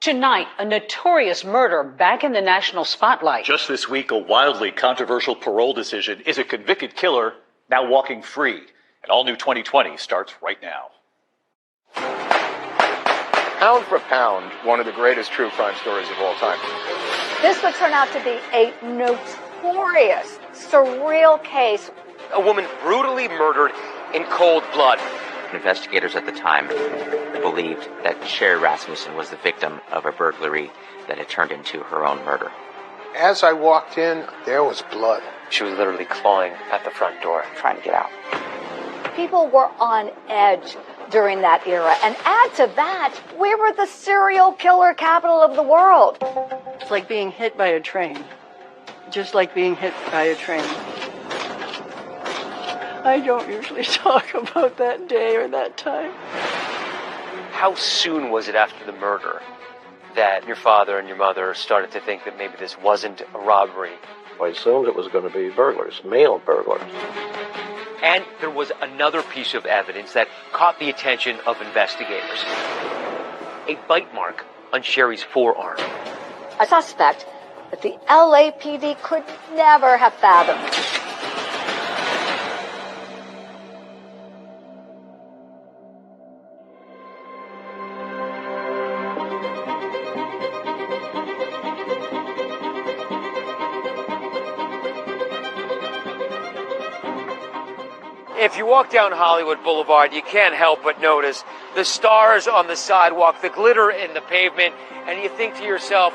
Tonight, a notorious murder back in the national spotlight. Just this week, a wildly controversial parole decision. Is a convicted killer now walking free? An all-new 2020 starts right now. Pound for pound, one of the greatest true crime stories of all time. This would turn out to be a notorious, surreal case. A woman brutally murdered in cold blood. Investigators at the time believed that Sherri Rasmussen was the victim of a burglary that had turned into her own murder. As I walked in, there was blood. She was literally clawing at the front door, trying to get out. People were on edge during that era. And add to that, we were the serial killer capital of the world. It's like being hit by a train. Just like being hit by a train. I don't usually talk about that day or that time. How soon was it after the murder that your father and your mother started to think that maybe this wasn't a robbery? I assumed it was going to be burglars, male burglars. And there was another piece of evidence that caught the attention of investigators. A bite mark on Sherri's forearm. A suspect that the LAPD could never have fathomed. If you walk down Hollywood Boulevard, you can't help but notice the stars on the sidewalk, the glitter in the pavement, and you think to yourself,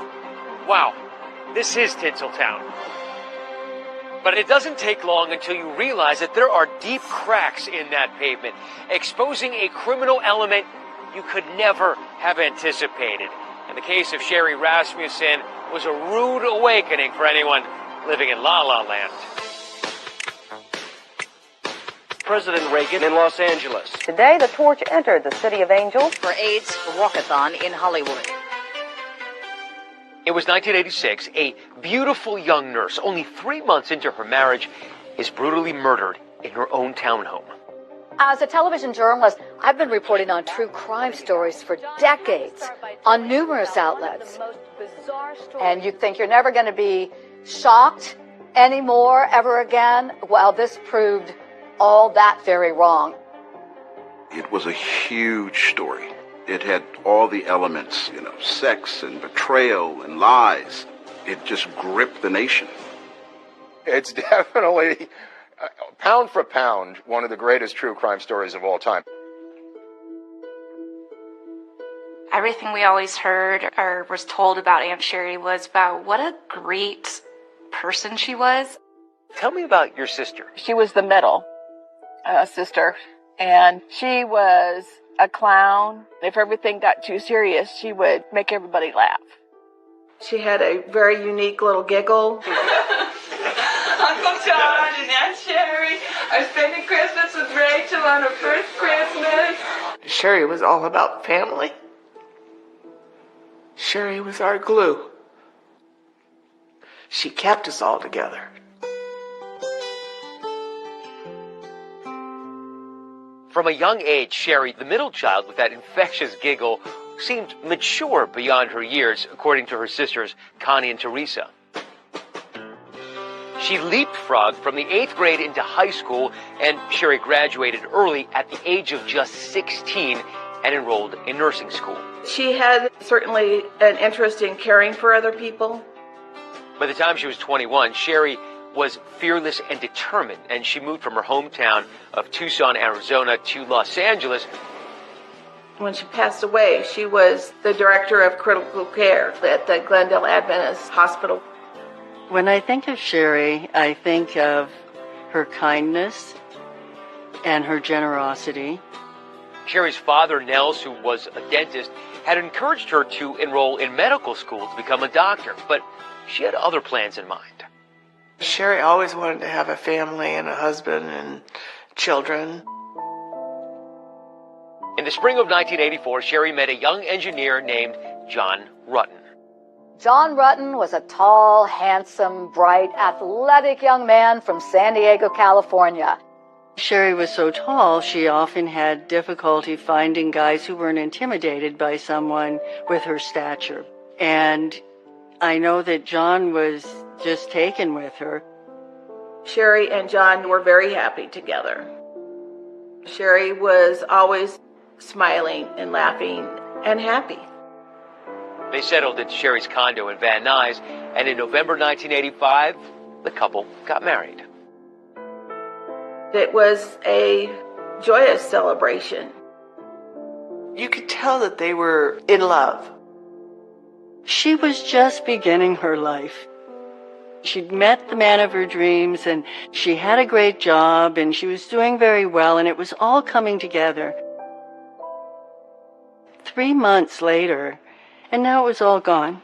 wow, this is Tinseltown. But it doesn't take long until you realize that there are deep cracks in that pavement, exposing a criminal element you could never have anticipated. And the case of Sherri Rasmussen was a rude awakening for anyone living in La La Land. President Reagan in Los Angeles. Today, the torch entered the City of Angels For AIDS Walkathon in Hollywood. It was 1986. A beautiful young nurse, only 3 months into her marriage, is brutally murdered in her own townhome. As a television journalist, I've been reporting on true crime stories for decades on numerous outlets. And you think you're never going to be shocked anymore ever again? Well, this proved all that very wrong. It was a huge story. It had all the elements, sex and betrayal and lies. It just gripped the nation. It's definitely, pound for pound, one of the greatest true crime stories of all time. Everything we always heard or was told about Aunt Sherri was about what a great person she was. Tell me about your sister. She was the middle sister, and she was a clown. If everything got too serious, she would make everybody laugh. She had a very unique little giggle. Uncle John and Aunt Sherri are spending Christmas with Rachel on her first Christmas. Sherri was all about family. Sherri was our glue. She kept us all together. From a young age, Sherri, the middle child with that infectious giggle, seemed mature beyond her years, according to her sisters, Connie and Teresa. She leapfrogged from the 8th grade into high school, and Sherri graduated early at the age of just 16 and enrolled in nursing school. She had certainly an interest in caring for other people. By the time she was 21, Sherri was fearless and determined, and she moved from her hometown of Tucson, Arizona, to Los Angeles. When she passed away, she was the director of critical care at the Glendale Adventist Hospital. When I think of Sherri, I think of her kindness and her generosity. Sherri's father, Nels, who was a dentist, had encouraged her to enroll in medical school to become a doctor, but she had other plans in mind. Sherri always wanted to have a family and a husband and children. In the spring of 1984, Sherri met a young engineer named John Rutten. John Rutten was a tall, handsome, bright, athletic young man from San Diego, California. Sherri was so tall, she often had difficulty finding guys who weren't intimidated by someone with her stature. And I know that John was just taken with her. Sherri and John were very happy together. Sherri was always smiling and laughing and happy. They settled at Sherri's condo in Van Nuys, and in November 1985, the couple got married. It was a joyous celebration. You could tell that they were in love. She was just beginning her life. She'd met the man of her dreams, and she had a great job, and she was doing very well, and it was all coming together. 3 months later, and now it was all gone.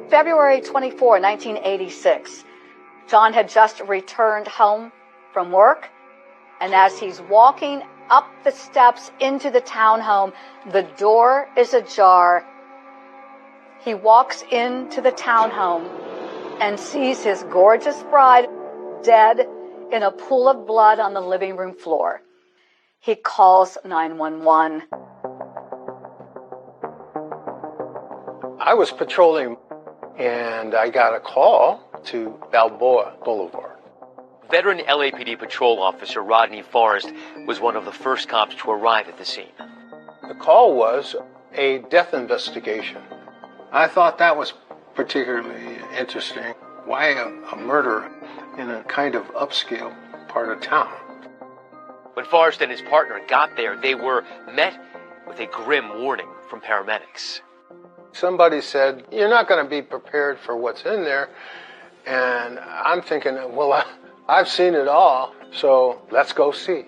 February 24, 1986. John had just returned home from work, and as he's walking up the steps into the townhome, the door is ajar. He walks into the townhome and sees his gorgeous bride dead in a pool of blood on the living room floor. He calls 911. I was patrolling, and I got a call to Balboa Boulevard. Veteran LAPD patrol officer Rodney Forrest was one of the first cops to arrive at the scene. The call was a death investigation. I thought that was particularly interesting. Why a murder in a kind of upscale part of town? When Forrest and his partner got there, they were met with a grim warning from paramedics. Somebody said, "You're not going to be prepared for what's in there." And I'm thinking, well, I've seen it all, so let's go see.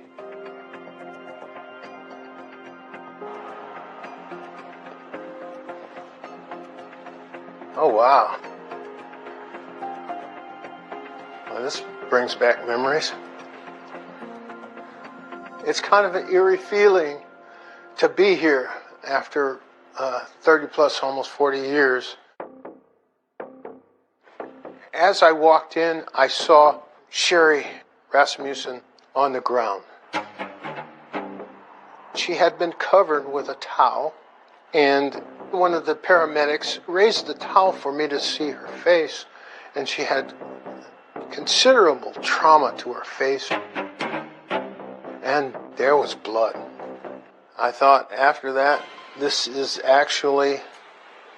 Oh, wow. Well, this brings back memories. It's kind of an eerie feeling to be here after 30 plus, almost 40 years. As I walked in, I saw Sherri Rasmussen on the ground. She had been covered with a towel, and one of the paramedics raised the towel for me to see her face, and she had considerable trauma to her face, and there was blood. I thought after that, this is actually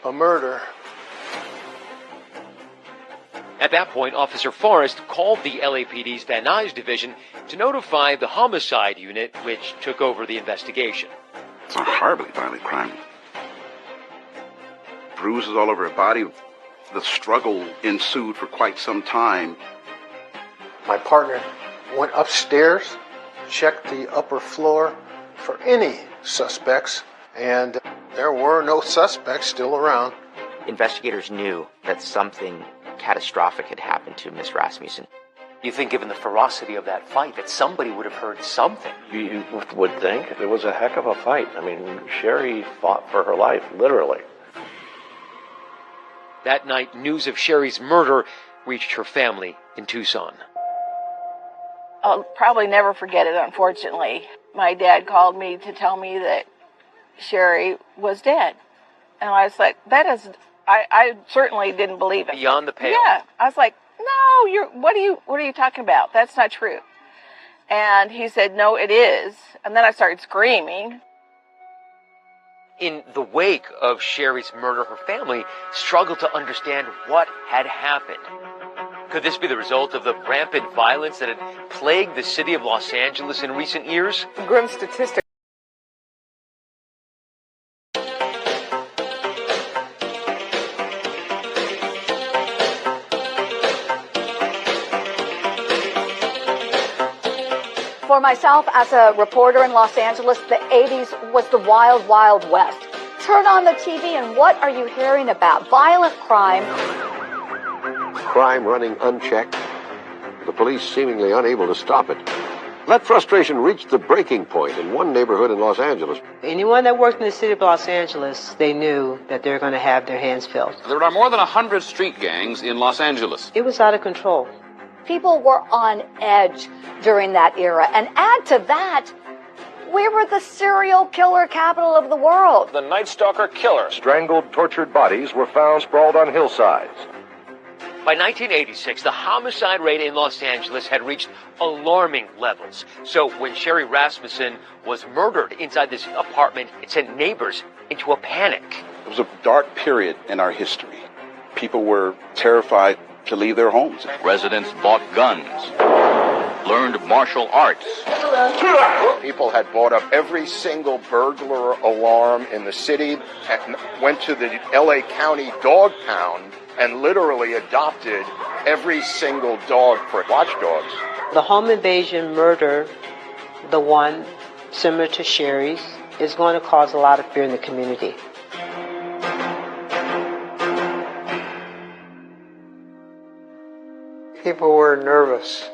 a murder. At that point, Officer Forrest called the LAPD's Van Nuys division to notify the homicide unit, which took over the investigation. It's a horribly violent crime. Bruises all over her body. The struggle ensued for quite some time. My partner went upstairs, checked the upper floor for any suspects, and there were no suspects still around. Investigators knew that something catastrophic had happened to Miss Rasmussen. You think, given the ferocity of that fight, that somebody would have heard something? You would think. It was a heck of a fight. I mean, Sherri fought for her life, literally. That night, news of Sherri's murder reached her family in Tucson. I'll probably never forget it, unfortunately. My dad called me to tell me that Sherri was dead. And I was like, I certainly didn't believe it. Beyond the pale. Yeah. I was like, no, what are you talking about? That's not true. And he said, no, it is. And then I started screaming. In the wake of Sherri's murder, her family struggled to understand what had happened. Could this be the result of the rampant violence that had plagued the city of Los Angeles in recent years? Grim statistic. For myself, as a reporter in Los Angeles, the 80s was the wild, wild west. Turn on the TV and what are you hearing about? Violent crime. Crime running unchecked, the police seemingly unable to stop it. That frustration reached the breaking point in one neighborhood in Los Angeles. Anyone that worked in the city of Los Angeles, they knew that they're going to have their hands filled. There are more than 100 street gangs in Los Angeles. It was out of control. People were on edge during that era. And add to that, we were the serial killer capital of the world. The Night Stalker killer. Strangled, tortured bodies were found sprawled on hillsides. By 1986, the homicide rate in Los Angeles had reached alarming levels. So when Sherri Rasmussen was murdered inside this apartment, it sent neighbors into a panic. It was a dark period in our history. People were terrified to leave their homes. Residents bought guns, learned martial arts. People had bought up every single burglar alarm in the city and went to the LA County dog pound and literally adopted every single dog for watchdogs. The home invasion murder, the one similar to Sherri's, is going to cause a lot of fear in the community. People were nervous.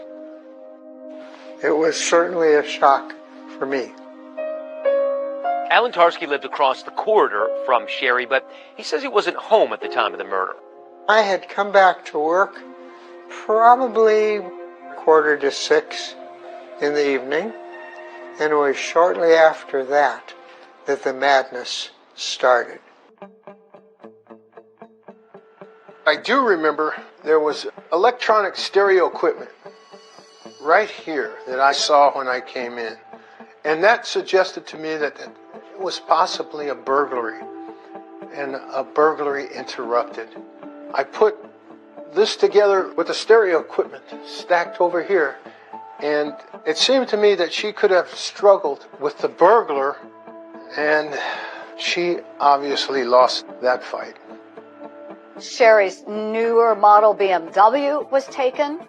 It was certainly a shock for me. Alan Tarski lived across the corridor from Sherri, but he says he wasn't home at the time of the murder. I had come back to work probably 5:45 in the evening, and it was shortly after that that the madness started. I do remember there was electronic stereo equipment right here that I saw when I came in, and that suggested to me that it was possibly a burglary, and a burglary interrupted. I put this together with the stereo equipment stacked over here, and it seemed to me that she could have struggled with the burglar, and she obviously lost that fight. Sherri's newer model BMW was taken.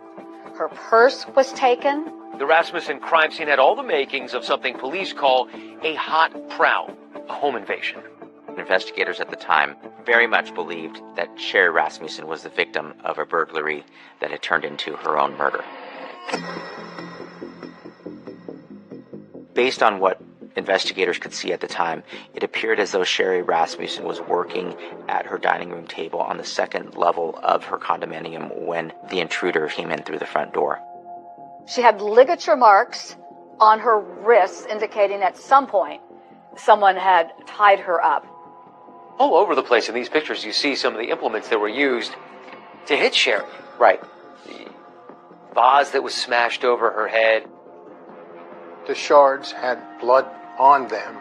Her purse was taken. The Rasmussen crime scene had all the makings of something police call a hot prowl, a home invasion. Investigators at the time very much believed that Sherri Rasmussen was the victim of a burglary that had turned into her own murder. Based on what investigators could see at the time, it appeared as though Sherri Rasmussen was working at her dining room table on the second level of her condominium when the intruder came in through the front door. She had ligature marks on her wrists, indicating at some point someone had tied her up. All over the place in these pictures, you see some of the implements that were used to hit Sherri. Right. The vase that was smashed over her head. The shards had blood on them.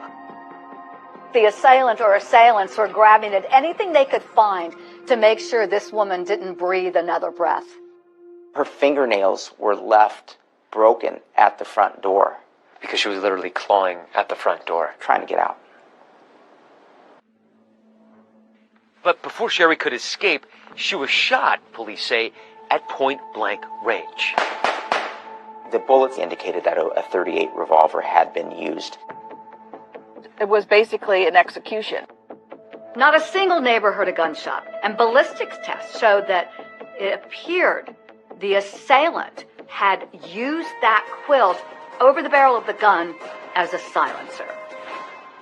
The assailant or assailants were grabbing at anything they could find to make sure this woman didn't breathe another breath. Her fingernails were left broken at the front door. Because she was literally clawing at the front door. Trying to get out. But before Sherri could escape, she was shot, police say, at point-blank range. The bullets indicated that a .38 revolver had been used. It was basically an execution. Not a single neighbor heard a gunshot, and ballistics tests showed that it appeared the assailant had used that quilt over the barrel of the gun as a silencer.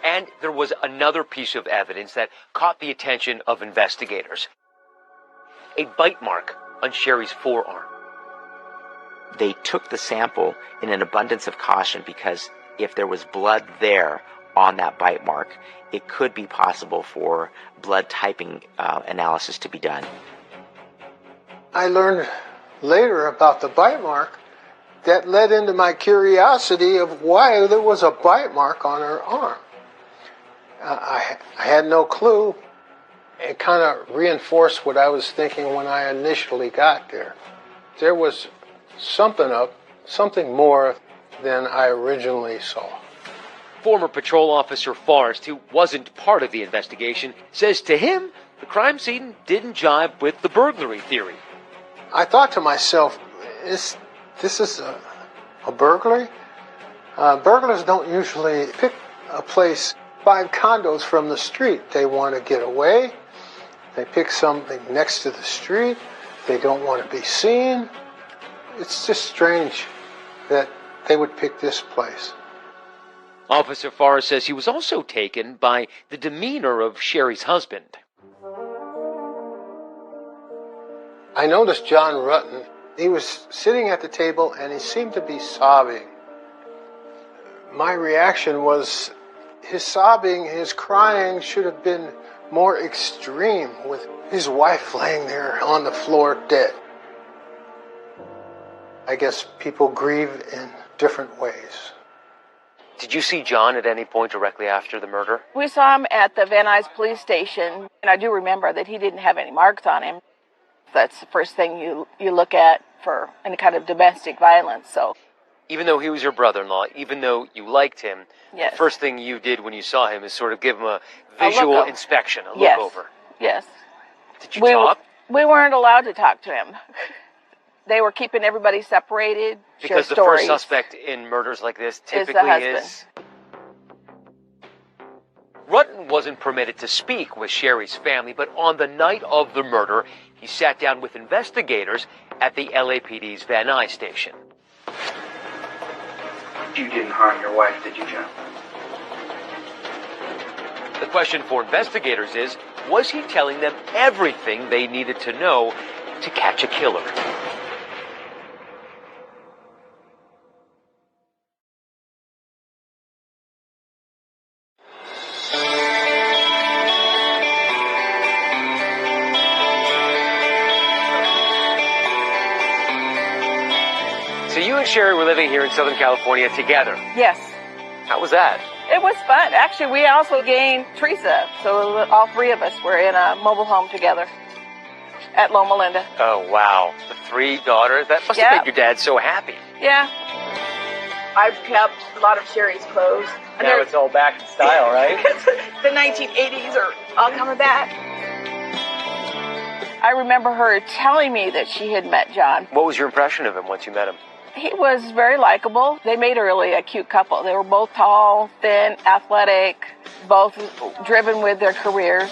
And there was another piece of evidence that caught the attention of investigators. A bite mark on Sherri's forearm. They took the sample in an abundance of caution because if there was blood there on that bite mark, it could be possible for blood typing analysis to be done. I learned later about the bite mark that led into my curiosity of why there was a bite mark on her arm. I had no clue. It kind of reinforced what I was thinking when I initially got there. There was something more than I originally saw. Former patrol officer Forrest, who wasn't part of the investigation, says to him the crime scene didn't jibe with the burglary theory. I thought to myself, this is a burglary? Burglars don't usually pick a place 5 condos from the street. They want to get away. They pick something next to the street. They don't want to be seen. It's just strange that they would pick this place. Officer Forrest says he was also taken by the demeanor of Sherri's husband. I noticed John Rutten He was sitting at the table and he seemed to be sobbing. My reaction was his sobbing, his crying should have been more extreme, with his wife laying there on the floor dead. I guess people grieve in different ways. Did you see John at any point directly after the murder? We saw him at the Van Nuys police station, and I do remember that he didn't have any marks on him. That's the first thing you look at for any kind of domestic violence. So, even though he was your brother-in-law, even though you liked him, yes. The first thing you did when you saw him is sort of give him a visual inspection, a yes. look over. Yes. Did you talk? We weren't allowed to talk to him. They were keeping everybody separated. Because the first suspect in murders like this typically is. Rutten wasn't permitted to speak with Sherri's family, but on the night of the murder, he sat down with investigators at the LAPD's Van Nuys station. You didn't harm your wife, did you, John? The question for investigators is, was he telling them everything they needed to know to catch a killer? So you and Sherri were living here in Southern California together? Yes. How was that? It was fun. Actually, we also gained Teresa, so all three of us were in a mobile home together at Loma Linda. Oh, wow. The three daughters? That must have made your dad so happy. Yeah. I've kept a lot of Sherri's clothes. Now it's all back in style, right? The 1980s are all coming back. I remember her telling me that she had met John. What was your impression of him once you met him? He was very likable. They made a really a cute couple. They were both tall, thin, athletic, both driven with their careers.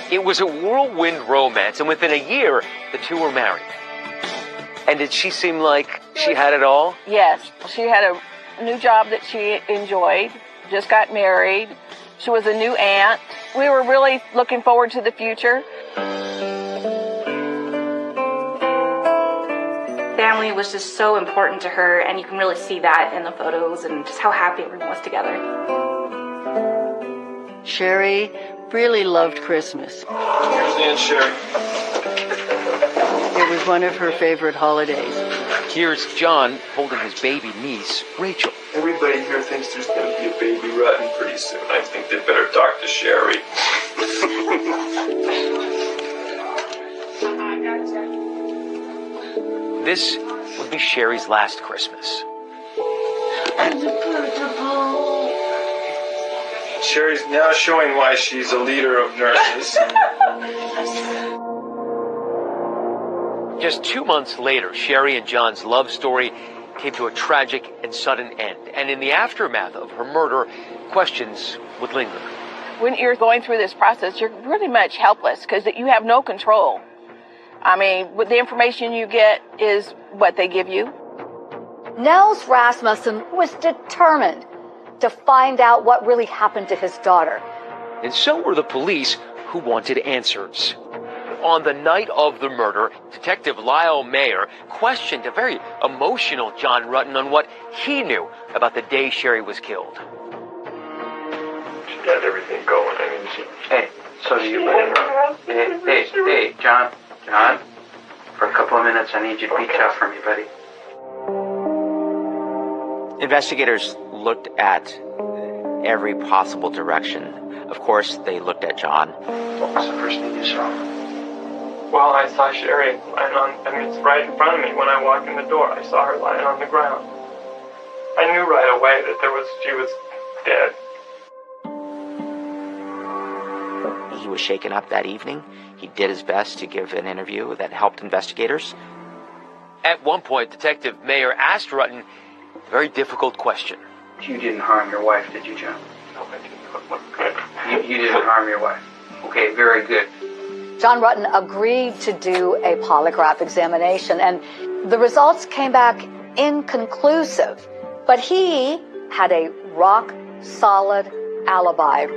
It was a whirlwind romance, and within a year, the two were married. And did she seem like she had it all? Yes. She had a new job that she enjoyed, just got married. She was a new aunt. We were really looking forward to the future. Family was just so important to her, and you can really see that in the photos and just how happy everyone was together. Sherri really loved Christmas. Here's the Aunt Sherri. It was one of her favorite holidays. Here's John holding his baby niece, Rachel. Everybody here thinks there's going to be a baby Rutten pretty soon. I think they better talk to Sherri. This would be Sherri's last Christmas. Sherri's now showing why she's a leader of nurses. Just 2 months later, Sherri and John's love story came to a tragic and sudden end. And in the aftermath of her murder, questions would linger. When you're going through this process, you're pretty much helpless because you have no control. I mean, with the information you get is what they give you. Nels Rasmussen was determined to find out what really happened to his daughter. And so were the police, who wanted answers. On the night of the murder, Detective Lyle Mayer questioned a very emotional John Rutten on what he knew about the day Sherri was killed. She got everything going. I mean, Hey, so do you, buddy? Hey, John, for a couple of minutes, I need you to reach out for me, buddy. Investigators looked at every possible direction. Of course, they looked at John. What was the first thing you saw? well, I saw Sherri lying it's right in front of me when I walked in the door. I saw her lying on the ground. I knew right away that she was dead. He was shaken up that evening. He did his best to give an interview that helped investigators. At one point, Detective Mayer asked Rutten a very difficult question. You didn't harm your wife, did you, John? No, I didn't. You didn't harm your wife. Okay, very good. John Rutten agreed to do a polygraph examination, and the results came back inconclusive. But he had a rock-solid alibi.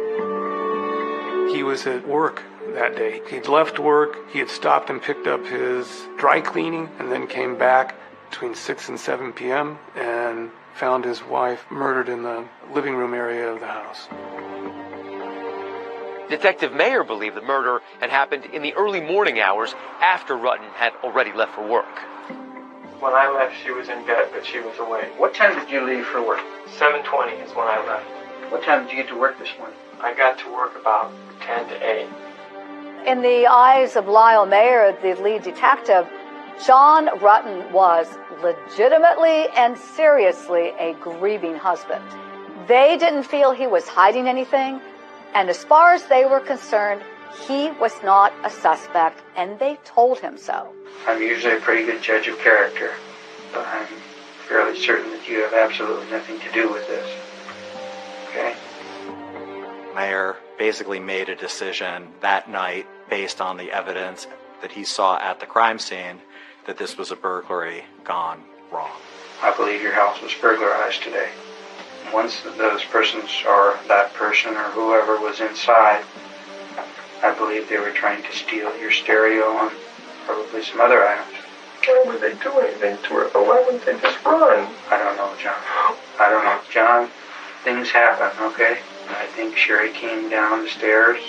He was at work that day. He'd left work, he had stopped and picked up his dry cleaning, and then came back between 6 and 7 p.m. and found his wife murdered in the living room area of the house. Detective Mayer believed the murder had happened in the early morning hours after Rutten had already left for work. When I left, she was in bed, but she was awake. What time did you leave for work? 7:20 is when I left. What time did you get to work this morning? I got to work about 10 to 8. In the eyes of Lyle Mayer, the lead detective, John Rutten was legitimately and seriously a grieving husband. They didn't feel he was hiding anything, and as far as they were concerned, he was not a suspect, and they told him so. I'm usually a pretty good judge of character, but I'm fairly certain that you have absolutely nothing to do with this. Okay? Mayer basically made a decision that night based on the evidence that he saw at the crime scene that this was a burglary gone wrong. I believe your house was burglarized today. Once those persons, or that person, or whoever was inside, I believe they were trying to steal your stereo and probably some other items. Why would they do anything to her? Why wouldn't they just run? I don't know, John. I don't know. John, things happen, okay? I think Sherri came down the stairs,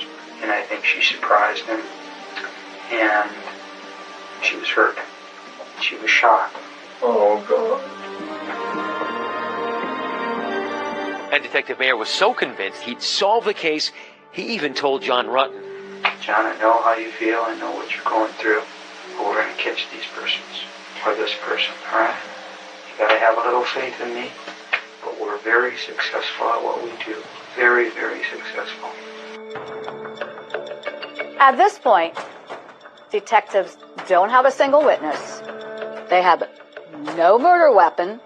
and I think she surprised him, and she was hurt. She was shot. Oh, God. And Detective Mayer was so convinced he'd solve the case, he even told John Rutten. John, I know how you feel. I know what you're going through. But we're going to catch these persons, or this person, all right? You got to have a little faith in me. But we're very successful at what we do. Very, very successful. At this point, detectives don't have a single witness. They have no murder weapon.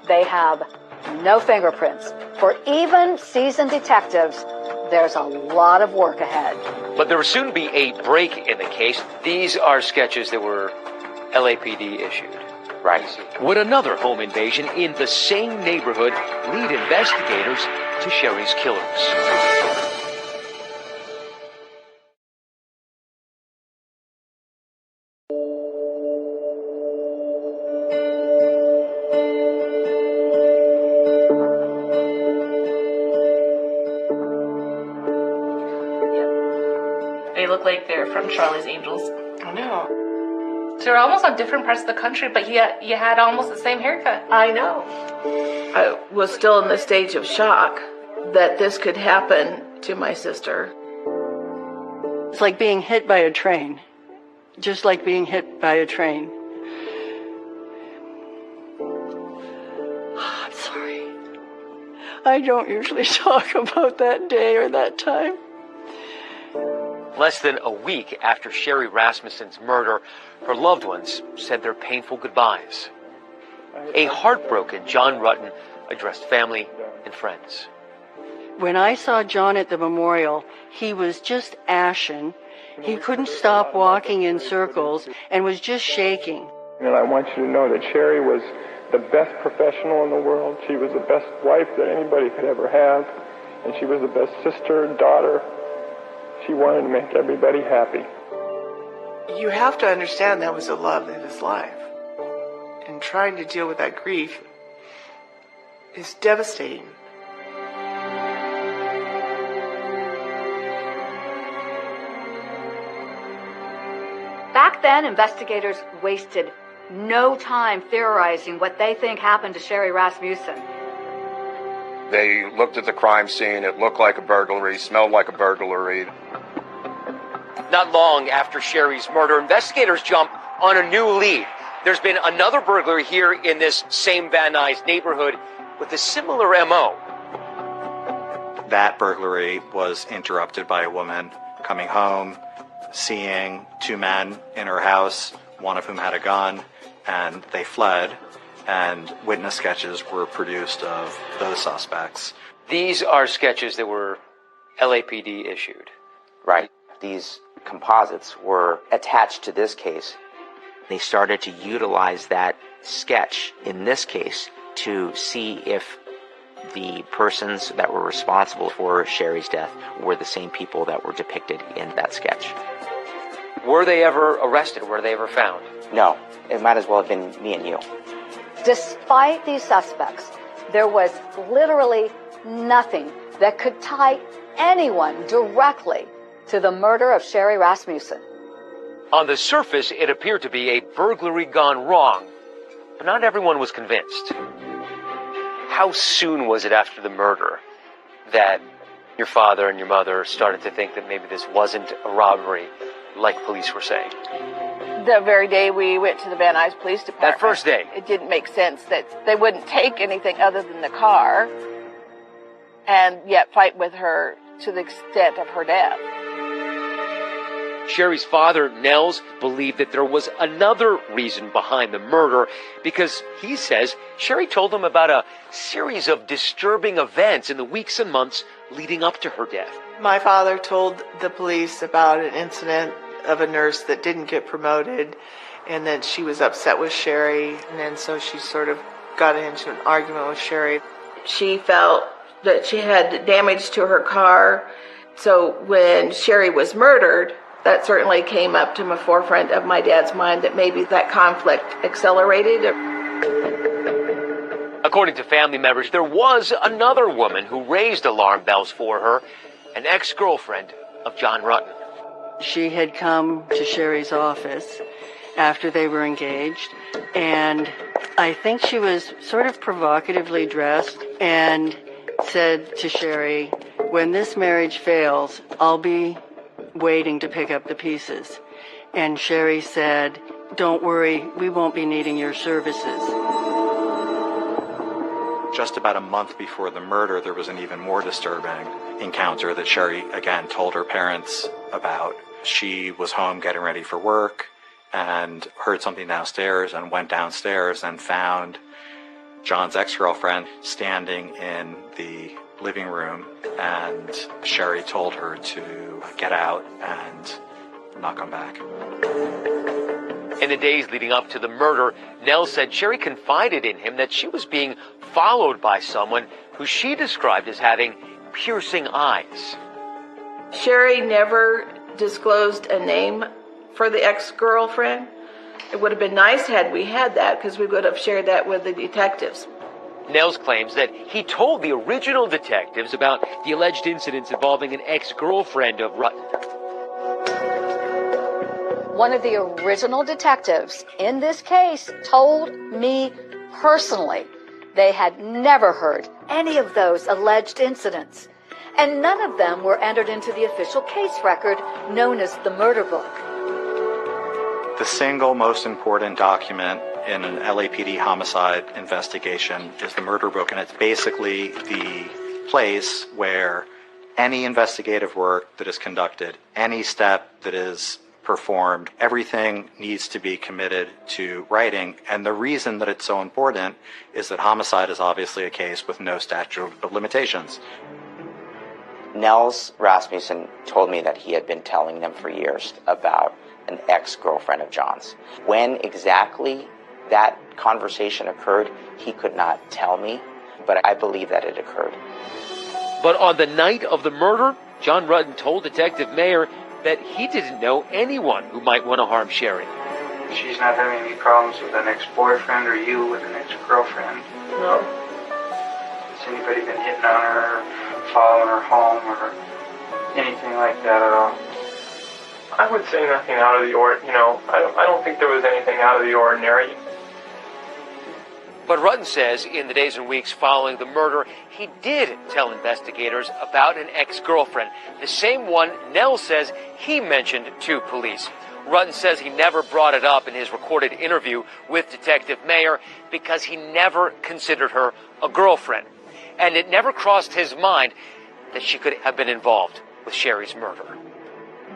They have no fingerprints. For even seasoned detectives, there's a lot of work ahead. But there will soon be a break in the case. These are sketches that were LAPD issued. Right. Would another home invasion in the same neighborhood lead investigators to Sherri's killers? They look like they're from Charlie's Angels. I know. They're almost on different parts of the country, but you had almost the same haircut. I know. I was still in the stage of shock that this could happen to my sister. It's like being hit by a train. Just like being hit by a train. I'm sorry. I don't usually talk about that day or that time. Less than a week after Sherri Rasmussen's murder, her loved ones said their painful goodbyes. A heartbroken John Rutten addressed family and friends. When I saw John at the memorial, he was just ashen. He couldn't stop walking in circles and was just shaking. And I want you to know that Sherri was the best professional in the world. She was the best wife that anybody could ever have. And she was the best sister, daughter. She wanted to make everybody happy. You have to understand that was the love of his life. And trying to deal with that grief is devastating. Back then, investigators wasted no time theorizing what they think happened to Sherri Rasmussen. They looked at the crime scene. It looked like a burglary, smelled like a burglary. Not long after Sherri's murder, investigators jump on a new lead. There's been another burglary here in this same Van Nuys neighborhood with a similar MO. That burglary was interrupted by a woman coming home, seeing two men in her house, one of whom had a gun, and they fled, and witness sketches were produced of those suspects. These are sketches that were LAPD issued. Right. These composites were attached to this case. They started to utilize that sketch in this case to see if the persons that were responsible for Sherri's death were the same people that were depicted in that sketch. Were they ever arrested? Were they ever found? No, it might as well have been me and you. Despite these suspects, there was literally nothing that could tie anyone directly to the murder of Sherri Rasmussen. On the surface, it appeared to be a burglary gone wrong, but not everyone was convinced. How soon was it after the murder that your father and your mother started to think that maybe this wasn't a robbery, like police were saying? The very day we went to the Van Nuys Police Department. That first day? It didn't make sense that they wouldn't take anything other than the car and yet fight with her to the extent of her death. Sherri's father, Nels, believed that there was another reason behind the murder because he says Sherri told him about a series of disturbing events in the weeks and months leading up to her death. My father told the police about an incident of a nurse that didn't get promoted, and then she was upset with Sherri, and then so she sort of got into an argument with Sherri. She felt that she had damage to her car, so when Sherri was murdered, that certainly came up to the forefront of my dad's mind that maybe that conflict accelerated. According to family members, there was another woman who raised alarm bells for her, an ex-girlfriend of John Rutten. She had come to Sherri's office after they were engaged, and I think she was sort of provocatively dressed and said to Sherri, "When this marriage fails, I'll be waiting to pick up the pieces." And Sherri said, "Don't worry, we won't be needing your services." Just about a month before the murder, there was an even more disturbing encounter that Sherri, again, told her parents about. She was home getting ready for work and heard something downstairs and went downstairs and found John's ex-girlfriend standing in the living room, and Sherri told her to get out and not come back. In the days leading up to the murder, Nell said Sherri confided in him that she was being followed by someone who she described as having piercing eyes. Sherri never disclosed a name for the ex-girlfriend. It would have been nice had we had that, because we would have shared that with the detectives. Nels claims that he told the original detectives about the alleged incidents involving an ex-girlfriend of Rutten. One of the original detectives in this case told me personally they had never heard any of those alleged incidents, and none of them were entered into the official case record known as the murder book. The single most important document in an LAPD homicide investigation is the murder book, and it's basically the place where any investigative work that is conducted, any step that is performed, everything needs to be committed to writing. And the reason that it's so important is that homicide is obviously a case with no statute of limitations. Nels Rasmussen told me that he had been telling them for years about an ex-girlfriend of John's. When exactly that conversation occurred, he could not tell me, but I believe that it occurred. But on the night of the murder, John Rutten told Detective Mayer that he didn't know anyone who might want to harm Sherri. She's not having any problems with an ex-boyfriend or you with an ex-girlfriend? No. Has anybody been hitting on her, or following her home, or anything like that at all? I would say nothing out of the ordinary. I don't think there was anything out of the ordinary. But Rutten says in the days and weeks following the murder, he did tell investigators about an ex-girlfriend, the same one Nell says he mentioned to police. Rutten says he never brought it up in his recorded interview with Detective Mayer because he never considered her a girlfriend. And it never crossed his mind that she could have been involved with Sherri's murder.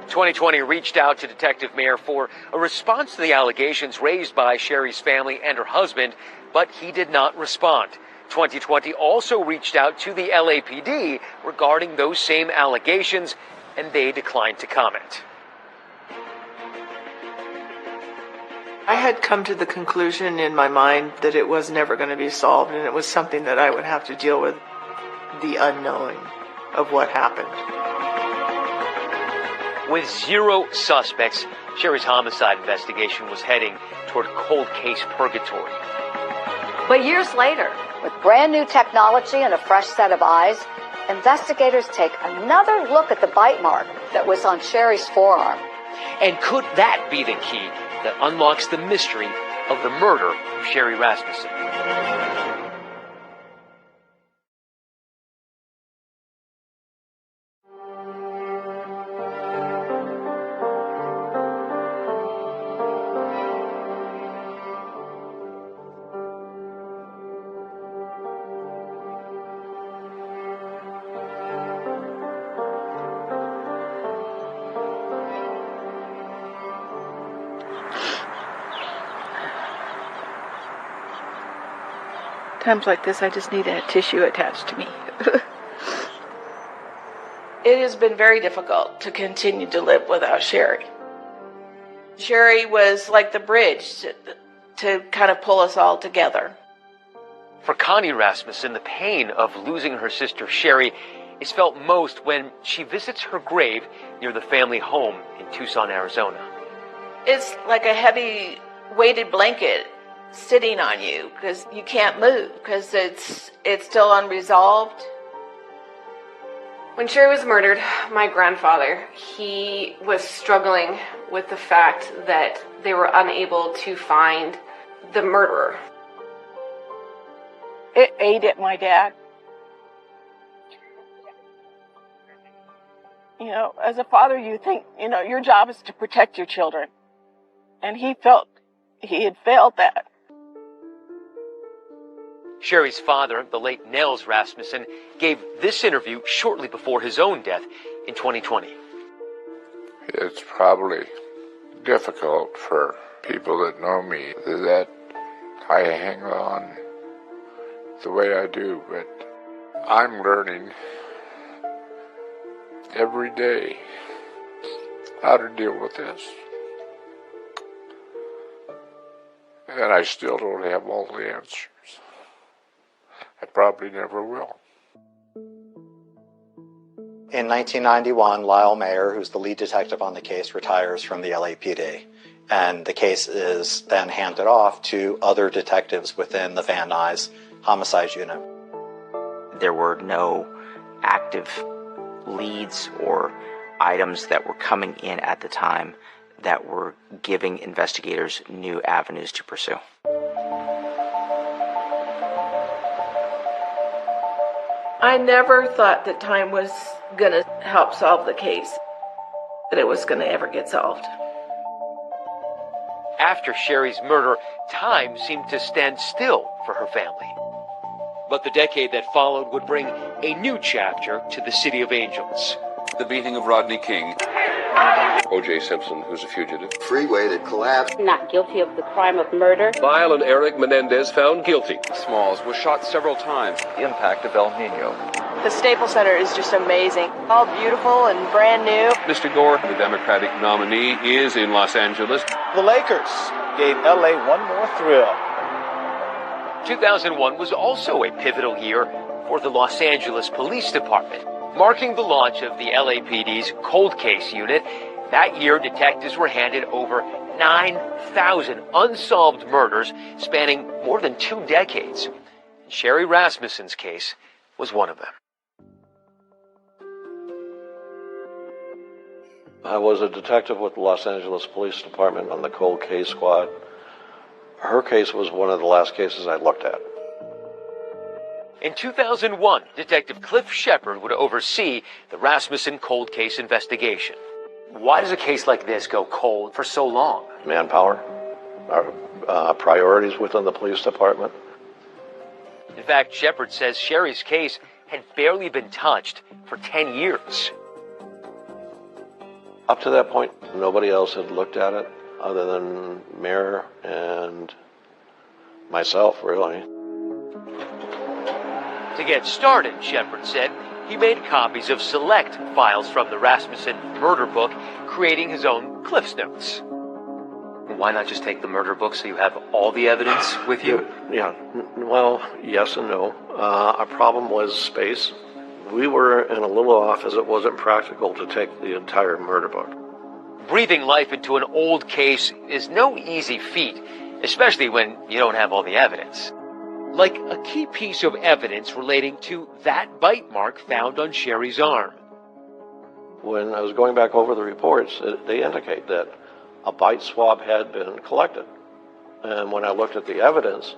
2020 reached out to Detective Mayer for a response to the allegations raised by Sherri's family and her husband, but he did not respond. 2020 also reached out to the LAPD regarding those same allegations, and they declined to comment. I had come to the conclusion in my mind that it was never going to be solved, and it was something that I would have to deal with. the unknowing of what happened. With 0 suspects, Sherri's homicide investigation was heading toward cold case purgatory. But years later, with brand new technology and a fresh set of eyes, investigators take another look at the bite mark that was on Sherri's forearm. And could that be the key that unlocks the mystery of the murder of Sherri Rasmussen? Times like this, I just need a tissue attached to me. It has been very difficult to continue to live without Sherri. Sherri was like the bridge to kind of pull us all together. For Connie Rasmussen, the pain of losing her sister Sherri is felt most when she visits her grave near the family home in Tucson, Arizona. It's like a heavy weighted blanket sitting on you because you can't move because it's still unresolved. When Sherri was murdered, my grandfather, he was struggling with the fact that they were unable to find the murderer. It ate at my dad. You know, as a father, you think, your job is to protect your children. And he felt he had failed that. Sherri's father, the late Nels Rasmussen, gave this interview shortly before his own death in 2020. It's probably difficult for people that know me that I hang on the way I do, but I'm learning every day how to deal with this. And I still don't have all the answers. I probably never will. In 1991, Lyle Mayer, who's the lead detective on the case, retires from the LAPD. And the case is then handed off to other detectives within the Van Nuys homicide unit. There were no active leads or items that were coming in at the time that were giving investigators new avenues to pursue. I never thought that time was going to help solve the case, that it was going to ever get solved. After Sherri's murder, time seemed to stand still for her family. But the decade that followed would bring a new chapter to the City of Angels. The beating of Rodney King. O.J. Simpson, who's a fugitive. Freeway that collapsed. Not guilty of the crime of murder. Lyle and Eric Menendez found guilty. Smalls was shot several times. The impact of El Nino. The Staples Center is just amazing. All beautiful and brand new. Mr. Gore, the Democratic nominee, is in Los Angeles. The Lakers gave LA one more thrill. 2001 was also a pivotal year for the Los Angeles Police Department, marking the launch of the LAPD's cold case unit. That year, detectives were handed over 9,000 unsolved murders spanning more than 2 decades. Sherri Rasmussen's case was one of them. I was a detective with the Los Angeles Police Department on the cold case squad. Her case was one of the last cases I looked at. In 2001, Detective Cliff Shepard would oversee the Rasmussen cold case investigation. Why does a case like this go cold for so long? Manpower, our priorities within the police department. In fact, Shepard says Sherri's case had barely been touched for 10 years. Up to that point, nobody else had looked at it other than Mayor and myself, really. To get started, Shepard said, he made copies of select files from the Rasmussen murder book, creating his own Cliff's Notes. Why not just take the murder book so you have all the evidence with you? Yeah, well, yes and no. Our problem was space, We were in a little office. It wasn't practical to take the entire murder book. Breathing life into an old case is no easy feat, especially when you don't have all the evidence. Like a key piece of evidence relating to that bite mark found on Sherri's arm. When I was going back over the reports, they indicate that a bite swab had been collected. And when I looked at the evidence,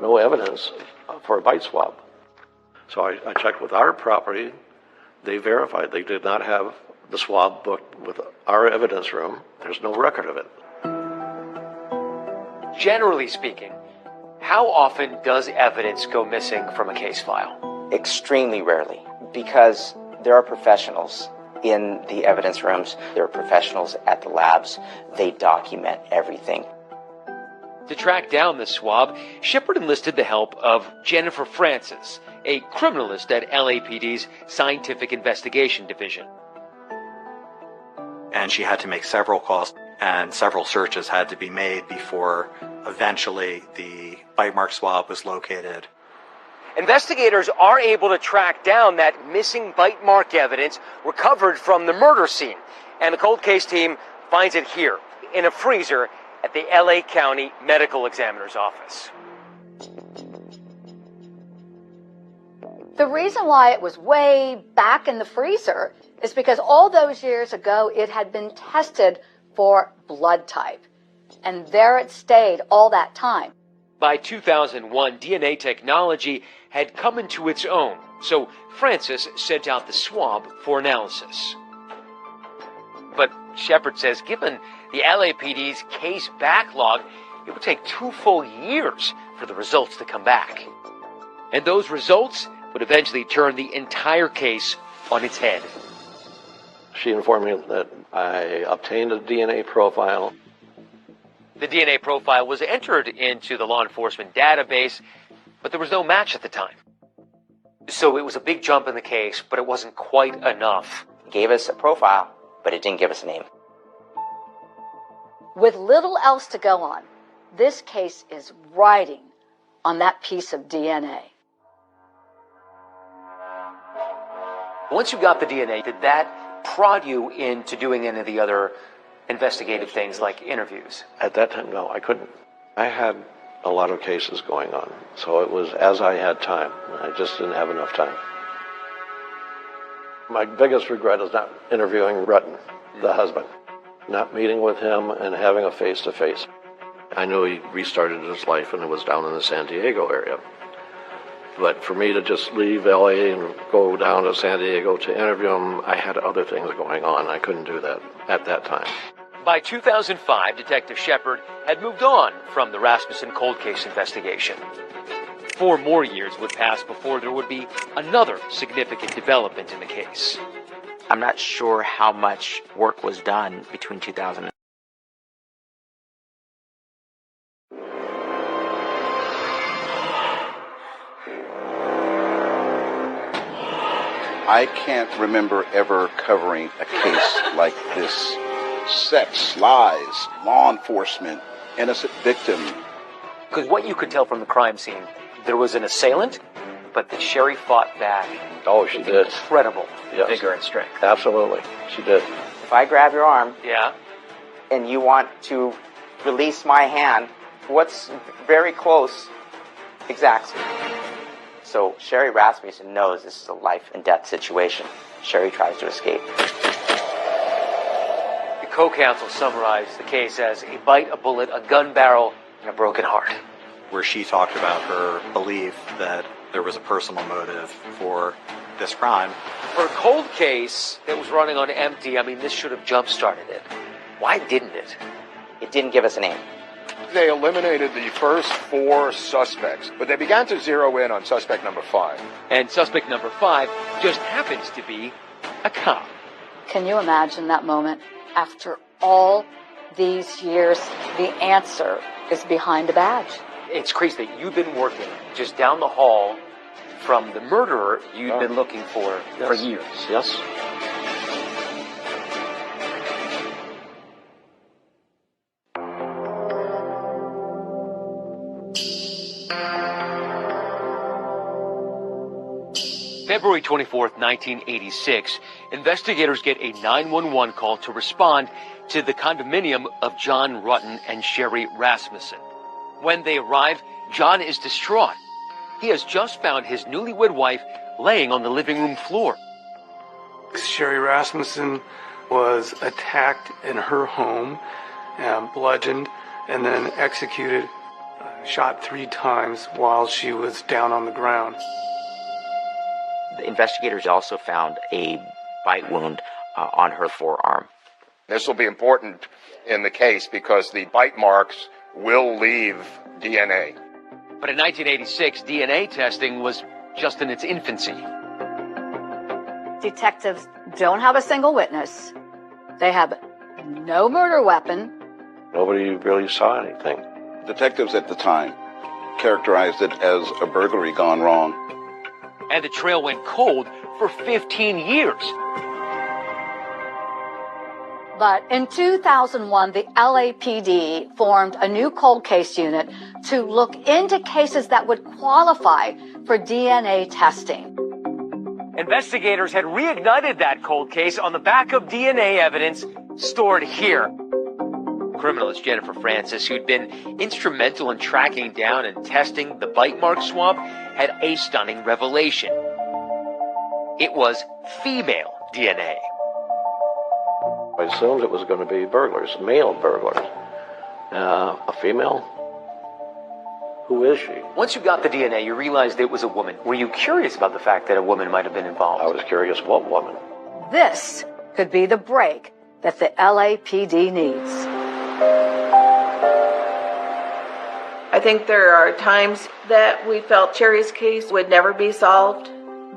no evidence for a bite swab. So I checked with our property. They verified they did not have the swab booked with our evidence room. There's no record of it. Generally speaking, how often does evidence go missing from a case file? Extremely rarely, because there are professionals in the evidence rooms. There are professionals at the labs. They document everything. To track down the swab, Shepard enlisted the help of Jennifer Francis, a criminalist at LAPD's Scientific Investigation Division. And she had to make several calls, and several searches had to be made before eventually the bite mark swab was located. Investigators are able to track down that missing bite mark evidence recovered from the murder scene, and the cold case team finds it here, in a freezer at the LA County Medical Examiner's office. The reason why it was way back in the freezer is because all those years ago it had been tested for blood type. And there it stayed all that time. By 2001, DNA technology had come into its own, so Francis sent out the swab for analysis. But Shepard says given the LAPD's case backlog, it would take 2 full years for the results to come back. And those results would eventually turn the entire case on its head. She informed me that I obtained a DNA profile. The DNA profile was entered into the law enforcement database, but there was no match at the time. So it was a big jump in the case, but it wasn't quite enough. Gave us a profile, but it didn't give us a name. With little else to go on, this case is riding on that piece of DNA. Once you got the DNA, did that prod you into doing any of the other investigative things like interviews? At that time, no, I couldn't. I had a lot of cases going on, so it was as I had time. I just didn't have enough time. My biggest regret is not interviewing Rutten, the husband, not meeting with him and having a face-to-face. I knew he restarted his life and it was down in the San Diego area. But for me to just leave LA and go down to San Diego to interview him, I had other things going on. I couldn't do that at that time. By 2005, Detective Shepard had moved on from the Rasmussen cold case investigation. 4 more years would pass before there would be another significant development in the case. I'm not sure how much work was done between 2000 and I can't remember ever covering a case like this. Sex, lies, law enforcement, innocent victim. Because what you could tell from the crime scene, there was an assailant, but that Sherri fought back. Oh, she did. Incredible Yes. vigor and strength. Absolutely, she did. If I grab your arm, Yeah. and you want to release my hand, what's very close exacts. So Sherri Rasmussen knows this is a life and death situation. Sherri tries to escape. The co-counsel summarized the case as a bite, a bullet, a gun barrel, and a broken heart. Where she talked about her belief that there was a personal motive for this crime. For a cold case that was running on empty, I mean, this should have jump-started it. Why didn't it? It didn't give us a name. They eliminated the first 4 suspects, but they began to zero in on suspect number 5. And suspect number 5 just happens to be a cop. Can you imagine that moment? After all these years, the answer is behind a badge. It's crazy that you've been working just down the hall from the murderer you've been looking for years. Yes. February 24th, 1986, investigators get a 911 call to respond to the condominium of John Rutten and Sherri Rasmussen. When they arrive, John is distraught. He has just found his newlywed wife laying on the living room floor. Sherri Rasmussen was attacked in her home, bludgeoned, and then executed, shot 3 times while she was down on the ground. The investigators also found a bite wound on her forearm. This will be important in the case because the bite marks will leave DNA. But in 1986, DNA testing was just in its infancy. Detectives don't have a single witness. They have no murder weapon. Nobody really saw anything. Detectives at the time characterized it as a burglary gone wrong. And the trail went cold for 15 years. But in 2001, the LAPD formed a new cold case unit to look into cases that would qualify for DNA testing. Investigators had reignited that cold case on the back of DNA evidence stored here. Criminalist Jennifer Francis, who'd been instrumental in tracking down and testing the bite mark swab, had a stunning revelation. It was female DNA. I assumed it was going to be burglars, male burglars. A female? Who is she? Once you got the DNA, you realized it was a woman. Were you curious about the fact that a woman might have been involved? I was curious what woman. This could be the break that the LAPD needs. I think there are times that we felt Sherri's case would never be solved,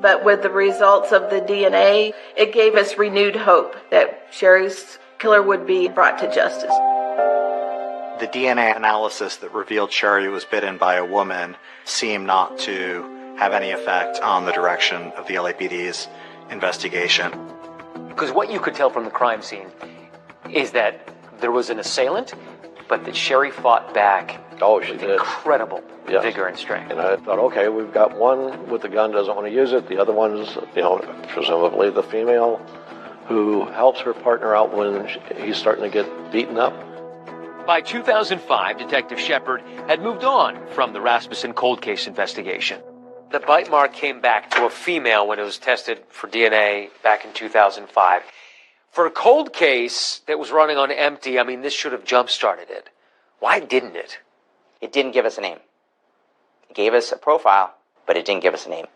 but with the results of the DNA, it gave us renewed hope that Sherri's killer would be brought to justice. The DNA analysis that revealed Sherri was bitten by a woman seemed not to have any effect on the direction of the LAPD's investigation. Because what you could tell from the crime scene is that there was an assailant, but that Sherri fought back with incredible vigor and strength. And I thought, okay, we've got one with the gun, doesn't want to use it. The other one's, presumably the female who helps her partner out when he's starting to get beaten up. By 2005, Detective Shepard had moved on from the Rasmussen cold case investigation. The bite mark came back to a female when it was tested for DNA back in 2005. For a cold case that was running on empty, this should have jump-started it. Why didn't it? It didn't give us a name. It gave us a profile, but it didn't give us a name.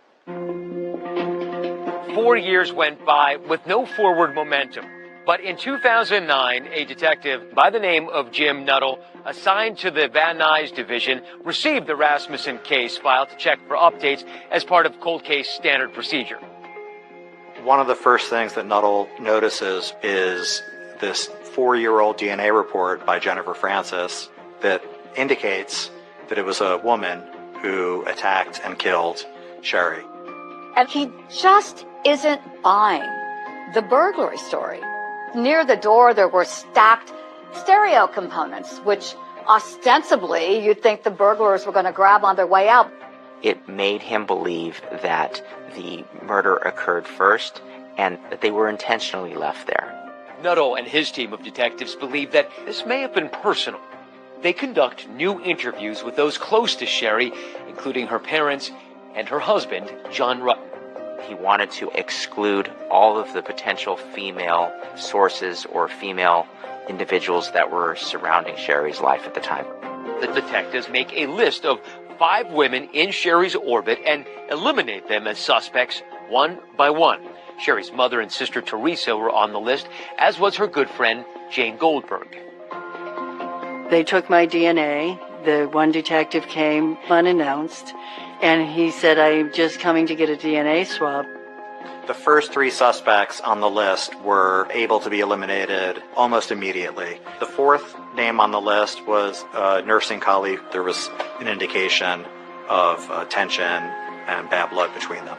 4 years went by with no forward momentum. But in 2009, a detective by the name of Jim Nuttall, assigned to the Van Nuys division, received the Rasmussen case file to check for updates as part of cold case standard procedure. One of the first things that Nuttall notices is this 4-year-old DNA report by Jennifer Francis that indicates that it was a woman who attacked and killed Sherri. And he just isn't buying the burglary story. Near the door, there were stacked stereo components, which ostensibly you'd think the burglars were going to grab on their way out. It made him believe that the murder occurred first and that they were intentionally left there. Nuttall and his team of detectives believe that this may have been personal. They conduct new interviews with those close to Sherri, including her parents and her husband, John Rutten. He wanted to exclude all of the potential female sources or female individuals that were surrounding Sherri's life at the time. The detectives make a list of 5 women in Sherri's orbit and eliminate them as suspects one by one. Sherri's mother and sister Teresa were on the list, as was her good friend Jane Goldberg. They took my DNA. The one detective came unannounced, and he said, I'm just coming to get a DNA swab. The first 3 suspects on the list were able to be eliminated almost immediately. The 4th name on the list was a nursing colleague. There was an indication of tension and bad blood between them.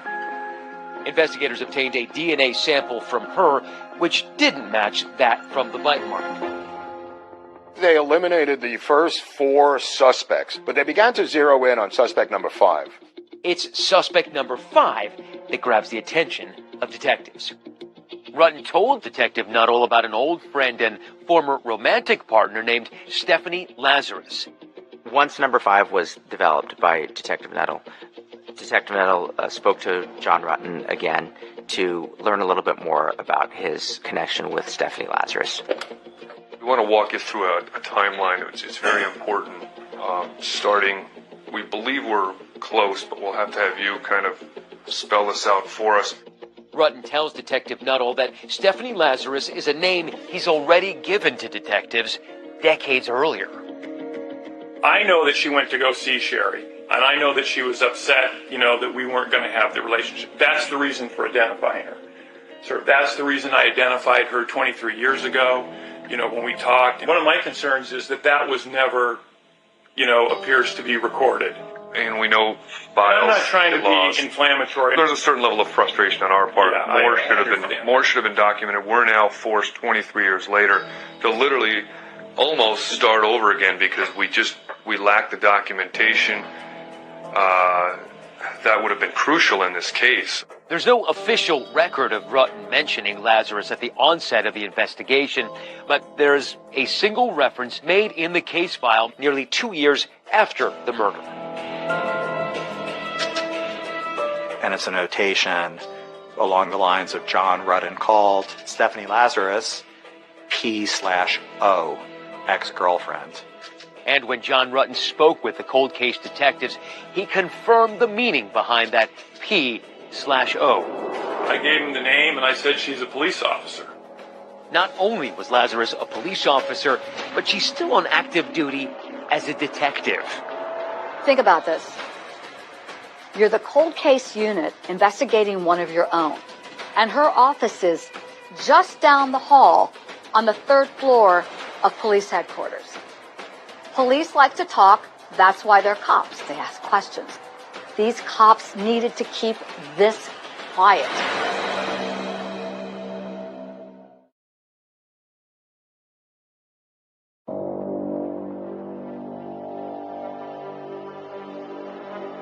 Investigators obtained a DNA sample from her, which didn't match that from the bite mark. They eliminated the first 4 suspects, but they began to zero in on suspect number 5. It's suspect number 5 that grabs the attention of detectives. Rutten told Detective Nuttall about an old friend and former romantic partner named Stephanie Lazarus. Once number 5 was developed by Detective Nuttall, Detective Nuttall spoke to John Rutten again to learn a little bit more about his connection with Stephanie Lazarus. We want to walk you through a timeline. It's very important. Starting, we believe we're close, but we'll have to have you kind of spell this out for us. Rutten tells Detective Nuttall that Stephanie Lazarus is a name he's already given to detectives decades earlier. I know that she went to go see Sherri, and I know that she was upset, that we weren't going to have the relationship. That's the reason for identifying her. That's the reason I identified her 23 years ago, when we talked. One of my concerns is that was never, appears to be recorded. And we know files. I'm not trying to be inflammatory. There's a certain level of frustration on our part. Yeah, more should have been documented. We're now forced 23 years later to literally almost start over again because we lack the documentation that would have been crucial in this case. There's no official record of Rutten mentioning Lazarus at the onset of the investigation, but there's a single reference made in the case file nearly 2 years after the murder. And it's a notation along the lines of John Rutten called Stephanie Lazarus P/O, ex-girlfriend. And when John Rutten spoke with the cold case detectives, he confirmed the meaning behind that P/O. I gave him the name and I said she's a police officer. Not only was Lazarus a police officer, but she's still on active duty as a detective. Think about this. You're the cold case unit investigating one of your own, and her office is just down the hall on the 3rd floor of police headquarters. Police like to talk. That's why they're cops. They ask questions. These cops needed to keep this quiet.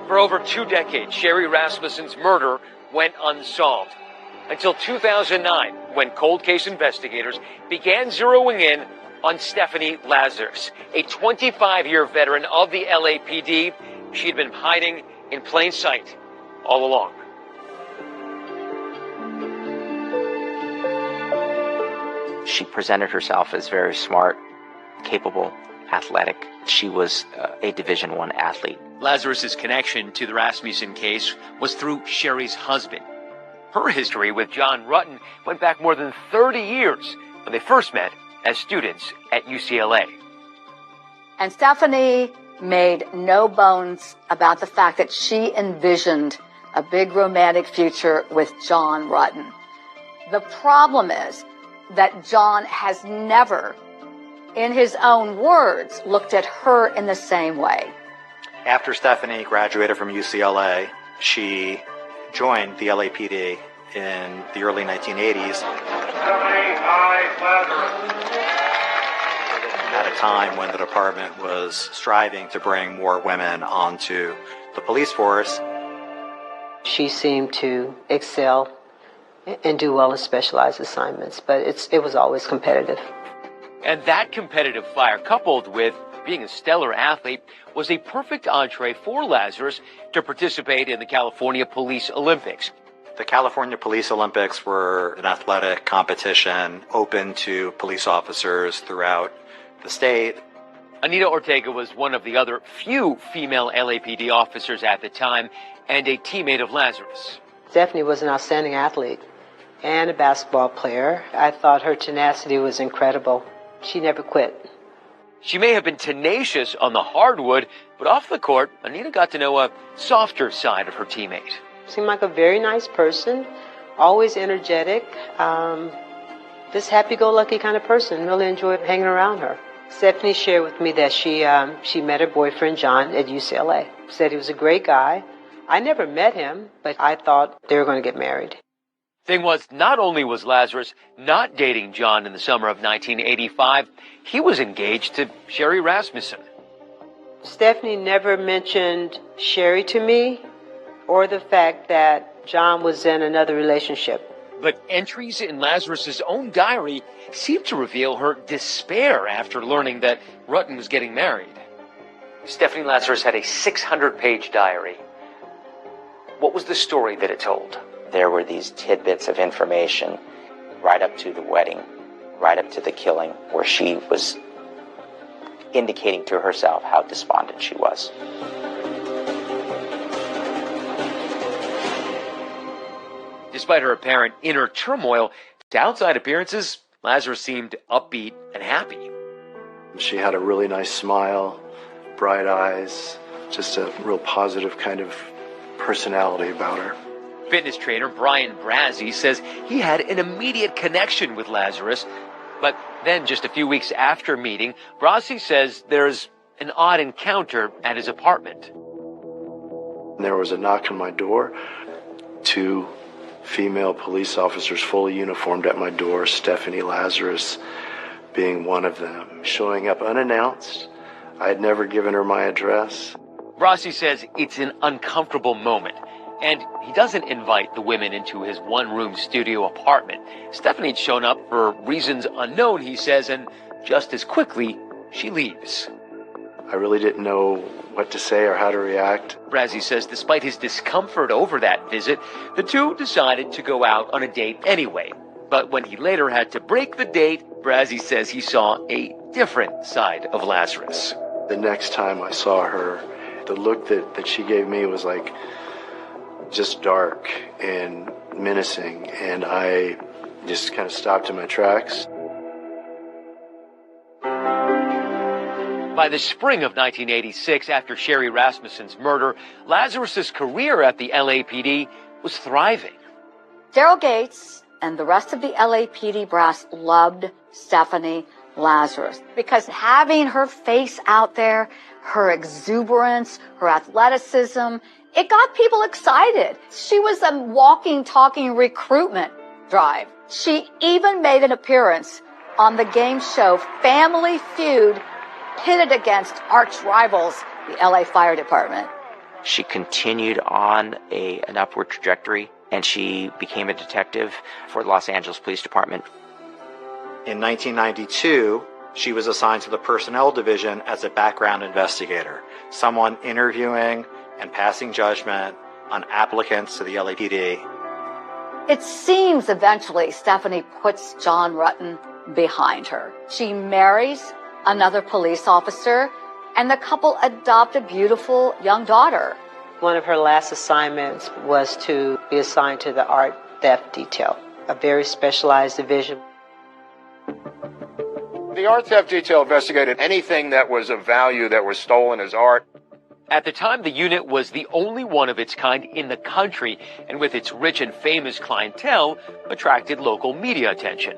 For over 2 decades, Sherri Rasmussen's murder went unsolved. Until 2009, when cold case investigators began zeroing in on Stephanie Lazarus, a 25-year veteran of the LAPD. She'd been hiding in plain sight all along. She presented herself as very smart, capable, athletic. She was a Division I athlete. Lazarus's connection to the Rasmussen case was through Sherri's husband. Her history with John Rutten went back more than 30 years when they first met as students at UCLA. And Stephanie made no bones about the fact that she envisioned a big romantic future with John Rutten. The problem is that John has never, in his own words, looked at her in the same way. After Stephanie graduated from UCLA, she joined the LAPD in the early 1980s. At a time when the department was striving to bring more women onto the police force. She seemed to excel and do well in specialized assignments, but it was always competitive. And that competitive fire, coupled with being a stellar athlete, was a perfect entree for Lazarus to participate in the California Police Olympics. The California Police Olympics were an athletic competition open to police officers throughout the state. Anita Ortega was one of the other few female LAPD officers at the time and a teammate of Lazarus. Stephanie was an outstanding athlete and a basketball player. I thought her tenacity was incredible. She never quit. She may have been tenacious on the hardwood, but off the court, Anita got to know a softer side of her teammate. Seemed like a very nice person, always energetic, this happy-go-lucky kind of person. Really enjoyed hanging around her. Stephanie shared with me that she met her boyfriend, John, at UCLA. Said he was a great guy. I never met him, but I thought they were going to get married. Thing was, not only was Lazarus not dating John in the summer of 1985, he was engaged to Sherri Rasmussen. Stephanie never mentioned Sherri to me or the fact that John was in another relationship. But entries in Lazarus's own diary seem to reveal her despair after learning that Rutten was getting married. Stephanie Lazarus had a 600-page diary. What was the story that it told? There were these tidbits of information right up to the wedding, right up to the killing, where she was indicating to herself how despondent she was. Despite her apparent inner turmoil, to outside appearances, Lazarus seemed upbeat and happy. She had a really nice smile, bright eyes, just a real positive kind of personality about her. Fitness trainer Brian Brazzi says he had an immediate connection with Lazarus, but then just a few weeks after meeting, Brazzi says there's an odd encounter at his apartment. There was a knock on my door. 2 female police officers fully uniformed at my door, Stephanie Lazarus being one of them, showing up unannounced. I had never given her my address. Brazzi says it's an uncomfortable moment, and he doesn't invite the women into his one-room studio apartment. Stephanie had shown up for reasons unknown, he says, and just as quickly, she leaves. I really didn't know what to say or how to react. Brazzi says despite his discomfort over that visit, the two decided to go out on a date anyway. But when he later had to break the date, Brazzi says he saw a different side of Lazarus. The next time I saw her, the look that she gave me was like just dark and menacing, and I just kind of stopped in my tracks. By the spring of 1986, after Sherri Rasmussen's murder, Lazarus's career at the LAPD was thriving. Daryl Gates and the rest of the LAPD brass loved Stephanie Lazarus because having her face out there, her exuberance, her athleticism, it got people excited. She was a walking, talking recruitment drive. She even made an appearance on the game show Family Feud, pitted against arch rivals, the LA Fire Department. She continued on an upward trajectory, and she became a detective for the Los Angeles Police Department. In 1992, she was assigned to the Personnel Division as a background investigator, someone interviewing and passing judgment on applicants to the LAPD. It seems eventually Stephanie puts John Rutten behind her. She marries another police officer, and the couple adopt a beautiful young daughter. One of her last assignments was to be assigned to the art theft detail, a very specialized division. The art theft detail investigated anything that was of value that was stolen as art. At the time, the unit was the only one of its kind in the country, and with its rich and famous clientele, attracted local media attention.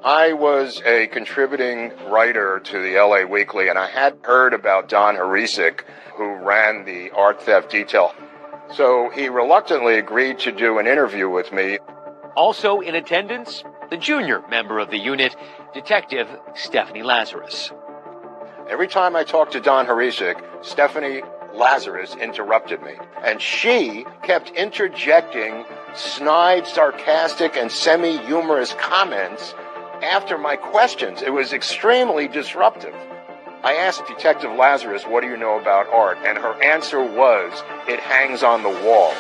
I was a contributing writer to the LA Weekly, and I had heard about Don Harisik, who ran the art theft detail. So he reluctantly agreed to do an interview with me. Also in attendance, the junior member of the unit, Detective Stephanie Lazarus. Every time I talked to Don Harisik, Stephanie Lazarus interrupted me, and she kept interjecting snide, sarcastic, and semi-humorous comments after my questions. It was extremely disruptive. I asked Detective Lazarus, what do you know about art? And her answer was, it hangs on the wall.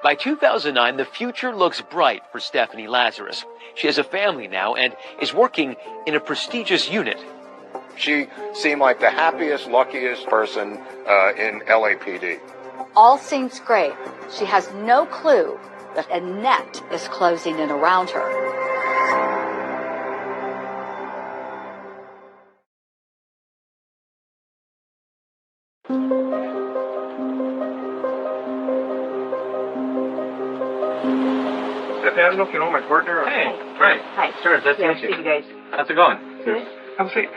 By 2009, the future looks bright for Stephanie Lazarus. She has a family now and is working in a prestigious unit. She seemed like the happiest, luckiest person in LAPD. All seems great. She has no clue that a net is closing in around her. Stephanie, I don't know if you know my partner. Hey, right. Hi. Sure, nice to meet See you guys. How's it going? Good. Have a seat.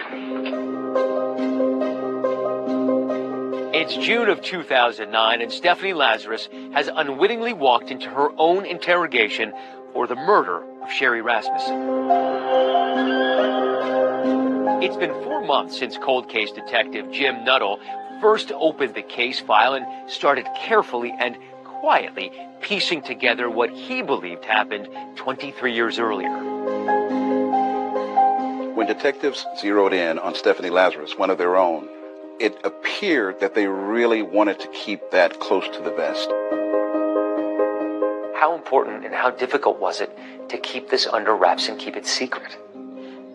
It's June of 2009, and Stephanie Lazarus has unwittingly walked into her own interrogation for the murder of Sherri Rasmussen. It's been 4 months since cold case detective Jim Nuttall first opened the case file and started carefully and quietly piecing together what he believed happened 23 years earlier. When detectives zeroed in on Stephanie Lazarus, one of their own, it appeared that they really wanted to keep that close to the vest. How important and how difficult was it to keep this under wraps and keep it secret?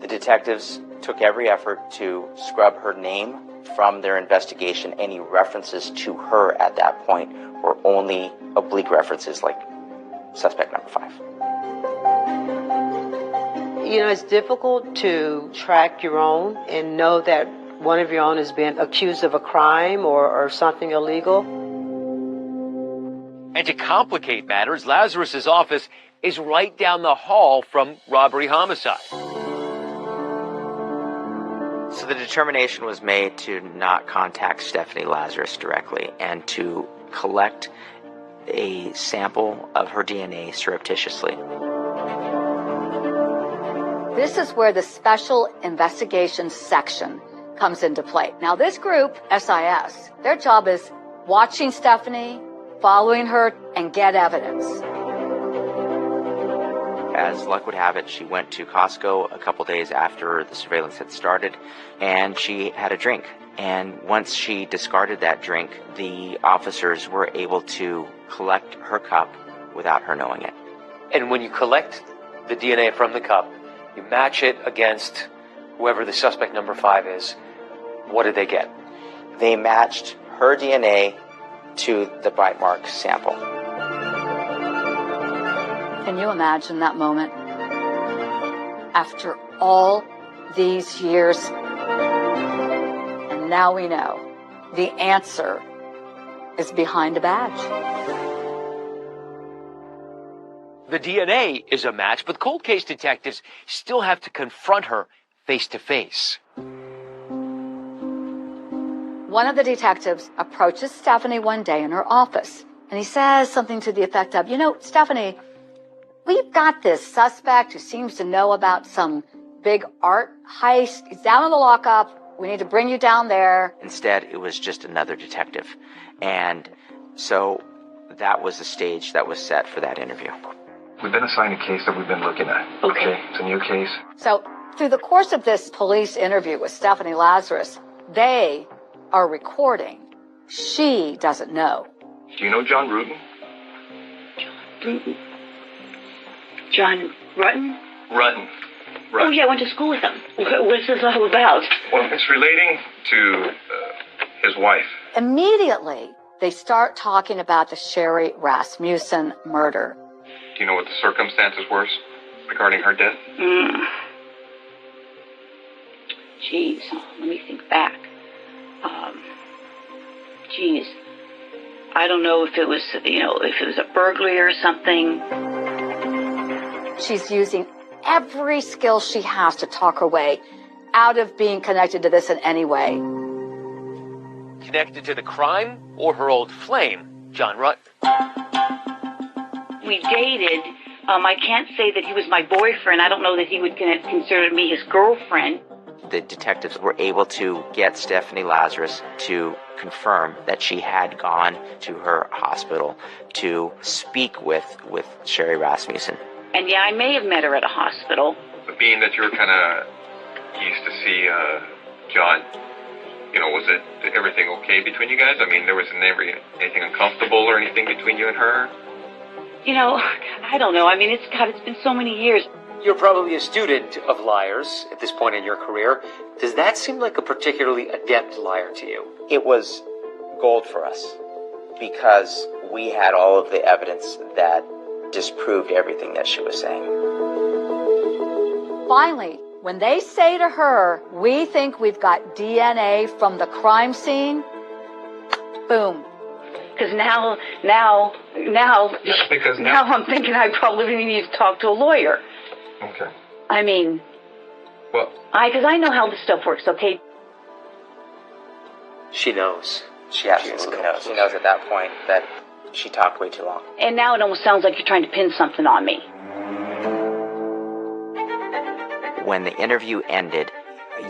The detectives took every effort to scrub her name from their investigation. Any references to her at that point were only oblique references like suspect number 5. You know, it's difficult to track your own and know that one of your own has been accused of a crime or something illegal. And to complicate matters, Lazarus's office is right down the hall from robbery homicide. So the determination was made to not contact Stephanie Lazarus directly and to collect a sample of her DNA surreptitiously. This is where the Special Investigations Section comes into play. Now, this group, SIS, their job is watching Stephanie, following her, and get evidence. As luck would have it, she went to Costco a couple days after the surveillance had started, and she had a drink. And once she discarded that drink, the officers were able to collect her cup without her knowing it. And when you collect the DNA from the cup, you match it against whoever the suspect number 5 is. What did they get? They matched her DNA to the bite mark sample. Can you imagine that moment? After all these years, and now we know the answer is behind a badge. The DNA is a match, but cold case detectives still have to confront her face to face. One of the detectives approaches Stephanie one day in her office, and he says something to the effect of, Stephanie, we've got this suspect who seems to know about some big art heist. He's down in the lockup. We need to bring you down there. Instead, it was just another detective. And so that was the stage that was set for that interview. We've been assigned a case that we've been looking at. Okay. It's a new case. So through the course of this police interview with Stephanie Lazarus, they are recording. She doesn't know. Do you know John Rutten? John Rutten? Rutten. Oh, yeah, I went to school with him. What's this all about? Well, it's relating to his wife. Immediately, they start talking about the Sherri Rasmussen murder. Do you know what the circumstances were regarding her death? Jeez, let me think back. I don't know if it was, if it was a burglary or something. She's using every skill she has to talk her way out of being connected to this in any way. Connected to the crime or her old flame, John Rutten? We dated. I can't say that he was my boyfriend. I don't know that he would consider me his girlfriend. The detectives were able to get Stephanie Lazarus to confirm that she had gone to her hospital to speak with Sherri Rasmussen. And yeah, I may have met her at a hospital. But being that you're kind of used to see John, was it everything okay between you guys? I mean, there wasn't anything uncomfortable or anything between you and her? I don't know. I mean, it's been so many years. You're probably a student of liars at this point in your career. Does that seem like a particularly adept liar to you? It was gold for us because we had all of the evidence that disproved everything that she was saying. Finally, when they say to her, we think we've got DNA from the crime scene, boom. Because now I'm thinking I probably need to talk to a lawyer. Okay. I mean, well, because I know how this stuff works, okay? She knows. She absolutely knows. She knows at that point that she talked way too long. And now it almost sounds like you're trying to pin something on me. When the interview ended,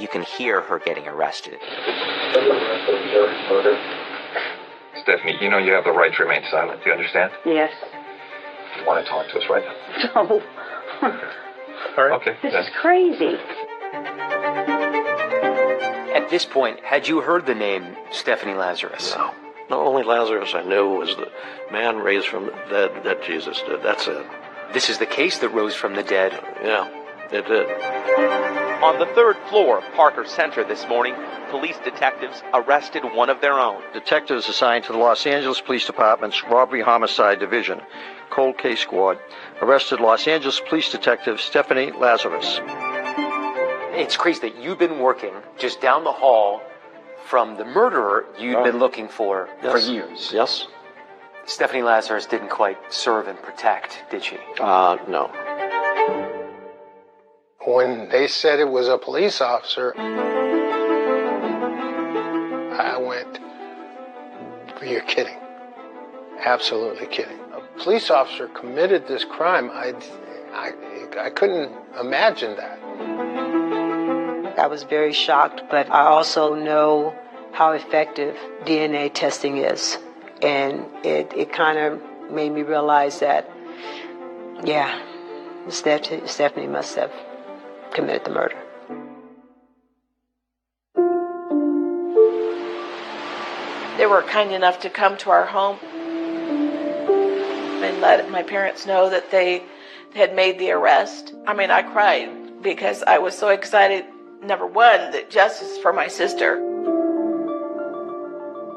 you can hear her getting arrested. Stephanie, you know you have the right to remain silent. Do you understand? Yes. You want to talk to us right now? No. All right. Okay. This is crazy. At this point, had you heard the name Stephanie Lazarus? No. The only Lazarus I knew was the man raised from the dead that Jesus did. That's it. This is the case that rose from the dead. Yeah, it did. On the third floor of Parker Center this morning, police detectives arrested one of their own. Detectives assigned to the Los Angeles Police Department's Robbery Homicide Division, Cold Case Squad, arrested Los Angeles Police Detective Stephanie Lazarus. It's crazy that you've been working just down the hall from the murderer you'd been looking for years. Yes. Stephanie Lazarus didn't quite serve and protect, did she? No. When they said it was a police officer, I went, you're kidding. Absolutely kidding. A police officer committed this crime. I couldn't imagine that. I was very shocked, but I also know how effective DNA testing is. And it kind of made me realize that, yeah, Stephanie must have committed the murder. They were kind enough to come to our home and let my parents know that they had made the arrest. I mean, I cried because I was so excited, number one, that justice for my sister,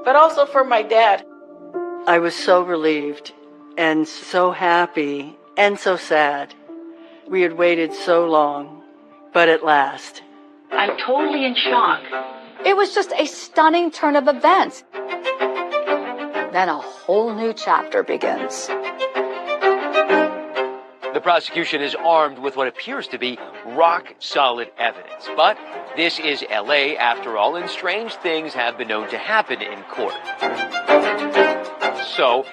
but also for my dad. I was so relieved and so happy and so sad. We had waited so long, but at last. I'm totally in shock. It was just a stunning turn of events. Then a whole new chapter begins. The prosecution is armed with what appears to be rock-solid evidence. But this is L.A. after all, and strange things have been known to happen in court. So,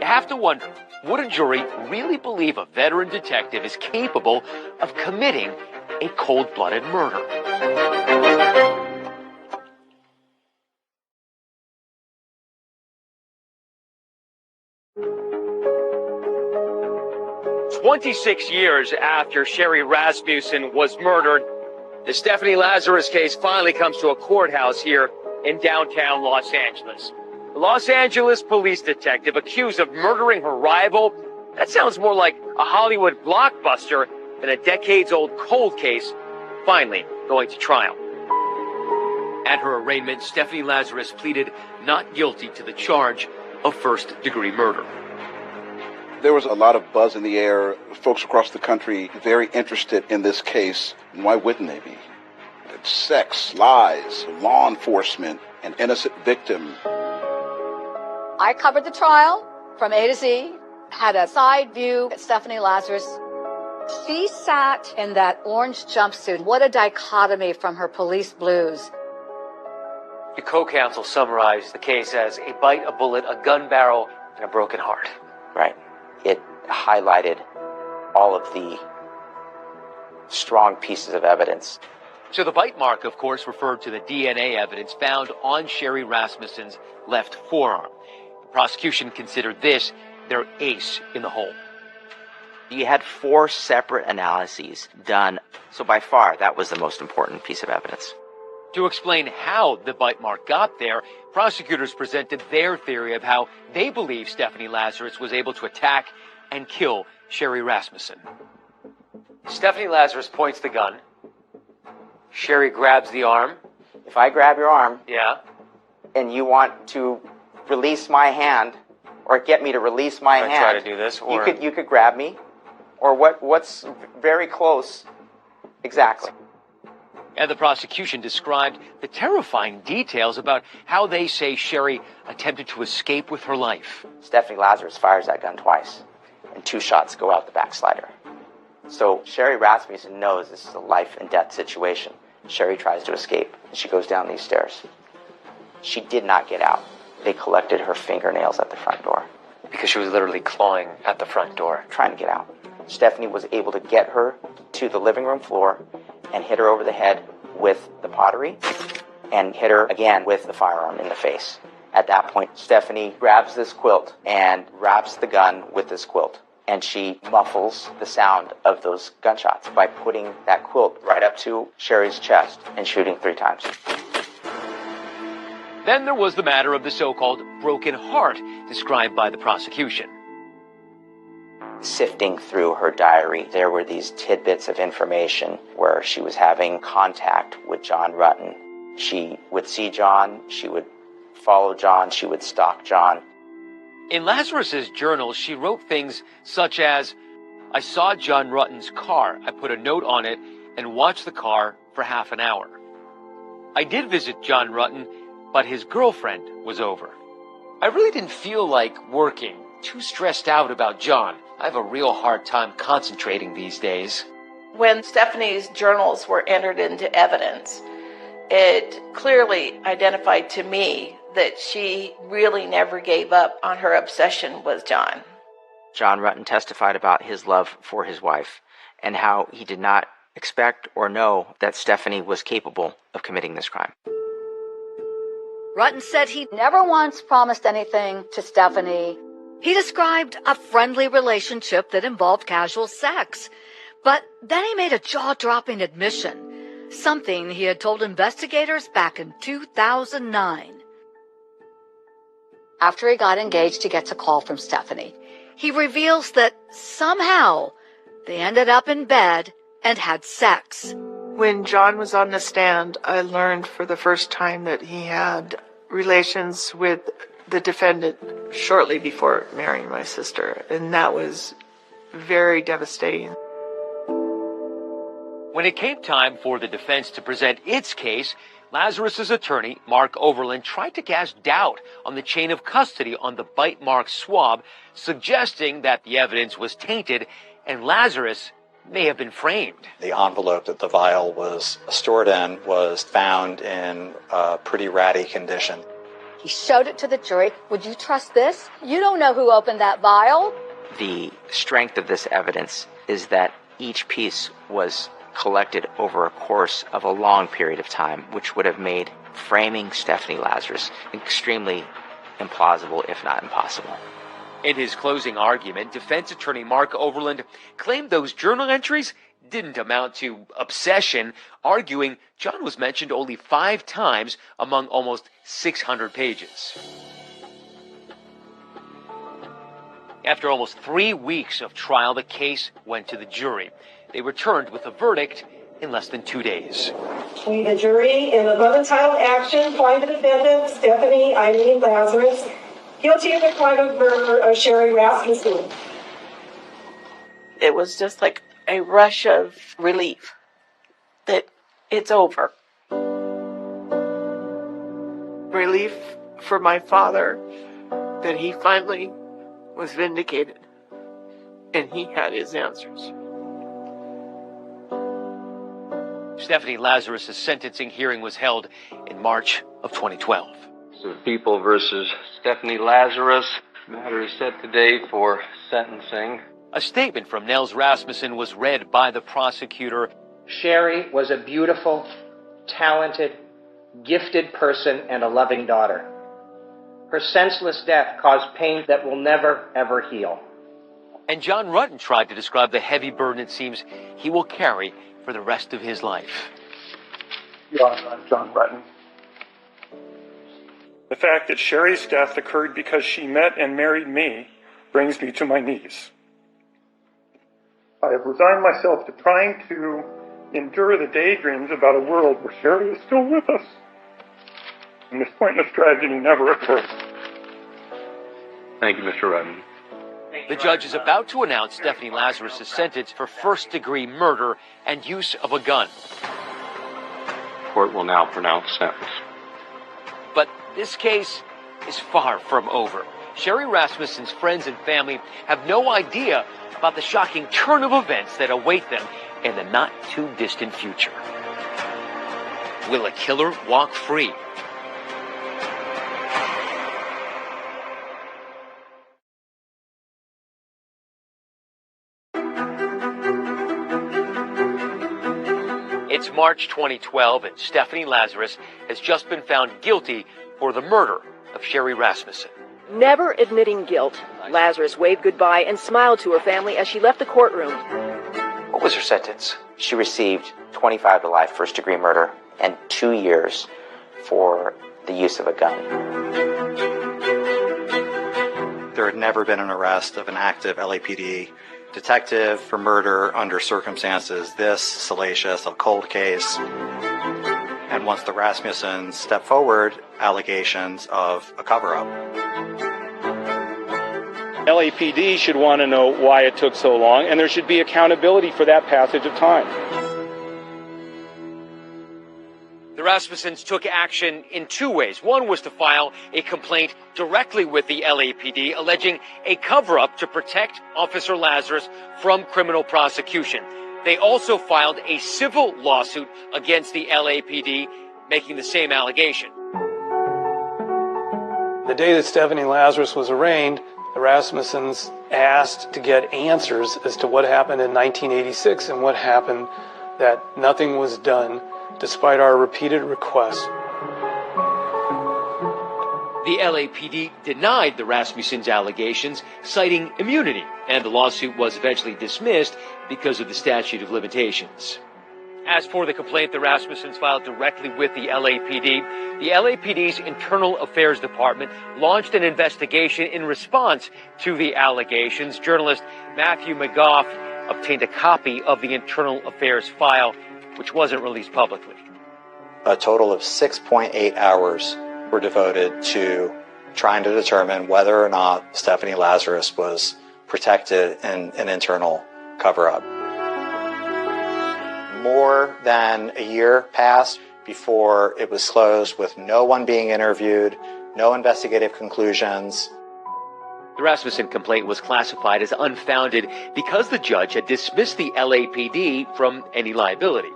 you have to wonder, would a jury really believe a veteran detective is capable of committing a cold-blooded murder? 26 years after Sherri Rasmussen was murdered, the Stephanie Lazarus case finally comes to a courthouse here in downtown Los Angeles. A Los Angeles police detective accused of murdering her rival. That sounds more like a Hollywood blockbuster than a decades-old cold case, finally going to trial. At her arraignment, Stephanie Lazarus pleaded not guilty to the charge of first-degree murder. There was a lot of buzz in the air, folks across the country very interested in this case. And why wouldn't they be? It's sex, lies, law enforcement, an innocent victim. I covered the trial from A to Z, had a side view at Stephanie Lazarus. She sat in that orange jumpsuit. What a dichotomy from her police blues. Your co-counsel summarized the case as a bite, a bullet, a gun barrel, and a broken heart. Right. It highlighted all of the strong pieces of evidence. So the bite mark, of course, referred to the DNA evidence found on Sherri Rasmussen's left forearm. The prosecution considered this their ace in the hole. You had 4 separate analyses done, so by far that was the most important piece of evidence. To explain how the bite mark got there, prosecutors presented their theory of how they believe Stephanie Lazarus was able to attack and kill Sherri Rasmussen. Stephanie Lazarus points the gun. Sherri grabs the arm. If I grab your arm, yeah, and you want to release my hand, or get me to release my hand, try to do this, or you could grab me, or what's very close, exactly. And the prosecution described the terrifying details about how they say Sherri attempted to escape with her life. Stephanie Lazarus fires that gun twice, and 2 shots go out the backslider. So Sherri Rasmussen knows this is a life and death situation. Sherri tries to escape, and she goes down these stairs. She did not get out. They collected her fingernails at the front door. Because she was literally clawing at the front door, trying to get out. Stephanie was able to get her to the living room floor and hit her over the head with the pottery and hit her again with the firearm in the face. At that point, Stephanie grabs this quilt and wraps the gun with this quilt. And she muffles the sound of those gunshots by putting that quilt right up to Sherri's chest and shooting 3 times. Then there was the matter of the so-called broken heart described by the prosecution. Sifting through her diary, there were these tidbits of information where she was having contact with John Rutten. She would see John, she would follow John, she would stalk John. In Lazarus's journal, she wrote things such as, I saw John Rutten's car. I put a note on it and watched the car for half an hour. I did visit John Rutten, but his girlfriend was over. I really didn't feel like working. Too stressed out about John. I have a real hard time concentrating these days. When Stephanie's journals were entered into evidence, it clearly identified to me that she really never gave up on her obsession with John. John Rutten testified about his love for his wife and how he did not expect or know that Stephanie was capable of committing this crime. Rutten said he never once promised anything to Stephanie. He described a friendly relationship that involved casual sex. But then he made a jaw-dropping admission, something he had told investigators back in 2009. After he got engaged, he gets a call from Stephanie. He reveals that somehow they ended up in bed and had sex. When John was on the stand, I learned for the first time that he had relations with the defendant shortly before marrying my sister, and that was very devastating. When it came time for the defense to present its case, Lazarus's attorney, Mark Overland, tried to cast doubt on the chain of custody on the bite mark swab, suggesting that the evidence was tainted and Lazarus may have been framed. The envelope that the vial was stored in was found in a pretty ratty condition. He showed it to the jury. Would you trust this? You don't know who opened that vial. The strength of this evidence is that each piece was collected over a course of a long period of time, which would have made framing Stephanie Lazarus extremely implausible, if not impossible. In his closing argument, defense attorney Mark Overland claimed those journal entries didn't amount to obsession, arguing John was mentioned only 5 times among almost 600 pages. After almost 3 weeks of trial, the case went to the jury. They returned with a verdict in less than 2 days. We, the jury, in the above-entitled action, find the defendant, Stephanie Eileen Lazarus, guilty of the crime of murder of Sherri Rasmussen. It was just like a rush of relief that it's over. Relief for my father that he finally was vindicated and he had his answers. Stephanie Lazarus' sentencing hearing was held in March of 2012. So People versus Stephanie Lazarus. Matter is set today for sentencing. A statement from Nels Rasmussen was read by the prosecutor. Sherri was a beautiful, talented, gifted person and a loving daughter. Her senseless death caused pain that will never, ever heal. And John Rutten tried to describe the heavy burden it seems he will carry for the rest of his life. John Rutten. The fact that Sherri's death occurred because she met and married me brings me to my knees. I have resigned myself to trying to endure the daydreams about a world where Sherri is still with us. And this pointless tragedy never occurred. Thank you, Mr. Rutten. The judge is about to announce Stephanie Lazarus' sentence for first-degree murder and use of a gun. Court will now pronounce sentence. But this case is far from over. Sherri Rasmussen's friends and family have no idea about the shocking turn of events that await them in the not-too-distant future. Will a killer walk free? It's March 2012, and Stephanie Lazarus has just been found guilty for the murder of Sherri Rasmussen. Never admitting guilt, Lazarus waved goodbye and smiled to her family as she left the courtroom. What was her sentence? She received 25 to life first-degree murder and 2 years for the use of a gun. There had never been an arrest of an active LAPD detective for murder under circumstances this salacious, a cold case. And once the Rasmussens stepped forward, allegations of a cover-up. LAPD should want to know why it took so long, and there should be accountability for that passage of time. The Rasmussens took action in 2 ways. One was to file a complaint directly with the LAPD alleging a cover-up to protect Officer Lazarus from criminal prosecution. They also filed a civil lawsuit against the LAPD, making the same allegation. The day that Stephanie Lazarus was arraigned, the Rasmussens asked to get answers as to what happened in 1986 and what happened that nothing was done despite our repeated requests. The LAPD denied the Rasmussens' allegations, citing immunity, and the lawsuit was eventually dismissed because of the statute of limitations. As for the complaint the Rasmussens filed directly with the LAPD's Internal Affairs Department launched an investigation in response to the allegations. Journalist Matthew McGough obtained a copy of the Internal Affairs file, which wasn't released publicly. A total of 6.8 hours were devoted to trying to determine whether or not Stephanie Lazarus was protected in an internal cover-up. More than a year passed before it was closed with no one being interviewed, no investigative conclusions. The Rasmussen complaint was classified as unfounded because the judge had dismissed the LAPD from any liability.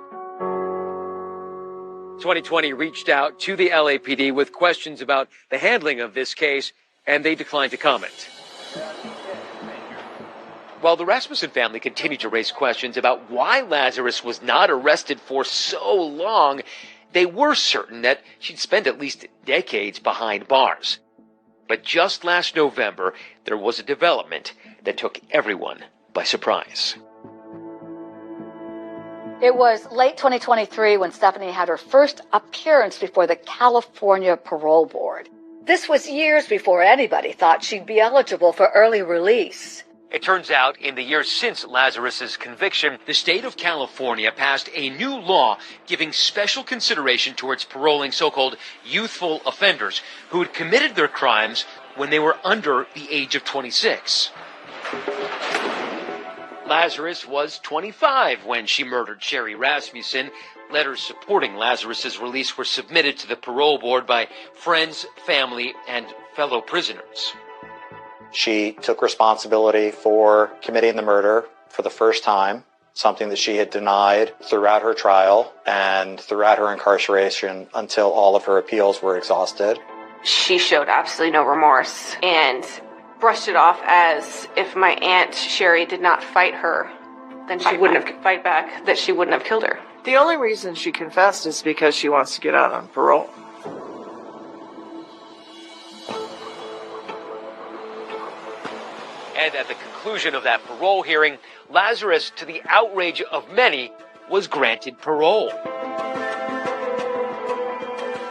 2020 reached out to the LAPD with questions about the handling of this case, and they declined to comment. While the Rasmussen family continued to raise questions about why Lazarus was not arrested for so long, they were certain that she'd spent at least decades behind bars. But just last November, there was a development that took everyone by surprise. It was late 2023 when Stephanie had her first appearance before the California Parole Board. This was years before anybody thought she'd be eligible for early release. It turns out, in the years since Lazarus's conviction, the state of California passed a new law giving special consideration towards paroling so-called youthful offenders who had committed their crimes when they were under the age of 26. Lazarus was 25 when she murdered Sherri Rasmussen. Letters supporting Lazarus's release were submitted to the parole board by friends, family, and fellow prisoners. She took responsibility for committing the murder for the first time, something that she had denied throughout her trial and throughout her incarceration until all of her appeals were exhausted. She showed absolutely no remorse and brushed it off as if my Aunt Sherri did not fight her, then she wouldn't have fight back, that she wouldn't have killed her. The only reason she confessed is because she wants to get out on parole. And at the conclusion of that parole hearing, Lazarus, to the outrage of many, was granted parole.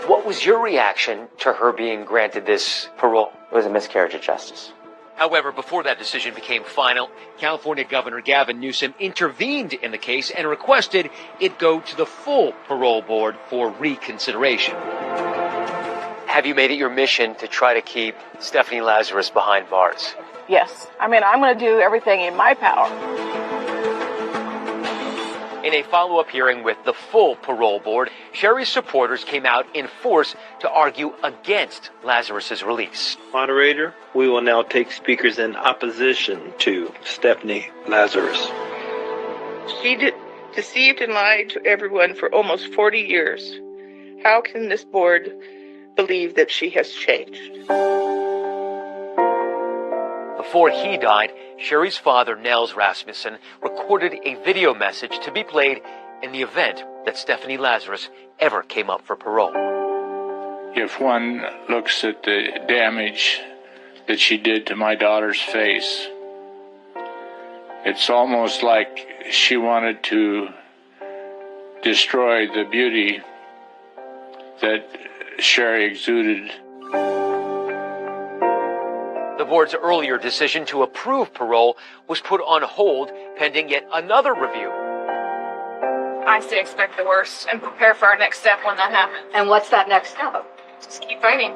What was your reaction to her being granted this parole? It was a miscarriage of justice. However, before that decision became final, California Governor Gavin Newsom intervened in the case and requested it go to the full parole board for reconsideration. Have you made it your mission to try to keep Stephanie Lazarus behind bars? Yes. I mean, I'm going to do everything in my power. In a follow-up hearing with the full parole board, Sherri's supporters came out in force to argue against Lazarus's release. Moderator, we will now take speakers in opposition to Stephanie Lazarus. She deceived and lied to everyone for almost 40 years. How can this board believe that she has changed? Before he died, Sherri's father, Nels Rasmussen, recorded a video message to be played in the event that Stephanie Lazarus ever came up for parole. if one looks at the damage that she did to my daughter's face, it's almost like she wanted to destroy the beauty that Sherri exuded. The board's earlier decision to approve parole was put on hold pending yet another review. I say expect the worst and prepare for our next step when that happens. And what's that next step? Just keep fighting.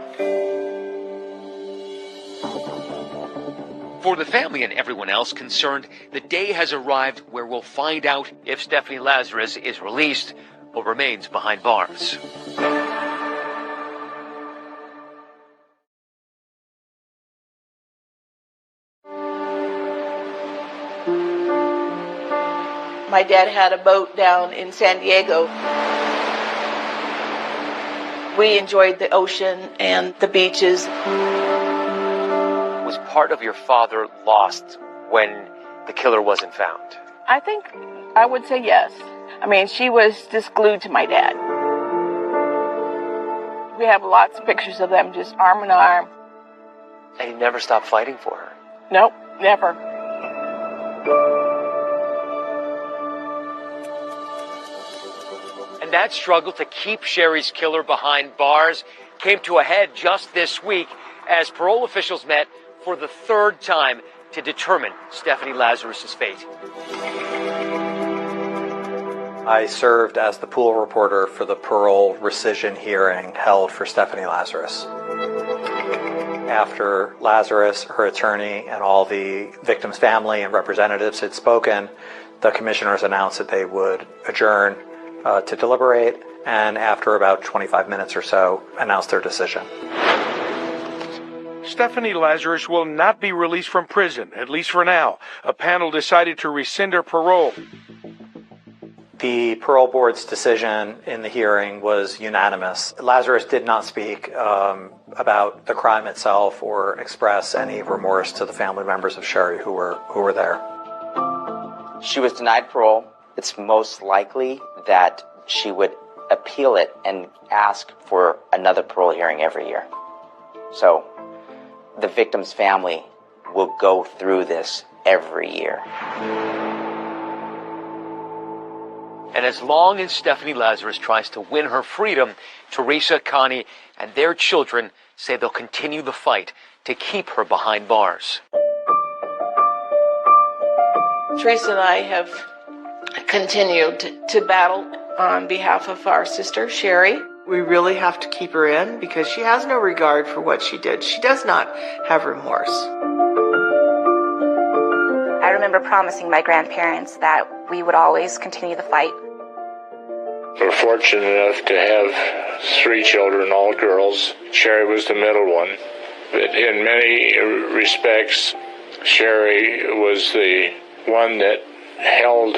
For the family and everyone else concerned, the day has arrived where we'll find out if Stephanie Lazarus is released or remains behind bars. My dad had a boat down in San Diego. We enjoyed the ocean and the beaches. Was part of your father lost when the killer wasn't found? I think I would say yes. I mean, she was just glued to my dad. We have lots of pictures of them just arm in arm. And he never stopped fighting for her? Nope, never. And that struggle to keep Sherri's killer behind bars came to a head just this week as parole officials met for the third time to determine Stephanie Lazarus' fate. I served as the pool reporter for the parole rescission hearing held for Stephanie Lazarus. After Lazarus, her attorney, and all the victim's family and representatives had spoken, the commissioners announced that they would adjourn to deliberate, and after about 25 minutes or so, announced their decision. Stephanie Lazarus will not be released from prison, at least for now. A panel decided to rescind her parole. The parole board's decision in the hearing was unanimous. Lazarus did not speak about the crime itself or express any remorse to the family members of Sherri who were there. She was denied parole. It's most likely that she would appeal it and ask for another parole hearing every year. So the victim's family will go through this every year. And as long as Stephanie Lazarus tries to win her freedom, Teresa, Connie, and their children say they'll continue the fight to keep her behind bars. Teresa and I have continued to battle on behalf of our sister, Sherri. We really have to keep her in because she has no regard for what she did. She does not have remorse. I remember promising my grandparents that we would always continue the fight. We're fortunate enough to have 3 children, all girls. Sherri was the middle one. But in many respects, Sherri was the one that held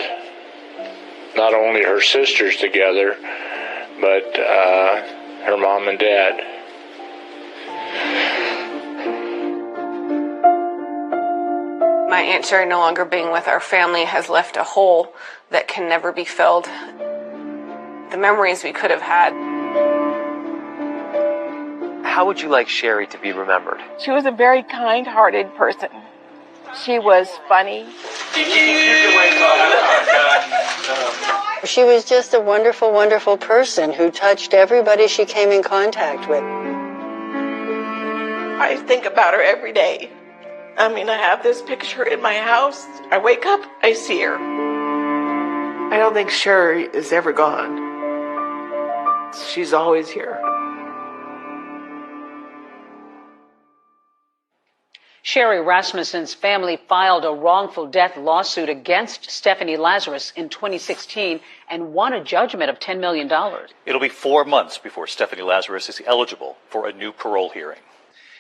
not only her sisters together, but her mom and dad. My Aunt Sherri no longer being with our family has left a hole that can never be filled. The memories we could have had. How would you like Sherri to be remembered? She was a very kind-hearted person. She was funny. She was just a wonderful, wonderful person who touched everybody she came in contact with. I think about her every day. I mean, I have this picture in my house. I wake up, I see her. I don't think Sherri is ever gone. She's always here. Sherri Rasmussen's family filed a wrongful death lawsuit against Stephanie Lazarus in 2016 and won a judgment of $10 million. It'll be 4 months before Stephanie Lazarus is eligible for a new parole hearing.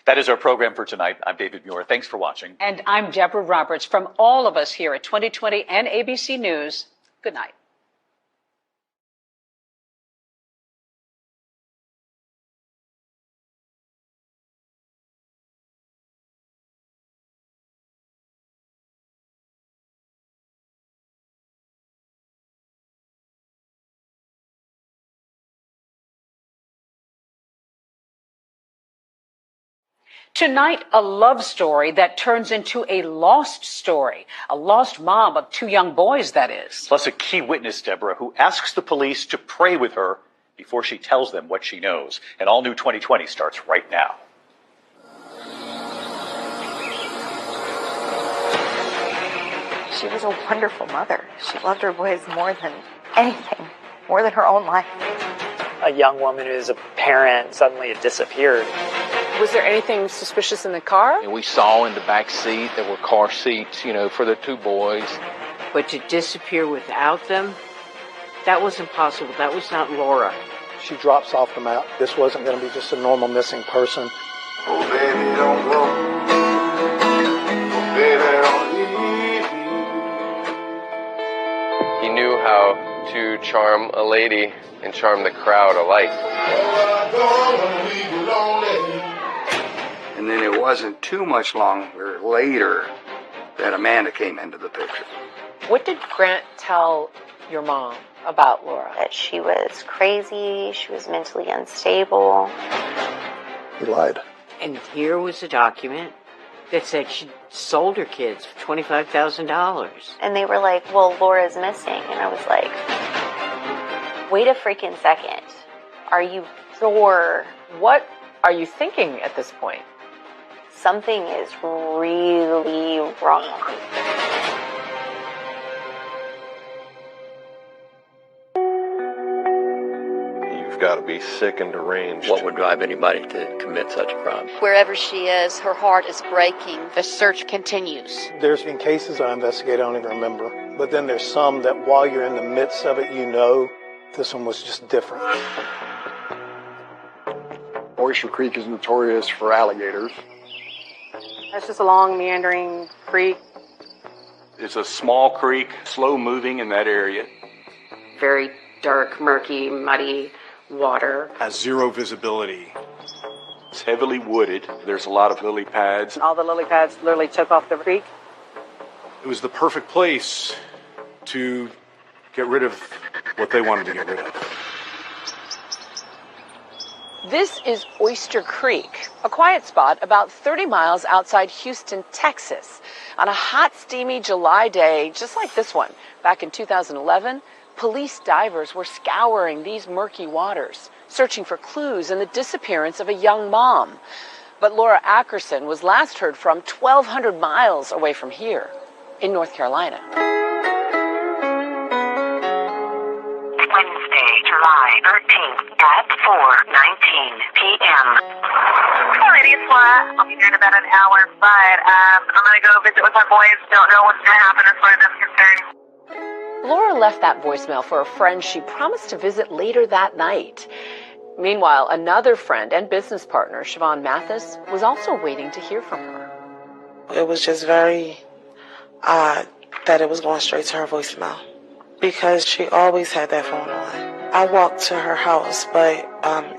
That is our program for tonight. I'm David Muir. Thanks for watching. And I'm Deborah Roberts. From all of us here at 2020 and ABC News, good night. Tonight, a love story that turns into a lost story. A lost mom of 2 young boys, that is. Plus a key witness, Deborah, who asks the police to pray with her before she tells them what she knows. And All New 2020 starts right now. She was a wonderful mother. She loved her boys more than anything, more than her own life. A young woman who is a parent suddenly disappeared. Was there anything suspicious in the car? And we saw in the back seat there were car seats, for the 2 boys. But to disappear without them, that was impossible. That was not Laura. She drops off the map. This wasn't going to be just a normal missing person. Oh, baby, don't go. Oh, baby, don't leave me. He knew how to charm a lady and charm the crowd alike. Oh, I don't want to leave you lonely. And then it wasn't too much longer later that Amanda came into the picture. What did Grant tell your mom about Laura? That she was crazy, she was mentally unstable. He lied. And here was a document that said she sold her kids for $25,000. And they were like, well, Laura's missing. And I was like, wait a freaking second. Are you sure? What are you thinking at this point? Something is really wrong. You've got to be sick and deranged. What would drive anybody to commit such a crime? Wherever she is, her heart is breaking. The search continues. There's been cases I investigated, I don't even remember. But then there's some that while you're in the midst of it, this one was just different. Oyster Creek is notorious for alligators. It's just a long, meandering creek. It's a small creek, slow moving in that area. Very dark, murky, muddy water. Has zero visibility. It's heavily wooded. There's a lot of lily pads. All the lily pads literally took off the creek. It was the perfect place to get rid of what they wanted to get rid of. This is Oyster Creek, a quiet spot about 30 miles outside Houston, Texas. On a hot, steamy July day, just like this one, back in 2011, police divers were scouring these murky waters, searching for clues in the disappearance of a young mom. But Laura Ackerson was last heard from 1,200 miles away from here, in North Carolina. Wednesday, July 13th at 4:19 p.m. Hey ladies, what? I'll be there in about an hour, but I'm going to go visit with my boys. Don't know what's going to happen as far as I'm concerned. Laura left that voicemail for a friend she promised to visit later that night. Meanwhile, another friend and business partner, Siobhan Mathis, was also waiting to hear from her. It was just very odd that it was going straight to her voicemail, because she always had that phone on. I walked to her house, but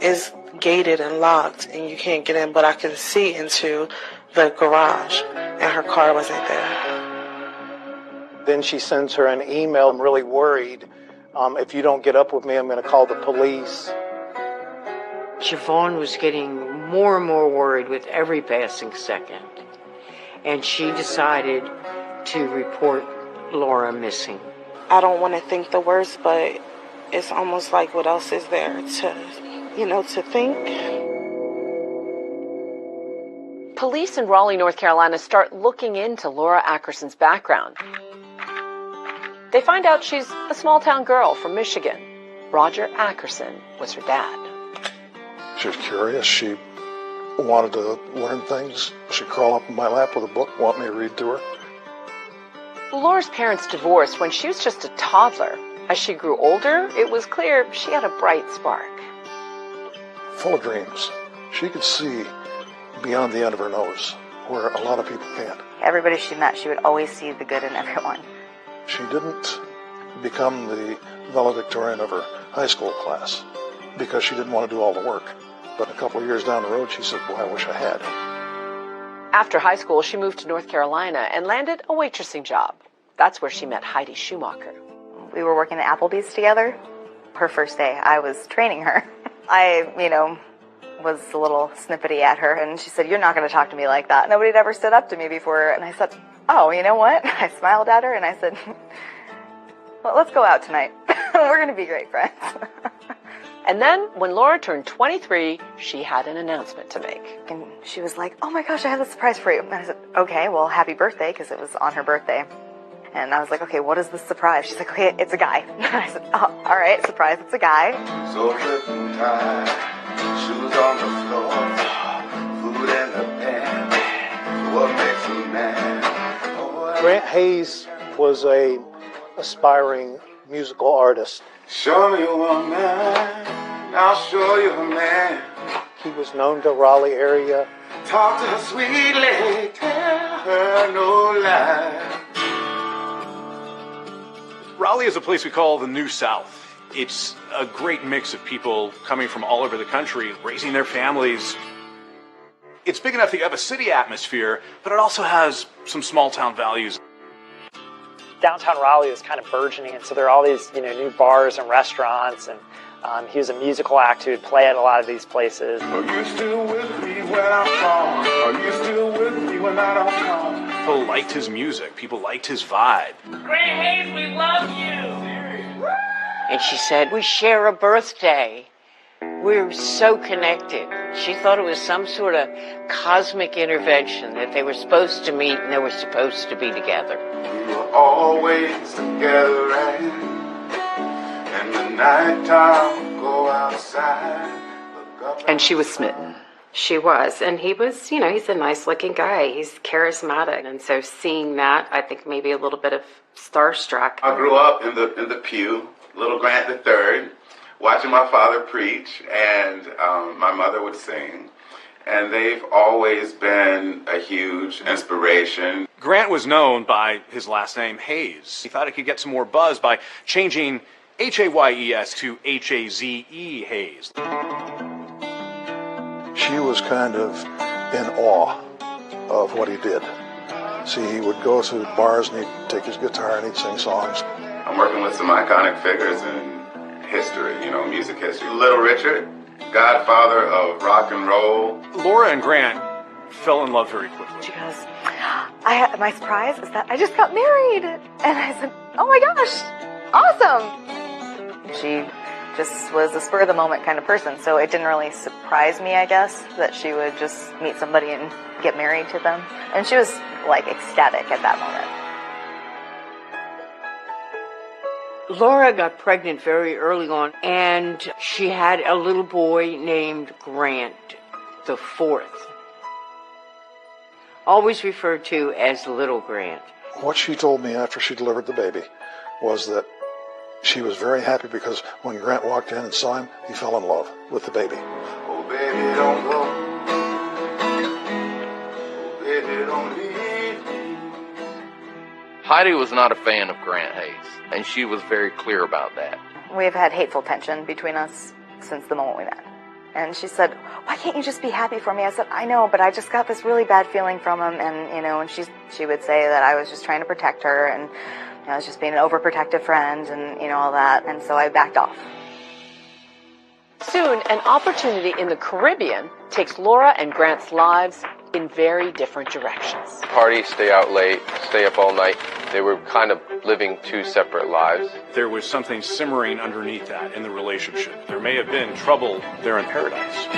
it's gated and locked, and you can't get in, but I can see into the garage, and her car wasn't there. Then she sends her an email. I'm really worried. If you don't get up with me, I'm going to call the police. Siobhan was getting more and more worried with every passing second. And she decided to report Laura missing. I don't want to think the worst, but it's almost like what else is there to think? Police in Raleigh, North Carolina start looking into Laura Ackerson's background. They find out she's a small-town girl from Michigan. Roger Ackerson was her dad. She was curious. She wanted to learn things. She'd crawl up in my lap with a book, want me to read to her. Laura's parents divorced when she was just a toddler. As she grew older, it was clear she had a bright spark. Full of dreams. She could see beyond the end of her nose, where a lot of people can't. Everybody she met, she would always see the good in everyone. She didn't become the valedictorian of her high school class because she didn't want to do all the work. But a couple of years down the road, she said, boy, I wish I had. After high school, she moved to North Carolina and landed a waitressing job. That's where she met Heidi Schumacher. We were working at Applebee's together. Her first day, I was training her. I, was a little snippety at her, and she said, "You're not going to talk to me like that." Nobody had ever stood up to me before, and I said, "Oh, you know what?" I smiled at her, and I said, "Well, let's go out tonight. We're going to be great friends." And then, when Laura turned 23, she had an announcement to make. And she was like, "Oh my gosh, I have a surprise for you." And I said, "Okay, well, happy birthday," because it was on her birthday. And I was like, "Okay, what is the surprise?" She's like, "Okay, it's a guy." And I said, "Oh, all right, surprise, it's a guy." So dripping tight, shoes on the floor, food in the pan. What makes a man? Grant Hayes was a aspiring musical artist. Show me one man, I'll show you a man. He was known to Raleigh area. Talk to her sweetly, tell her no lie. Raleigh is a place we call the New South. It's a great mix of people coming from all over the country, raising their families. It's big enough that you have a city atmosphere, but it also has some small town values. Downtown Raleigh is kind of burgeoning, and so there are all these, new bars and restaurants, and he was a musical act who would play at a lot of these places. Are you still with me when I'm gone? Are you still with me when I don't come? People liked his music. People liked his vibe. Grant Hayes, we love you! And she said, "We share a birthday. We're so connected." She thought it was some sort of cosmic intervention, that they were supposed to meet and they were supposed to be together. We were always together, and the nighttime we'd go outside. And she was smitten. She was. And he was, he's a nice-looking guy. He's charismatic. And so seeing that, I think maybe a little bit of starstruck. I grew up in the pew, little Grant III, watching my father preach, and my mother would sing. And they've always been a huge inspiration. Grant was known by his last name, Hayes. He thought he could get some more buzz by changing Hayes to Haze, Hayes. She was kind of in awe of what he did. See, he would go to bars and he'd take his guitar and he'd sing songs. I'm working with some iconic figures in history, music history. Little Richard, godfather of rock and roll. Laura and Grant fell in love very quickly. She goes, my surprise is that I just got married. And I said, "Oh my gosh, awesome." She just was a spur of the moment kind of person, so it didn't really surprise me, I guess, that she would just meet somebody and get married to them. And she was ecstatic at that moment. Laura got pregnant very early on, and she had a little boy named Grant, the fourth. Always referred to as Little Grant. What she told me after she delivered the baby was that she was very happy because when Grant walked in and saw him, he fell in love with the baby. Oh, baby, don't go. Oh, baby, don't leave me. Heidi was not a fan of Grant Hayes, and she was very clear about that. We've had hateful tension between us since the moment we met. And she said, "Why can't you just be happy for me?" I said, "I know, but I just got this really bad feeling from him." And, and she would say that I was just trying to protect her, and I was just being an overprotective friend and, all that. And so I backed off. Soon, an opportunity in the Caribbean takes Laura and Grant's lives in very different directions. Party, stay out late, stay up all night. They were kind of living two separate lives. There was something simmering underneath that in the relationship. There may have been trouble there in paradise.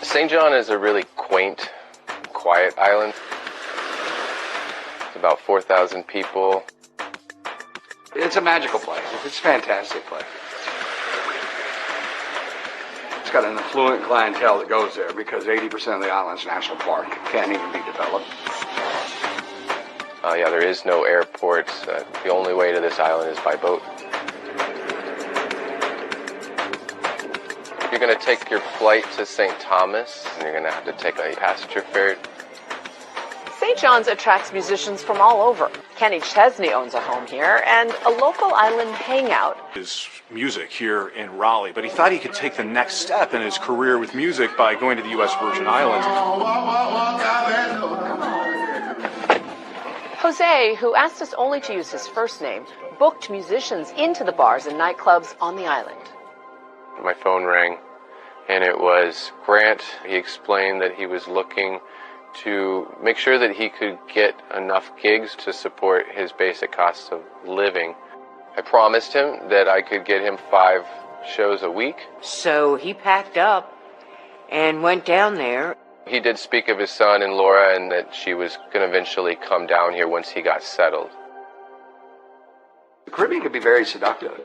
St. John is a really quaint, quiet island. It's about 4,000 people. It's a magical place. It's a fantastic place. It's got an affluent clientele that goes there because 80% of the island's national park. Can't even be developed. There is no airport. The only way to this island is by boat. You're going to take your flight to St. Thomas, and you're going to have to take a passenger ferry. St. John's attracts musicians from all over. Kenny Chesney owns a home here and a local island hangout. His music here in Raleigh, but he thought he could take the next step in his career with music by going to the U.S. Virgin Islands. Jose, who asked us only to use his first name, booked musicians into the bars and nightclubs on the island. My phone rang, and it was Grant. He explained that he was looking to make sure that he could get enough gigs to support his basic costs of living. I promised him that I could get him 5 shows a week. So he packed up and went down there. He did speak of his son and Laura, and that she was going to eventually come down here once he got settled. The Caribbean could be very seductive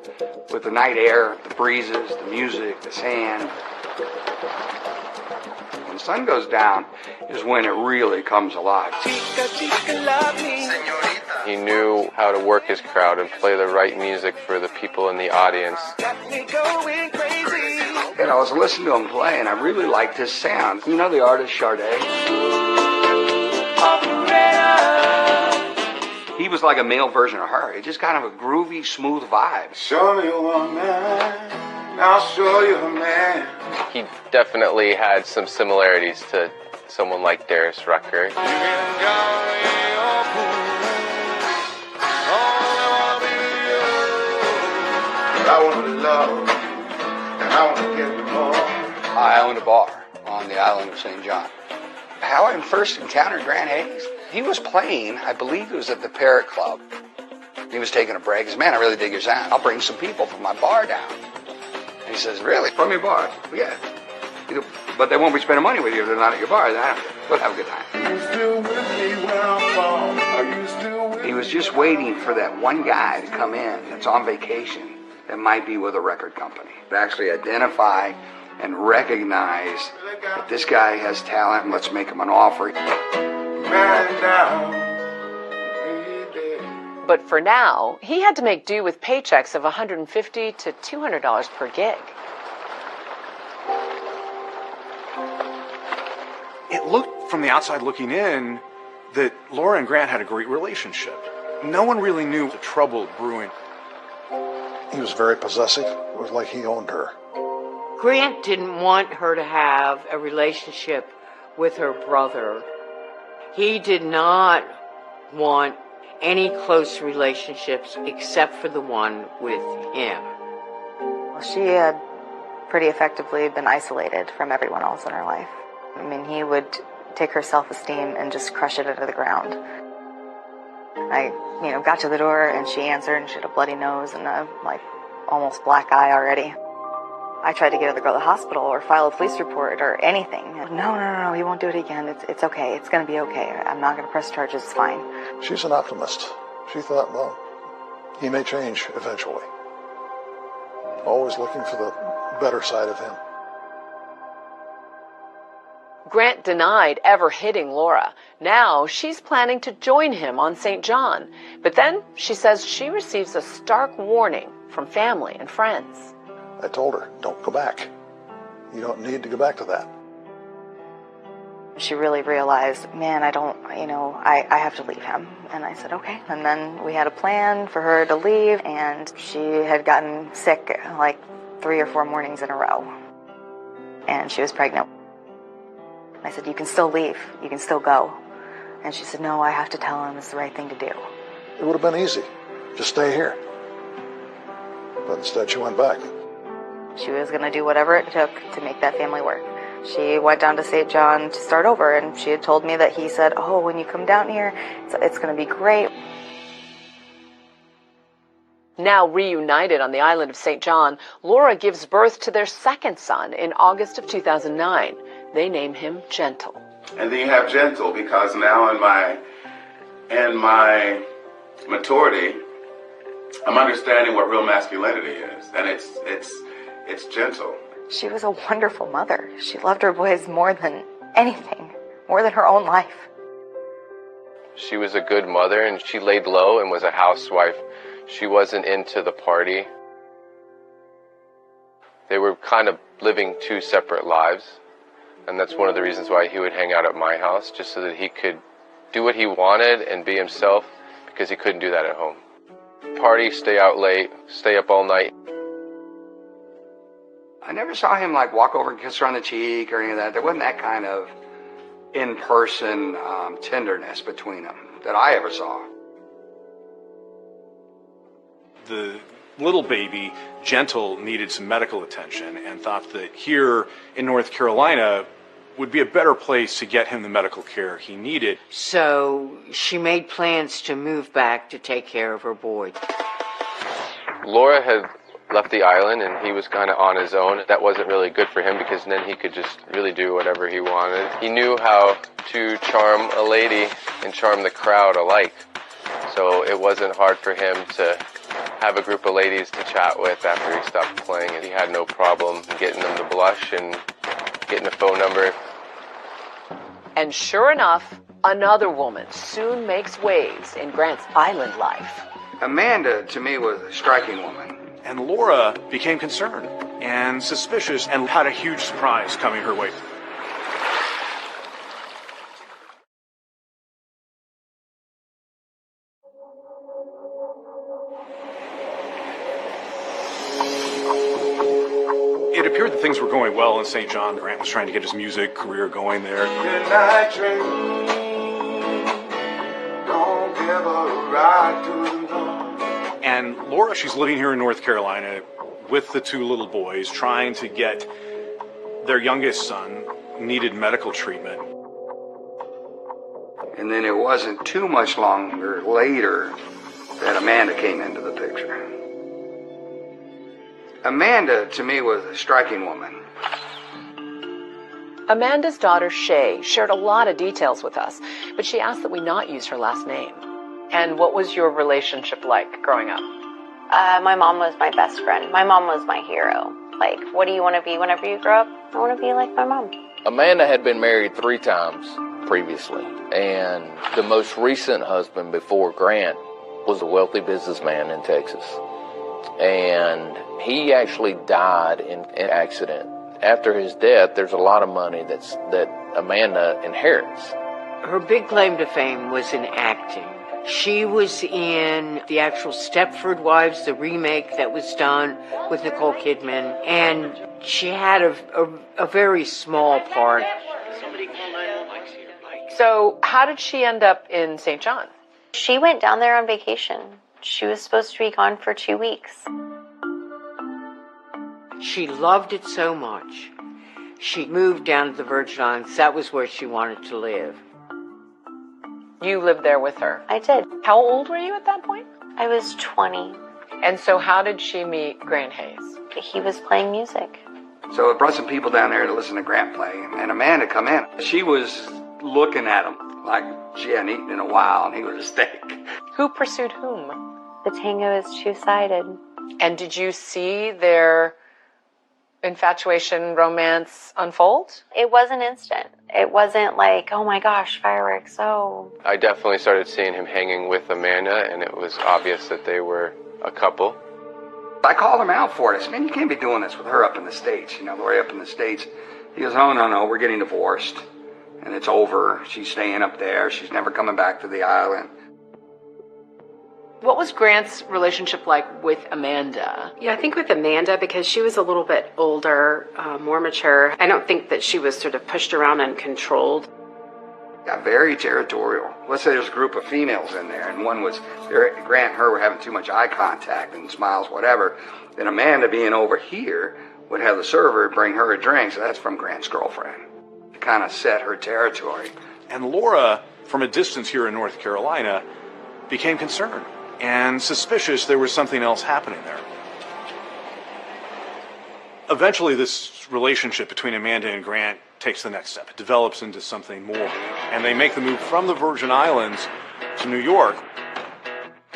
with the night air, the breezes, the music, the sand. When the sun goes down is when it really comes alive. He knew how to work his crowd and play the right music for the people in the audience. And I was listening to him play, and I really liked his sound. You know the artist Sade? He was like a male version of her. It just kind of a groovy, smooth vibe. Show me one man, I'll show you a man. He definitely had some similarities to someone like Darius Rucker. I want to love, and I want to get more. I owned a bar on the island of St. John. How I first encountered Grant Hayes, he was playing, I believe it was at the Parrot Club. He was taking a break. He says, man, I really dig your sound. I'll bring some people from my bar down. And he says, really? From your bar? Yeah. But they won't be spending money with you if they're not at your bar. We'll have a good time. Are you still with me when I'm gone? Are you still with me? He was just waiting for that one guy to come in that's on vacation that might be with a record company. To actually identify and recognize that this guy has talent and let's make him an offer. Man down. But for now, he had to make do with paychecks of $150 to $200 per gig. It looked from the outside looking in that Laura and Grant had a great relationship. No one really knew the trouble brewing. He was very possessive. It was like he owned her. Grant didn't want her to have a relationship with her brother. He did not want any close relationships except for the one with him. Well, she had pretty effectively been isolated from everyone else in her life. I mean, he would take her self-esteem and just crush it into the ground. I, got to the door and she answered and she had a bloody nose and a, almost black eye already. I tried to get the girl to the hospital or file a police report or anything. No, he won't do it again. It's okay. It's going to be okay. I'm not going to press charges. It's fine. She's an optimist. She thought, well, he may change eventually. Always looking for the better side of him. Grant denied ever hitting Laura. Now she's planning to join him on St. John. But then she says she receives a stark warning from family and friends. I told her, don't go back. You don't need to go back to that. She really realized, man, I have to leave him. And I said, okay. And then we had a plan for her to leave, and she had gotten sick 3 or 4 mornings in a row. And she was pregnant. I said, you can still leave. You can still go. And she said, no, I have to tell him it's the right thing to do. It would have been easy. Just stay here. But instead she went back. She was going to do whatever it took to make that family work. She went down to St. John to start over, and she had told me that he said, oh, when you come down here, it's going to be great. Now reunited on the island of St. John, Laura gives birth to their second son in August of 2009. They name him Gentle. And then you have Gentle because now in my maturity, I'm understanding what real masculinity is, and it's gentle. She was a wonderful mother. She loved her boys more than anything, more than her own life. She was a good mother, and she laid low and was a housewife. She wasn't into the party. They were kind of living 2 separate lives, and that's one of the reasons why he would hang out at my house, just so that he could do what he wanted and be himself, because he couldn't do that at home. Party, stay out late, stay up all night. I never saw him like walk over and kiss her on the cheek or any of that. There wasn't that kind of in-person tenderness between them that I ever saw. The little baby, Gentle, needed some medical attention and thought that here in North Carolina would be a better place to get him the medical care he needed. So she made plans to move back to take care of her boy. Laura had left the island and he was kind of on his own. That wasn't really good for him because then he could just really do whatever he wanted. He knew how to charm a lady and charm the crowd alike. So it wasn't hard for him to have a group of ladies to chat with after he stopped playing. And he had no problem getting them to blush and getting a phone number. And sure enough, another woman soon makes waves in Grant's island life. Amanda, to me, was a striking woman. And Laura became concerned and suspicious and had a huge surprise coming her way. It appeared that things were going well in St. John. Grant was trying to get his music career going there. Good night, train. Don't give a ride to the north. And Laura, she's living here in North Carolina with the two little boys, trying to get their youngest son needed medical treatment. And then it wasn't too much longer later that Amanda came into the picture. Amanda, to me, was a striking woman. Amanda's daughter, Shay, shared a lot of details with us, but she asked that we not use her last name. And what was your relationship like growing up? My mom was my best friend. My mom was my hero. Like, what do you want to be whenever you grow up? I want to be like my mom. Amanda had been married 3 times previously, and the most recent husband before Grant was a wealthy businessman in Texas. And he actually died in an accident. After his death, there's a lot of money that Amanda inherits. Her big claim to fame was in acting. She was in the actual Stepford Wives, the remake that was done with Nicole Kidman, and she had a very small part. So how did she end up in St. John? She went down there on vacation. She was supposed to be gone for 2 weeks. She loved it so much. She moved down to the Virgin Islands. That was where she wanted to live. You lived there with her? I did. How old were you at that point? I was 20. And so how did she meet Grant Hayes? He was playing music. So it brought some people down there to listen to Grant play, and Amanda come in. She was looking at him like she hadn't eaten in a while, and he was a steak. Who pursued whom? The tango is two-sided. And did you see their infatuation, romance unfold? It wasn't instant. It wasn't like, oh my gosh, fireworks, oh. I definitely started seeing him hanging with Amanda, and it was obvious that they were a couple. I called him out for it. I said, man, you can't be doing this with her up in the States, way up in the States. He goes, oh, no, we're getting divorced, and it's over. She's staying up there. She's never coming back to the island. What was Grant's relationship like with Amanda? Yeah, I think with Amanda, because she was a little bit older, more mature, I don't think that she was sort of pushed around and controlled. Yeah, very territorial. Let's say there's a group of females in there, and one was, Grant and her were having too much eye contact and smiles, whatever. Then Amanda, being over here, would have the server bring her a drink, so that's from Grant's girlfriend. To kind of set her territory. And Laura, from a distance here in North Carolina, became concerned and suspicious there was something else happening there. Eventually, this relationship between Amanda and Grant takes the next step. It develops into something more. And they make the move from the Virgin Islands to New York.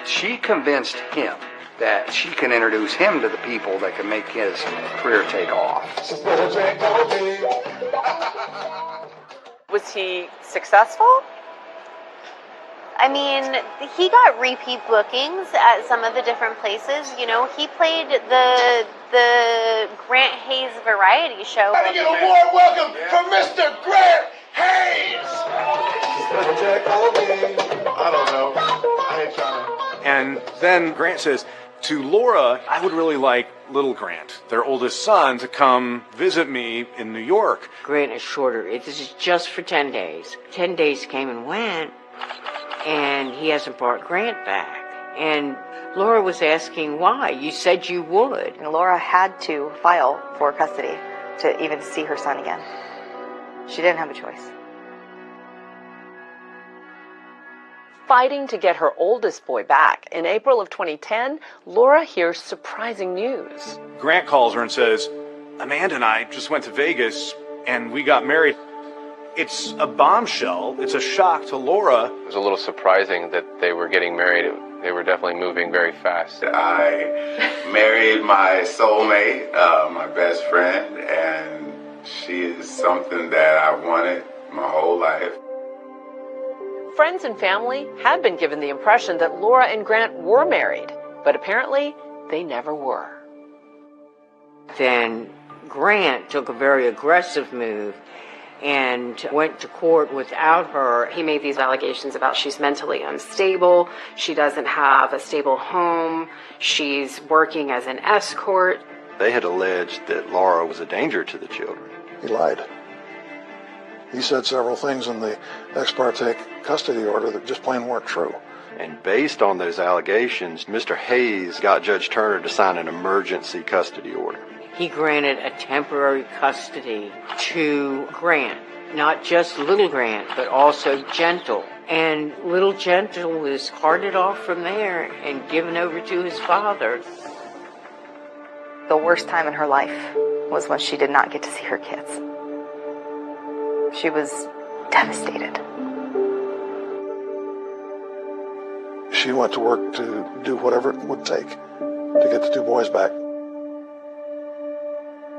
She convinced him that she can introduce him to the people that can make his career take off. Was he successful? I mean, he got repeat bookings at some of the different places. He played the Grant Hayes variety show. Gotta get a warm welcome for Mr. Grant Hayes! I don't know. I And then Grant says, to Laura, I would really like little Grant, their oldest son, to come visit me in New York. Grant is shorter. It is just for 10 days. 10 days came and went, and he hasn't brought Grant back. And Laura was asking why. You said you would. And Laura had to file for custody to even see her son again. She didn't have a choice. Fighting to get her oldest boy back. In April of 2010, Laura hears surprising news. Grant calls her and says, Amanda and I just went to Vegas and we got married. It's a bombshell. It's a shock to Laura. It was a little surprising that they were getting married. They were definitely moving very fast. I married my soulmate, my best friend, and she is something that I wanted my whole life. Friends and family had been given the impression that Laura and Grant were married, but apparently they never were. Then Grant took a very aggressive move and went to court without her. He made these allegations about she's mentally unstable, she doesn't have a stable home, she's working as an escort. They had alleged that Laura was a danger to the children. He lied. He said several things in the ex parte custody order that just plain weren't true. And based on those allegations, Mr. Hayes got Judge Turner to sign an emergency custody order. He granted a temporary custody to Grant, not just little Grant, but also Gentle. And little Gentle was carted off from there and given over to his father. The worst time in her life was when she did not get to see her kids. She was devastated. She went to work to do whatever it would take to get the two boys back.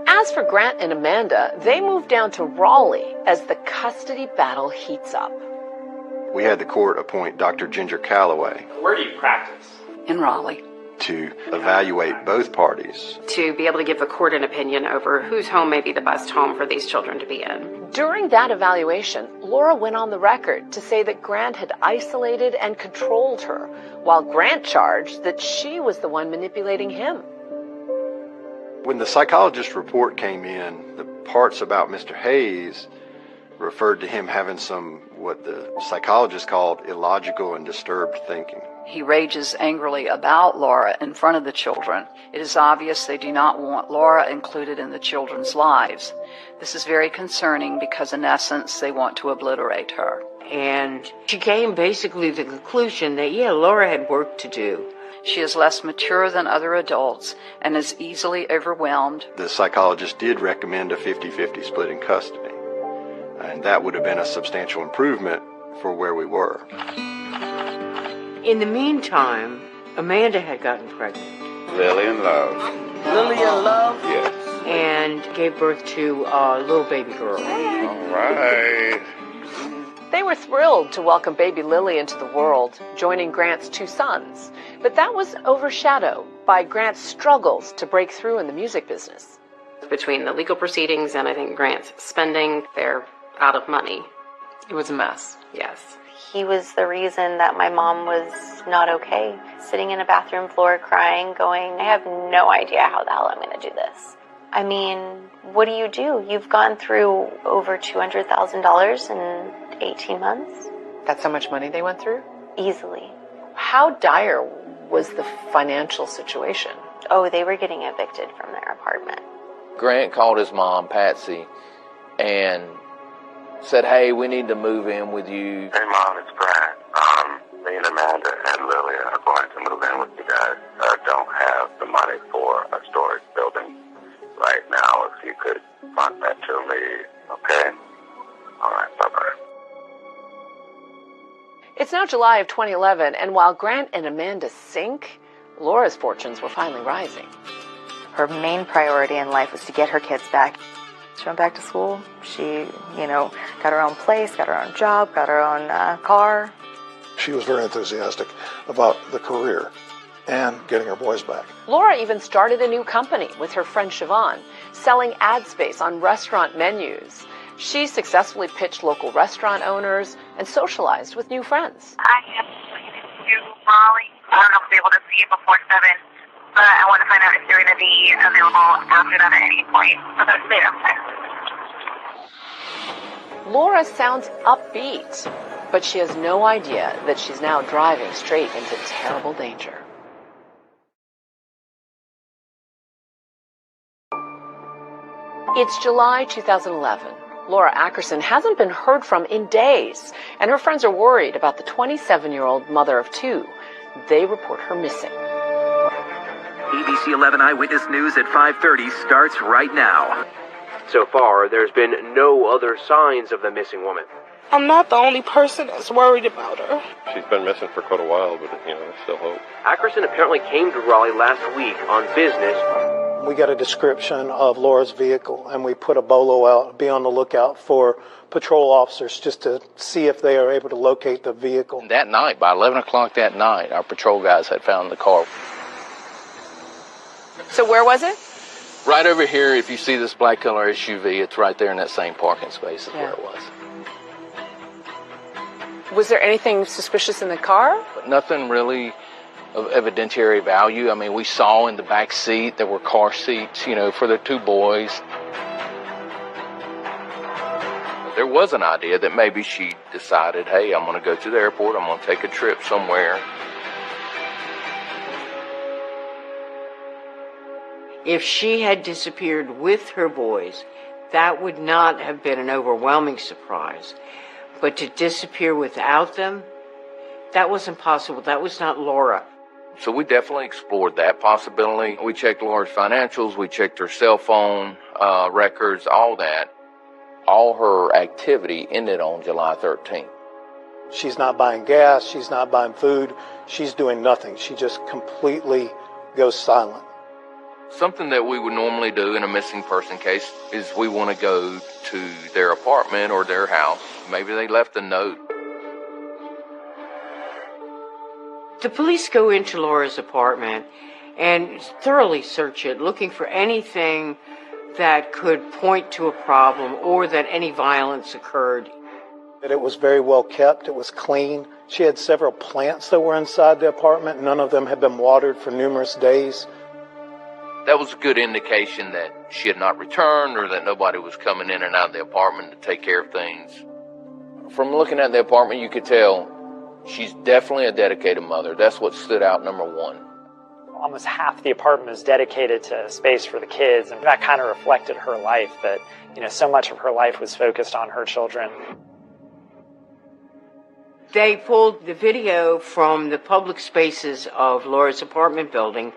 As for Grant and Amanda, they moved down to Raleigh as the custody battle heats up. We had the court appoint Dr. Ginger Calloway. Where do you practice? In Raleigh. To evaluate both parties. To be able to give the court an opinion over whose home may be the best home for these children to be in. During that evaluation, Laura went on the record to say that Grant had isolated and controlled her, while Grant charged that she was the one manipulating him. When the psychologist report came in, the parts about Mr. Hayes referred to him having some, what the psychologist called, illogical and disturbed thinking. He rages angrily about Laura in front of the children. It is obvious they do not want Laura included in the children's lives. This is very concerning because, in essence, they want to obliterate her. And she came basically to the conclusion that, Laura had work to do. She is less mature than other adults and is easily overwhelmed. The psychologist did recommend a 50-50 split in custody, and that would have been a substantial improvement for where we were. In the meantime, Amanda had gotten pregnant. Lily in Love. Lily in Love? Yes. And gave birth to a little baby girl. All right. They were thrilled to welcome baby Lily into the world, joining Grant's two sons. But that was overshadowed by Grant's struggles to break through in the music business. Between the legal proceedings and I think Grant's spending, they're out of money. It was a mess. Yes. He was the reason that my mom was not okay. Sitting in a bathroom floor crying, going, I have no idea how the hell I'm going to do this. I mean, what do? You've gone through over $200,000 in 18 months. That's how much money they went through? Easily. How dire was the financial situation? Oh, they were getting evicted from their apartment. Grant called his mom, Patsy, and said, hey, we need to move in with you. Hey, Mom, it's Grant. Me and Amanda and Lily are going to move in with you guys. I don't have the money for a storage building right now. If you could fund that to me, okay? All right, bye-bye. It's now July of 2011, and while Grant and Amanda sink, Laura's fortunes were finally rising. Her main priority in life was to get her kids back. She went back to school. She, got her own place, got her own job, got her own car. She was very enthusiastic about the career and getting her boys back. Laura even started a new company with her friend Siobhan, selling ad space on restaurant menus. She successfully pitched local restaurant owners and socialized with new friends. I am to Raleigh. I don't know if I'll be able to see it before 7, but I want to find out if they're going to be available after that at any point. So that's there. Laura sounds upbeat, but she has no idea that she's now driving straight into terrible danger. It's July 2011. Laura Ackerson hasn't been heard from in days, and her friends are worried about the 27-year-old mother of 2. They report her missing. ABC 11 Eyewitness News at 5:30 starts right now. So far, there's been no other signs of the missing woman. I'm not the only person that's worried about her. She's been missing for quite a while, but, there's still hope. Ackerson apparently came to Raleigh last week on business. We got a description of Laura's vehicle, and we put a bolo out, be on the lookout for patrol officers just to see if they are able to locate the vehicle. That night, by 11 o'clock that night, our patrol guys had found the car. So where was it? Right over here, if you see this black color SUV, it's right there in that same parking space is where it was. Was there anything suspicious in the car? Nothing really of evidentiary value. I mean, we saw in the back seat there were car seats, for the 2 boys. There was an idea that maybe she decided, hey, I'm going to go to the airport, I'm going to take a trip somewhere. If she had disappeared with her boys, that would not have been an overwhelming surprise. But to disappear without them, that wasn't possible. That was not Laura. So we definitely explored that possibility. We checked Laura's financials, we checked her cell phone records, all that. All her activity ended on July 13th. She's not buying gas, she's not buying food, she's doing nothing. She just completely goes silent. Something that we would normally do in a missing person case is we want to go to their apartment or their house. Maybe they left a note. The police go into Laura's apartment and thoroughly search it, looking for anything that could point to a problem or that any violence occurred. It was very well kept. It was clean. She had several plants that were inside the apartment. None of them had been watered for numerous days. That was a good indication that she had not returned or that nobody was coming in and out of the apartment to take care of things. From looking at the apartment, you could tell she's definitely a dedicated mother. That's what stood out, number 1. Almost half the apartment was dedicated to space for the kids, and that kind of reflected her life, that, so much of her life was focused on her children. They pulled the video from the public spaces of Laura's apartment building.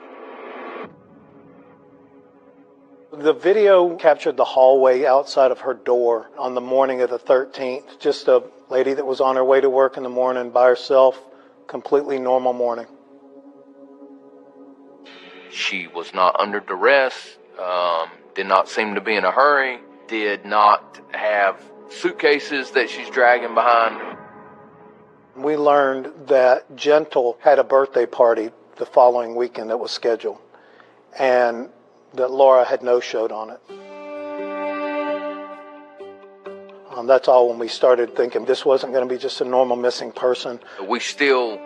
The video captured the hallway outside of her door on the morning of the 13th. Just a lady that was on her way to work in the morning by herself. Completely normal morning. She was not under duress, did not seem to be in a hurry, did not have suitcases that she's dragging behind her. We learned that Gentle had a birthday party the following weekend that was scheduled, and that Laura had no-showed on it. That's all when we started thinking this wasn't going to be just a normal missing person. We still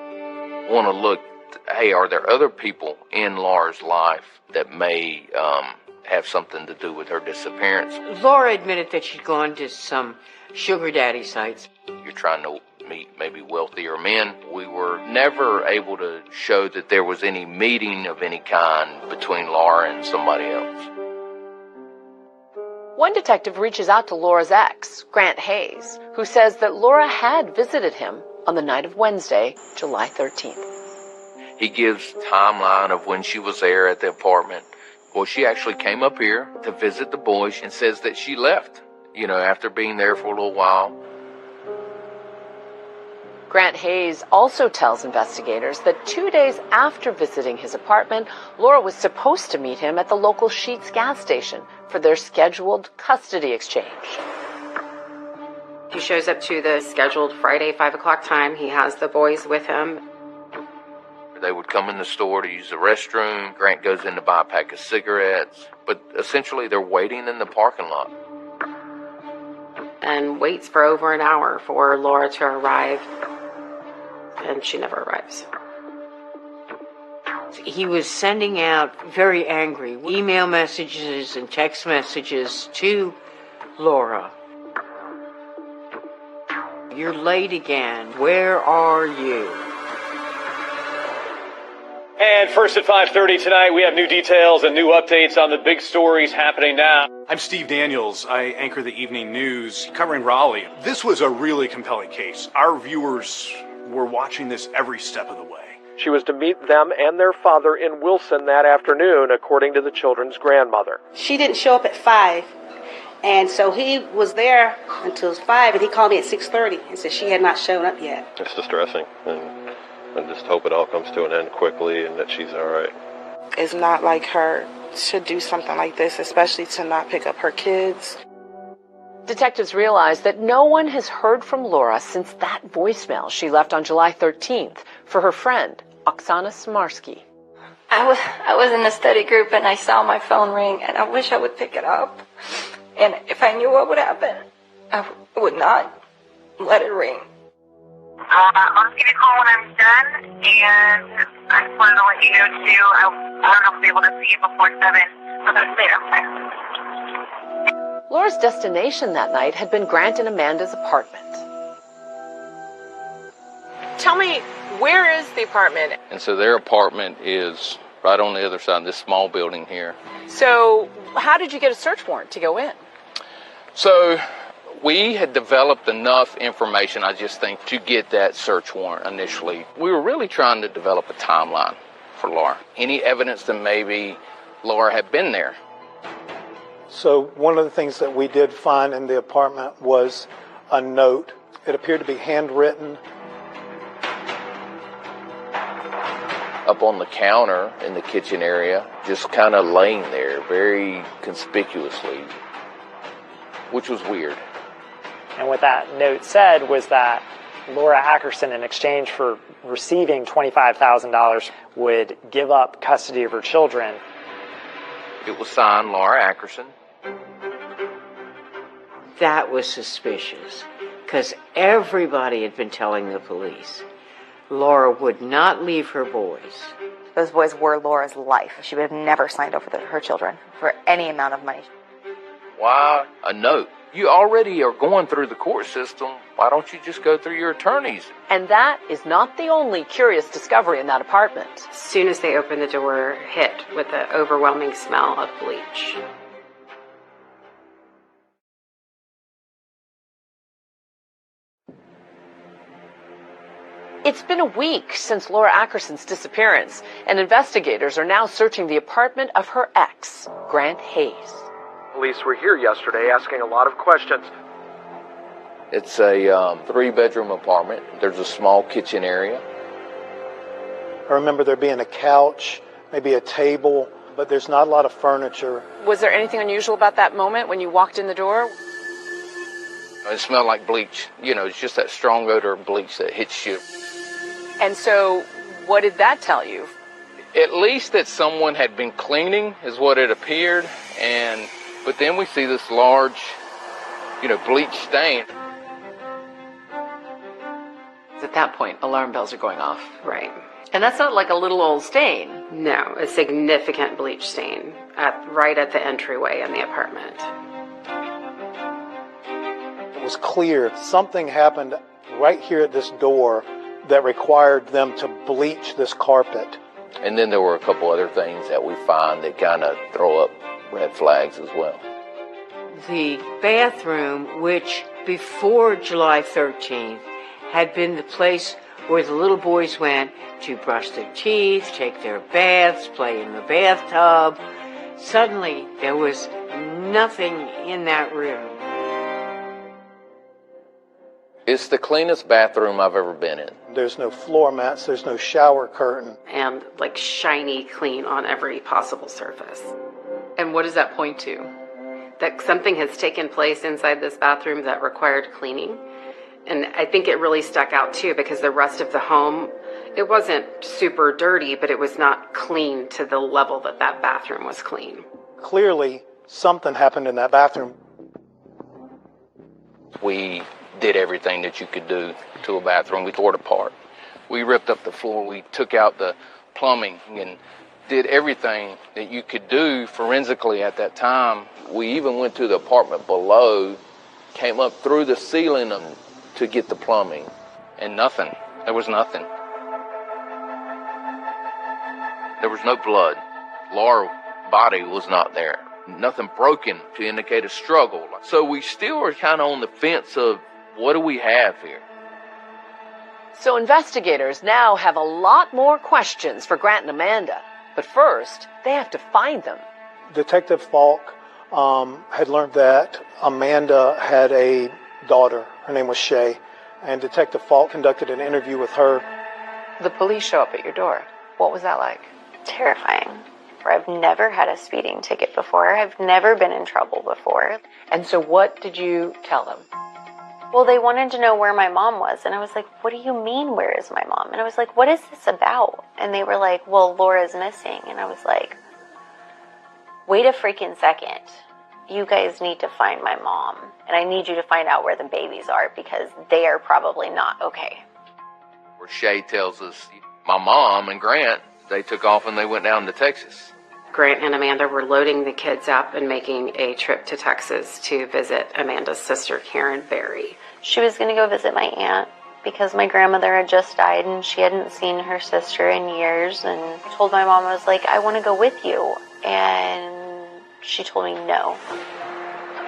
want to look, hey, are there other people in Laura's life that may have something to do with her disappearance? Laura admitted that she'd gone to some sugar daddy sites. You're trying to meet maybe wealthier men. We were never able to show that there was any meeting of any kind between Laura and somebody else. One detective reaches out to Laura's ex, Grant Hayes, who says that Laura had visited him on the night of Wednesday, July 13th. He gives timeline of when she was there at the apartment. Well, she actually came up here to visit the boys and says that she left, after being there for a little while. Grant Hayes also tells investigators that 2 days after visiting his apartment, Laura was supposed to meet him at the local Sheetz gas station for their scheduled custody exchange. He shows up to the scheduled Friday 5 o'clock time. He has the boys with him. They would come in the store to use the restroom. Grant goes in to buy a pack of cigarettes. But essentially, they're waiting in the parking lot. And waits for over an hour for Laura to arrive. And she never arrives. he was sending out very angry email messages and text messages to Laura. You're late again. Where are you? And first at 5:30 tonight, we have new details and new updates on the big stories happening now. I'm Steve Daniels. I anchor the evening news covering Raleigh. This was a really compelling case. Our viewers were watching this every step of the way. She was to meet them and their father in Wilson that afternoon, according to the children's grandmother. She didn't show up at 5, and so he was there until 5, and he called me at 6:30 and said she had not shown up yet. It's distressing, and I just hope it all comes to an end quickly and that she's all right. It's not like her to do something like this, especially to not pick up her kids. Detectives realize that no one has heard from Laura since that voicemail she left on July 13th for her friend, Oksana Smarsky. I was in a study group and I saw my phone ring and I wish I would pick it up. And if I knew what would happen, I would not let it ring. I'll give you a call when I'm done, and I just wanted to let you know, too, I don't know if I'll be able to see you before 7, but that's later. Laura's destination that night had been Grant and Amanda's apartment. Tell me, where is the apartment? And so their apartment is right on the other side of this small building here. So how did you get a search warrant to go in? So we had developed enough information, I just think, to get that search warrant initially. We were really trying to develop a timeline for Laura. Any evidence that maybe Laura had been there. So one of the things that we did find in the apartment was a note. It appeared to be handwritten. Up on the counter in the kitchen area, just kind of laying there very conspicuously, which was weird. And what that note said was that Laura Ackerson, in exchange for receiving $25,000, would give up custody of her children. It was signed Laura Ackerson. That was suspicious, because everybody had been telling the police Laura would not leave her boys. Those boys were Laura's life. She would have never signed over her children for any amount of money. Why a note? You already are going through the court system. Why don't you just go through your attorneys? And that is not the only curious discovery in that apartment. As soon as they opened the door, hit with the overwhelming smell of bleach. It's been a week since Laura Ackerson's disappearance, and investigators are now searching the apartment of her ex, Grant Hayes. Police were here yesterday asking a lot of questions. It's a 3-bedroom apartment. There's a small kitchen area. I remember there being a couch, maybe a table, but there's not a lot of furniture. Was there anything unusual about that moment when you walked in the door? It smelled like bleach. You know, it's just that strong odor of bleach that hits you. And so, what did that tell you? At least that someone had been cleaning is what it appeared, but then we see this large, bleach stain. At that point, alarm bells are going off. Right. And that's not like a little old stain. No, a significant bleach stain right at the entryway in the apartment. It was clear something happened right here at this door that required them to bleach this carpet. And then there were a couple other things that we find that kind of throw up red flags as well. The bathroom, which before July 13th had been the place where the little boys went to brush their teeth, take their baths, play in the bathtub. Suddenly, there was nothing in that room. It's the cleanest bathroom I've ever been in. There's no floor mats, there's no shower curtain. And shiny clean on every possible surface. And what does that point to? That something has taken place inside this bathroom that required cleaning. And I think it really stuck out too because the rest of the home, it wasn't super dirty, but it was not clean to the level that bathroom was clean. Clearly, something happened in that bathroom. We did everything that you could do to a bathroom. We tore it apart. We ripped up the floor. We took out the plumbing and did everything that you could do forensically at that time. We even went to the apartment below, came up through the ceiling to get the plumbing, and nothing. There was nothing. There was no blood. Laura's body was not there. Nothing broken to indicate a struggle. So we still are kind of on the fence of what do we have here? So investigators now have a lot more questions for Grant and Amanda. But first, they have to find them. Detective Falk had learned that Amanda had a daughter. Her name was Shay. And Detective Falk conducted an interview with her. The police show up at your door. What was that like? Terrifying. I've never had a speeding ticket before. I've never been in trouble before. And so what did you tell them? Well, they wanted to know where my mom was. And I was like, what do you mean, where is my mom? And I was like, what is this about? And they were like, well, Laura's missing. And I was like, wait a freaking second. You guys need to find my mom. And I need you to find out where the babies are because they are probably not okay. Where Shay tells us my mom and Grant, they took off and they went down to Texas. Grant and Amanda were loading the kids up and making a trip to Texas to visit Amanda's sister, Karen Berry. She was going to go visit my aunt because my grandmother had just died and she hadn't seen her sister in years. And I told my mom, I was like, I want to go with you. And she told me no.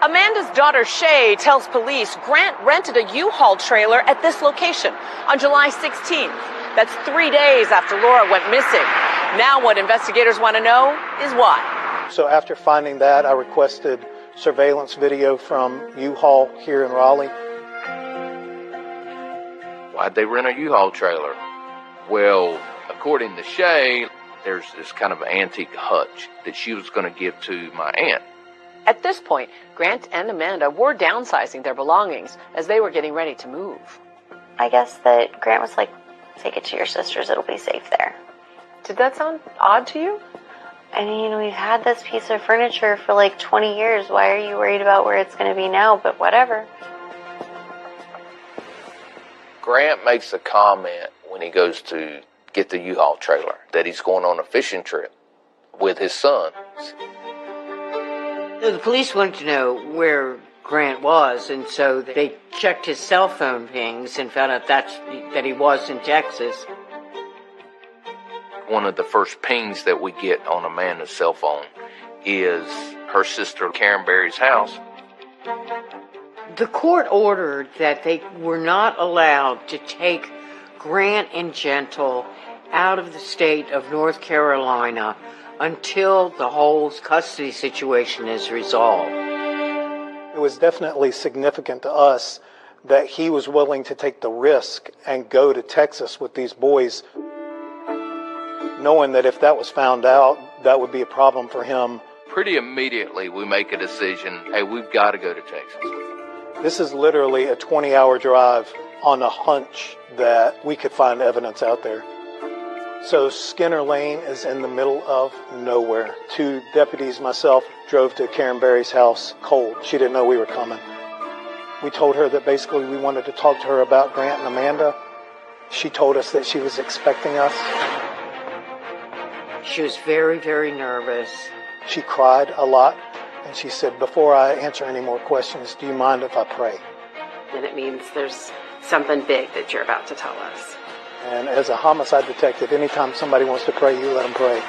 Amanda's daughter, Shay, tells police Grant rented a U-Haul trailer at this location on July 16th. That's 3 days after Laura went missing. Now what investigators want to know is why. So after finding that, I requested surveillance video from U-Haul here in Raleigh. Why'd they rent a U-Haul trailer? Well, according to Shay, there's this kind of antique hutch that she was going to give to my aunt. At this point, Grant and Amanda were downsizing their belongings as they were getting ready to move. I guess that Grant was like, take it to your sister's, it'll be safe there. Did that sound odd to you? I mean, we've had this piece of furniture for like 20 years. Why are you worried about where it's going to be now? But whatever. Grant makes a comment when he goes to get the U-Haul trailer that he's going on a fishing trip with his son. The police wanted to know where Grant was, and so they checked his cell phone pings and found out that he was in Texas. One of the first pings that we get on Amanda's cell phone is her sister Karen Berry's house. The court ordered that they were not allowed to take Grant and Gentle out of the state of North Carolina until the whole custody situation is resolved. It was definitely significant to us that he was willing to take the risk and go to Texas with these boys, knowing that if that was found out, that would be a problem for him. Pretty immediately, we make a decision, hey, we've got to go to Texas. This is literally a 20-hour drive on a hunch that we could find evidence out there. So Skinner Lane is in the middle of nowhere. 2 deputies, myself, drove to Karen Berry's house cold. She didn't know we were coming. We told her that basically we wanted to talk to her about Grant and Amanda. She told us that she was expecting us. She was very, very nervous. She cried a lot, and she said, before I answer any more questions, do you mind if I pray? And it means there's something big that you're about to tell us. And as a homicide detective, anytime somebody wants to pray, you let them pray.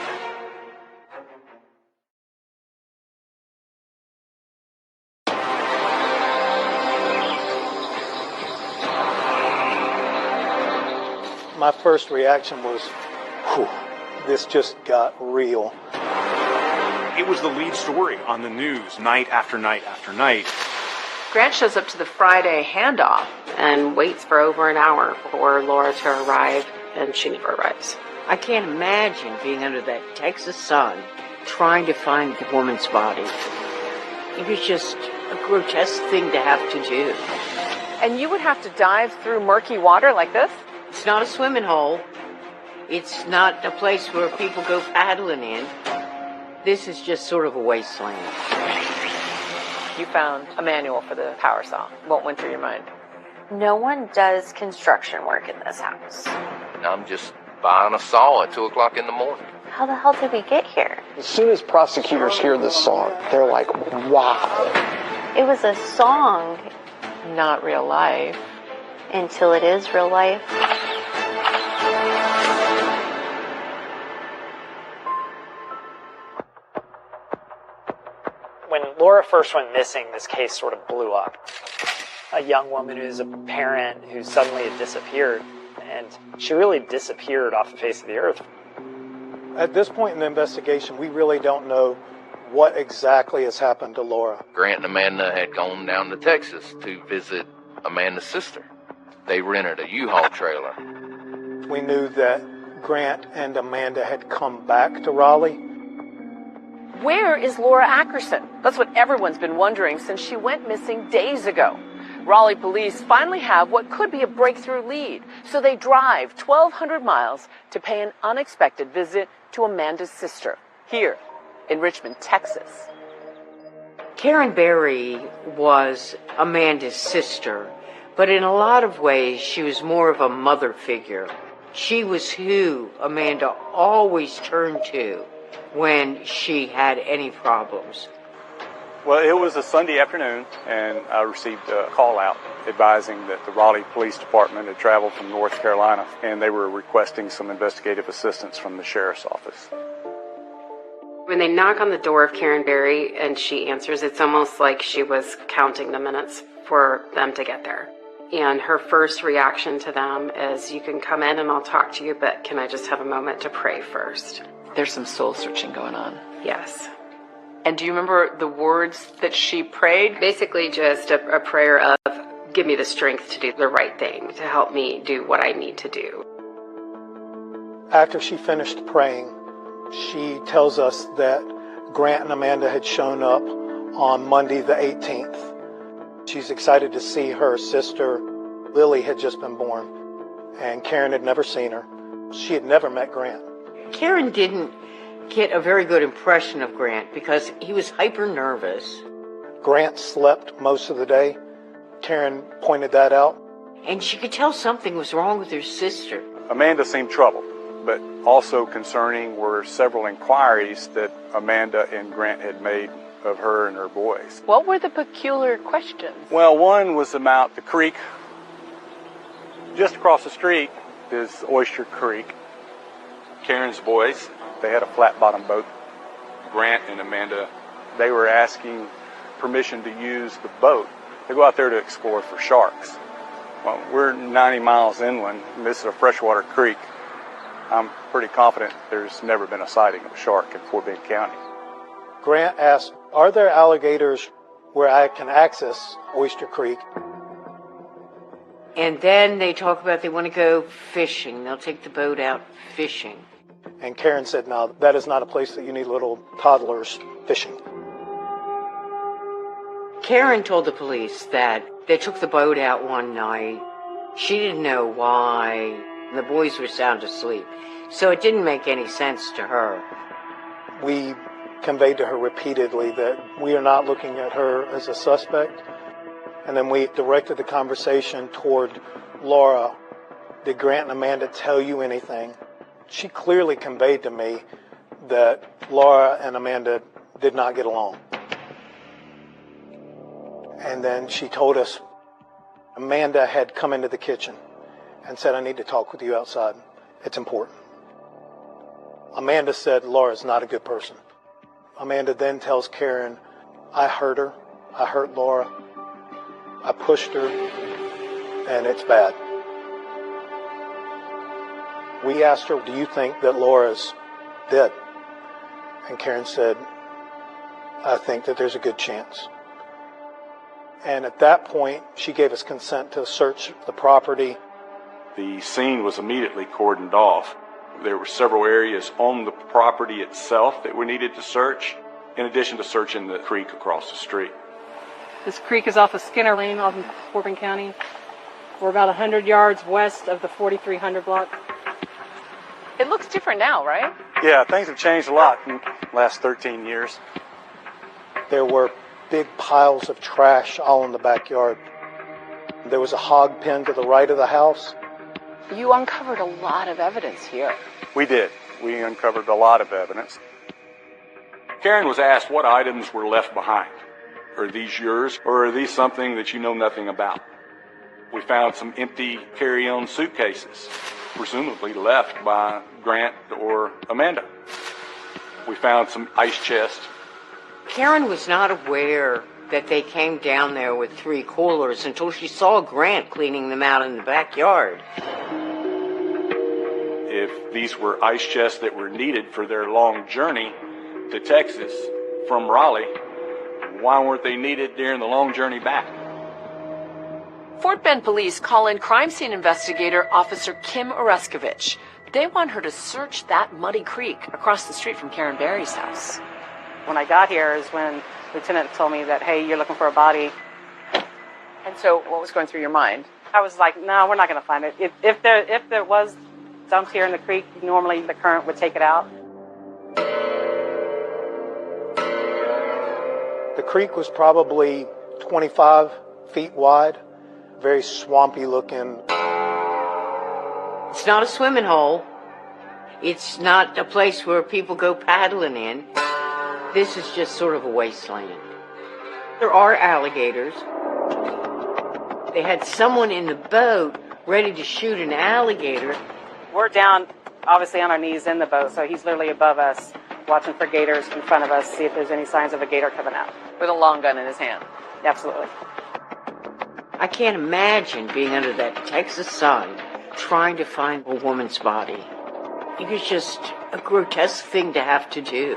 My first reaction was, whew, this just got real. It was the lead story on the news night after night after night. Grant shows up to the Friday handoff and waits for over an hour for Laura to arrive, and she never arrives. I can't imagine being under that Texas sun trying to find the woman's body. It was just a grotesque thing to have to do. And you would have to dive through murky water like this? It's not a swimming hole. It's not a place where people go paddling in. This is just sort of a wasteland. You found a manual for the power saw. What went through your mind? No one does construction work in this house. I'm just buying a saw at 2 o'clock in the morning. How the hell did we get here? As soon as prosecutors hear this song, they're like, wow. It was a song. Not real life. Until it is real life. When Laura first went missing, this case sort of blew up. A young woman who's a parent who suddenly had disappeared, and she really disappeared off the face of the earth. At this point in the investigation, we really don't know what exactly has happened to Laura. Grant and Amanda had gone down to Texas to visit Amanda's sister. They rented a U-Haul trailer. We knew that Grant and Amanda had come back to Raleigh. Where is Laura Ackerson? That's what everyone's been wondering since she went missing days ago. Raleigh police finally have what could be a breakthrough lead, so they drive 1,200 miles to pay an unexpected visit to Amanda's sister, here in Richmond, Texas. Karen Berry was Amanda's sister, but in a lot of ways she was more of a mother figure. She was who Amanda always turned to when she had any problems. Well, it was a Sunday afternoon, and I received a call out advising that the Raleigh Police Department had traveled from North Carolina, and they were requesting some investigative assistance from the sheriff's office. When they knock on the door of Karen Berry and she answers, it's almost like she was counting the minutes for them to get there. And her first reaction to them is, you can come in and I'll talk to you, but can I just have a moment to pray first? There's some soul searching going on. Yes. And do you remember the words that she prayed? Basically just a prayer of, give me the strength to do the right thing, to help me do what I need to do. After she finished praying, she tells us that Grant and Amanda had shown up on Monday the 18th. She's excited to see her sister. Lily had just been born, and Karen had never seen her. She had never met Grant. Karen didn't get a very good impression of Grant because he was hyper nervous. Grant slept most of the day. Karen pointed that out. And she could tell something was wrong with her sister. Amanda seemed troubled, but also concerning were several inquiries that Amanda and Grant had made of her and her boys. What were the peculiar questions? Well, one was about the creek. Just across the street is Oyster Creek. Karen's boys, they had a flat-bottom boat. Grant and Amanda, they were asking permission to use the boat to go out there to explore for sharks. Well, we're 90 miles inland, and this is a freshwater creek. I'm pretty confident there's never been a sighting of a shark in Fort Bend County. Grant asked, are there alligators where I can access Oyster Creek? And then they talk about they want to go fishing. They'll take the boat out fishing. And Karen said, no, that is not a place that you need little toddlers fishing. Karen told the police that they took the boat out one night. She didn't know why. The boys were sound asleep. So it didn't make any sense to her. We conveyed to her repeatedly that we are not looking at her as a suspect. And then we directed the conversation toward Laura. Did Grant and Amanda tell you anything? She clearly conveyed to me that Laura and Amanda did not get along. And then she told us Amanda had come into the kitchen and said, I need to talk with you outside. It's important. Amanda said Laura's not a good person. Amanda then tells Karen, I hurt her. I hurt Laura. I pushed her, and it's bad. We asked her, do you think that Laura's dead? And Karen said, I think that there's a good chance. And at that point, she gave us consent to search the property. The scene was immediately cordoned off. There were several areas on the property itself that we needed to search, in addition to searching the creek across the street. This creek is off of Skinner Lane, off in Fort Bend County. We're about 100 yards west of the 4300 block. It looks different now, right? Yeah, things have changed a lot in the last 13 years. There were big piles of trash all in the backyard. There was a hog pen to the right of the house. You uncovered a lot of evidence here. We did. We uncovered a lot of evidence. Karen was asked what items were left behind. Are these yours, or are these something that you know nothing about? We found some empty carry-on suitcases, presumably left by Grant or Amanda. We found some ice chests. Karen was not aware that they came down there with 3 coolers until she saw Grant cleaning them out in the backyard. If these were ice chests that were needed for their long journey to Texas from Raleigh, why weren't they needed during the long journey back? Fort Bend police call in crime scene investigator Officer Kim Oreskovich. They want her to search that muddy creek across the street from Karen Barry's house. When I got here is when Lieutenant told me that, hey, you're looking for a body. And so what was going through your mind? I was like, no, we're not going to find it. If there was dumped here in the creek, normally the current would take it out. The creek was probably 25 feet wide, very swampy looking. It's not a swimming hole. It's not a place where people go paddling in. This is just sort of a wasteland. There are alligators. They had someone in the boat ready to shoot an alligator. We're down, obviously, on our knees in the boat, so he's literally above us, watching for gators in front of us, see if there's any signs of a gator coming out. With a long gun in his hand. Absolutely. I can't imagine being under that Texas sun trying to find a woman's body. It was just a grotesque thing to have to do.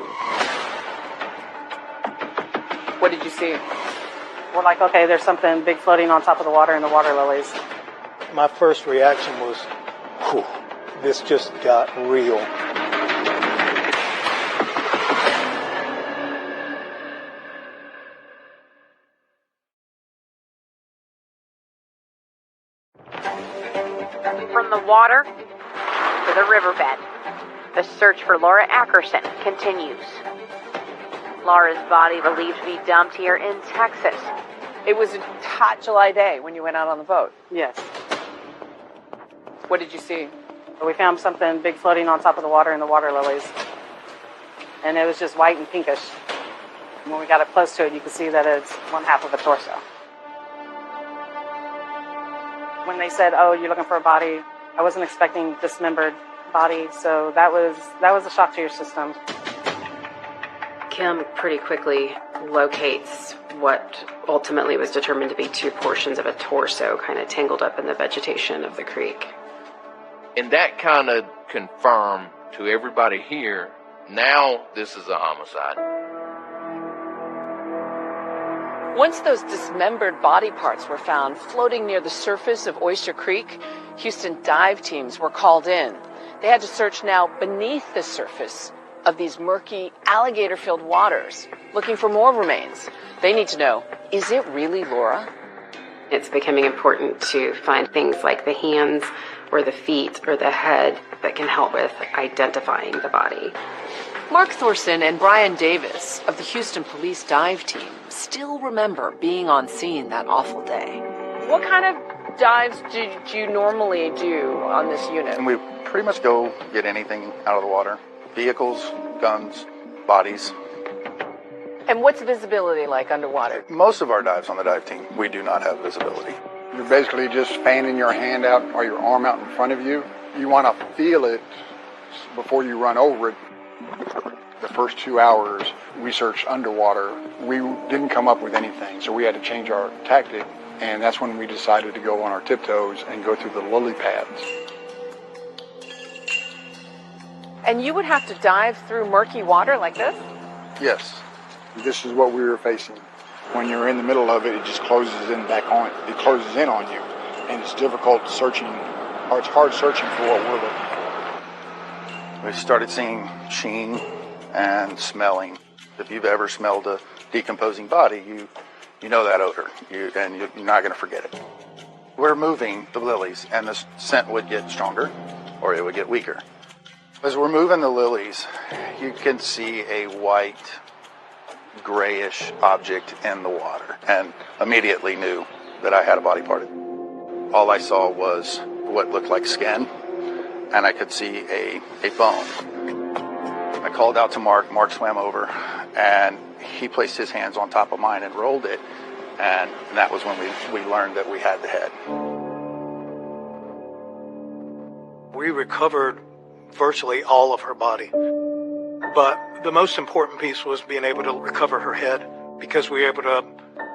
What did you see? We're like, okay, there's something big floating on top of the water in the water lilies. My first reaction was, whew, this just got real. From the water to the riverbed, the search for Laura Ackerson continues. Laura's body believed to be dumped here in Texas. It was a hot July day when you went out on the boat. Yes. What did you see? We found something big floating on top of the water in the water lilies. And it was just white and pinkish. When we got up close to it, you could see that it's one half of a torso. When they said, oh, you're looking for a body, I wasn't expecting dismembered body, so that was a shock to your system. Kim pretty quickly locates what ultimately was determined to be 2 portions of a torso kind of tangled up in the vegetation of the creek. And that kind of confirmed to everybody here, now this is a homicide. Once those dismembered body parts were found floating near the surface of Oyster Creek, Houston dive teams were called in. They had to search now beneath the surface of these murky, alligator-filled waters, looking for more remains. They need to know, is it really Laura? It's becoming important to find things like the hands or the feet or the head that can help with identifying the body. Mark Thorson and Brian Davis of the Houston Police Dive Team still remember being on scene that awful day. What kind of dives did you normally do on this unit? And we pretty much go get anything out of the water. Vehicles, guns, bodies. And what's visibility like underwater? Most of our dives on the dive team, we do not have visibility. You're basically just fanning your hand out or your arm out in front of you. You want to feel it before you run over it. The first 2 hours, we searched underwater. We didn't come up with anything, so we had to change our tactic, and that's when we decided to go on our tiptoes and go through the lily pads. And you would have to dive through murky water like this? Yes. This is what we were facing. When you're in the middle of it, it just closes in back on. It closes in on you, and it's difficult searching, or it's hard searching for what we're looking for. We started seeing sheen and smelling. If you've ever smelled a decomposing body, you know that odor, and you're not going to forget it. We're moving the lilies, and the scent would get stronger, or it would get weaker. As we're moving the lilies, you can see a white, grayish object in the water, and immediately knew that I had a body part. All I saw was what looked like skin, and I could see a bone. I called out to Mark. Mark swam over, and he placed his hands on top of mine and rolled it, and that was when we learned that we had the head. We recovered virtually all of her body, but the most important piece was being able to recover her head, because we were able to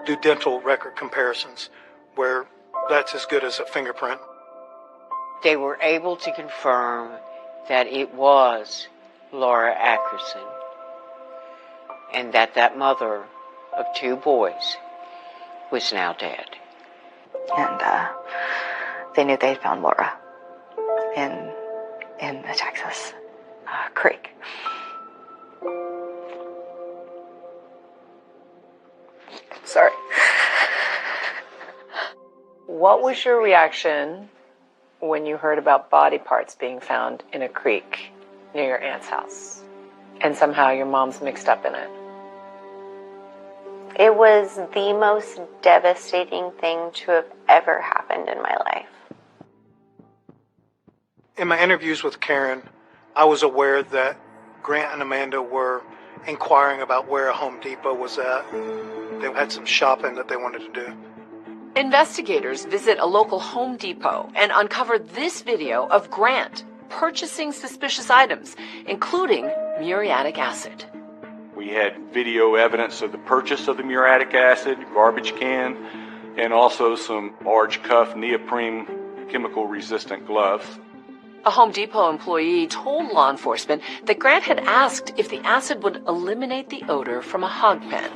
do dental record comparisons where that's as good as a fingerprint. They were able to confirm that it was Laura Ackerson, and that mother of 2 boys was now dead. And they knew they had found Laura in the Texas creek. Sorry. What was your reaction when you heard about body parts being found in a creek near your aunt's house, and somehow your mom's mixed up in it? It was the most devastating thing to have ever happened in my life. In my interviews with Karen, I was aware that Grant and Amanda were inquiring about where a Home Depot was at. They had some shopping that they wanted to do. Investigators visit a local Home Depot and uncover this video of Grant purchasing suspicious items, including muriatic acid. We had video evidence of the purchase of the muriatic acid, garbage can, and also some large cuff neoprene chemical-resistant gloves. A Home Depot employee told law enforcement that Grant had asked if the acid would eliminate the odor from a hog pen.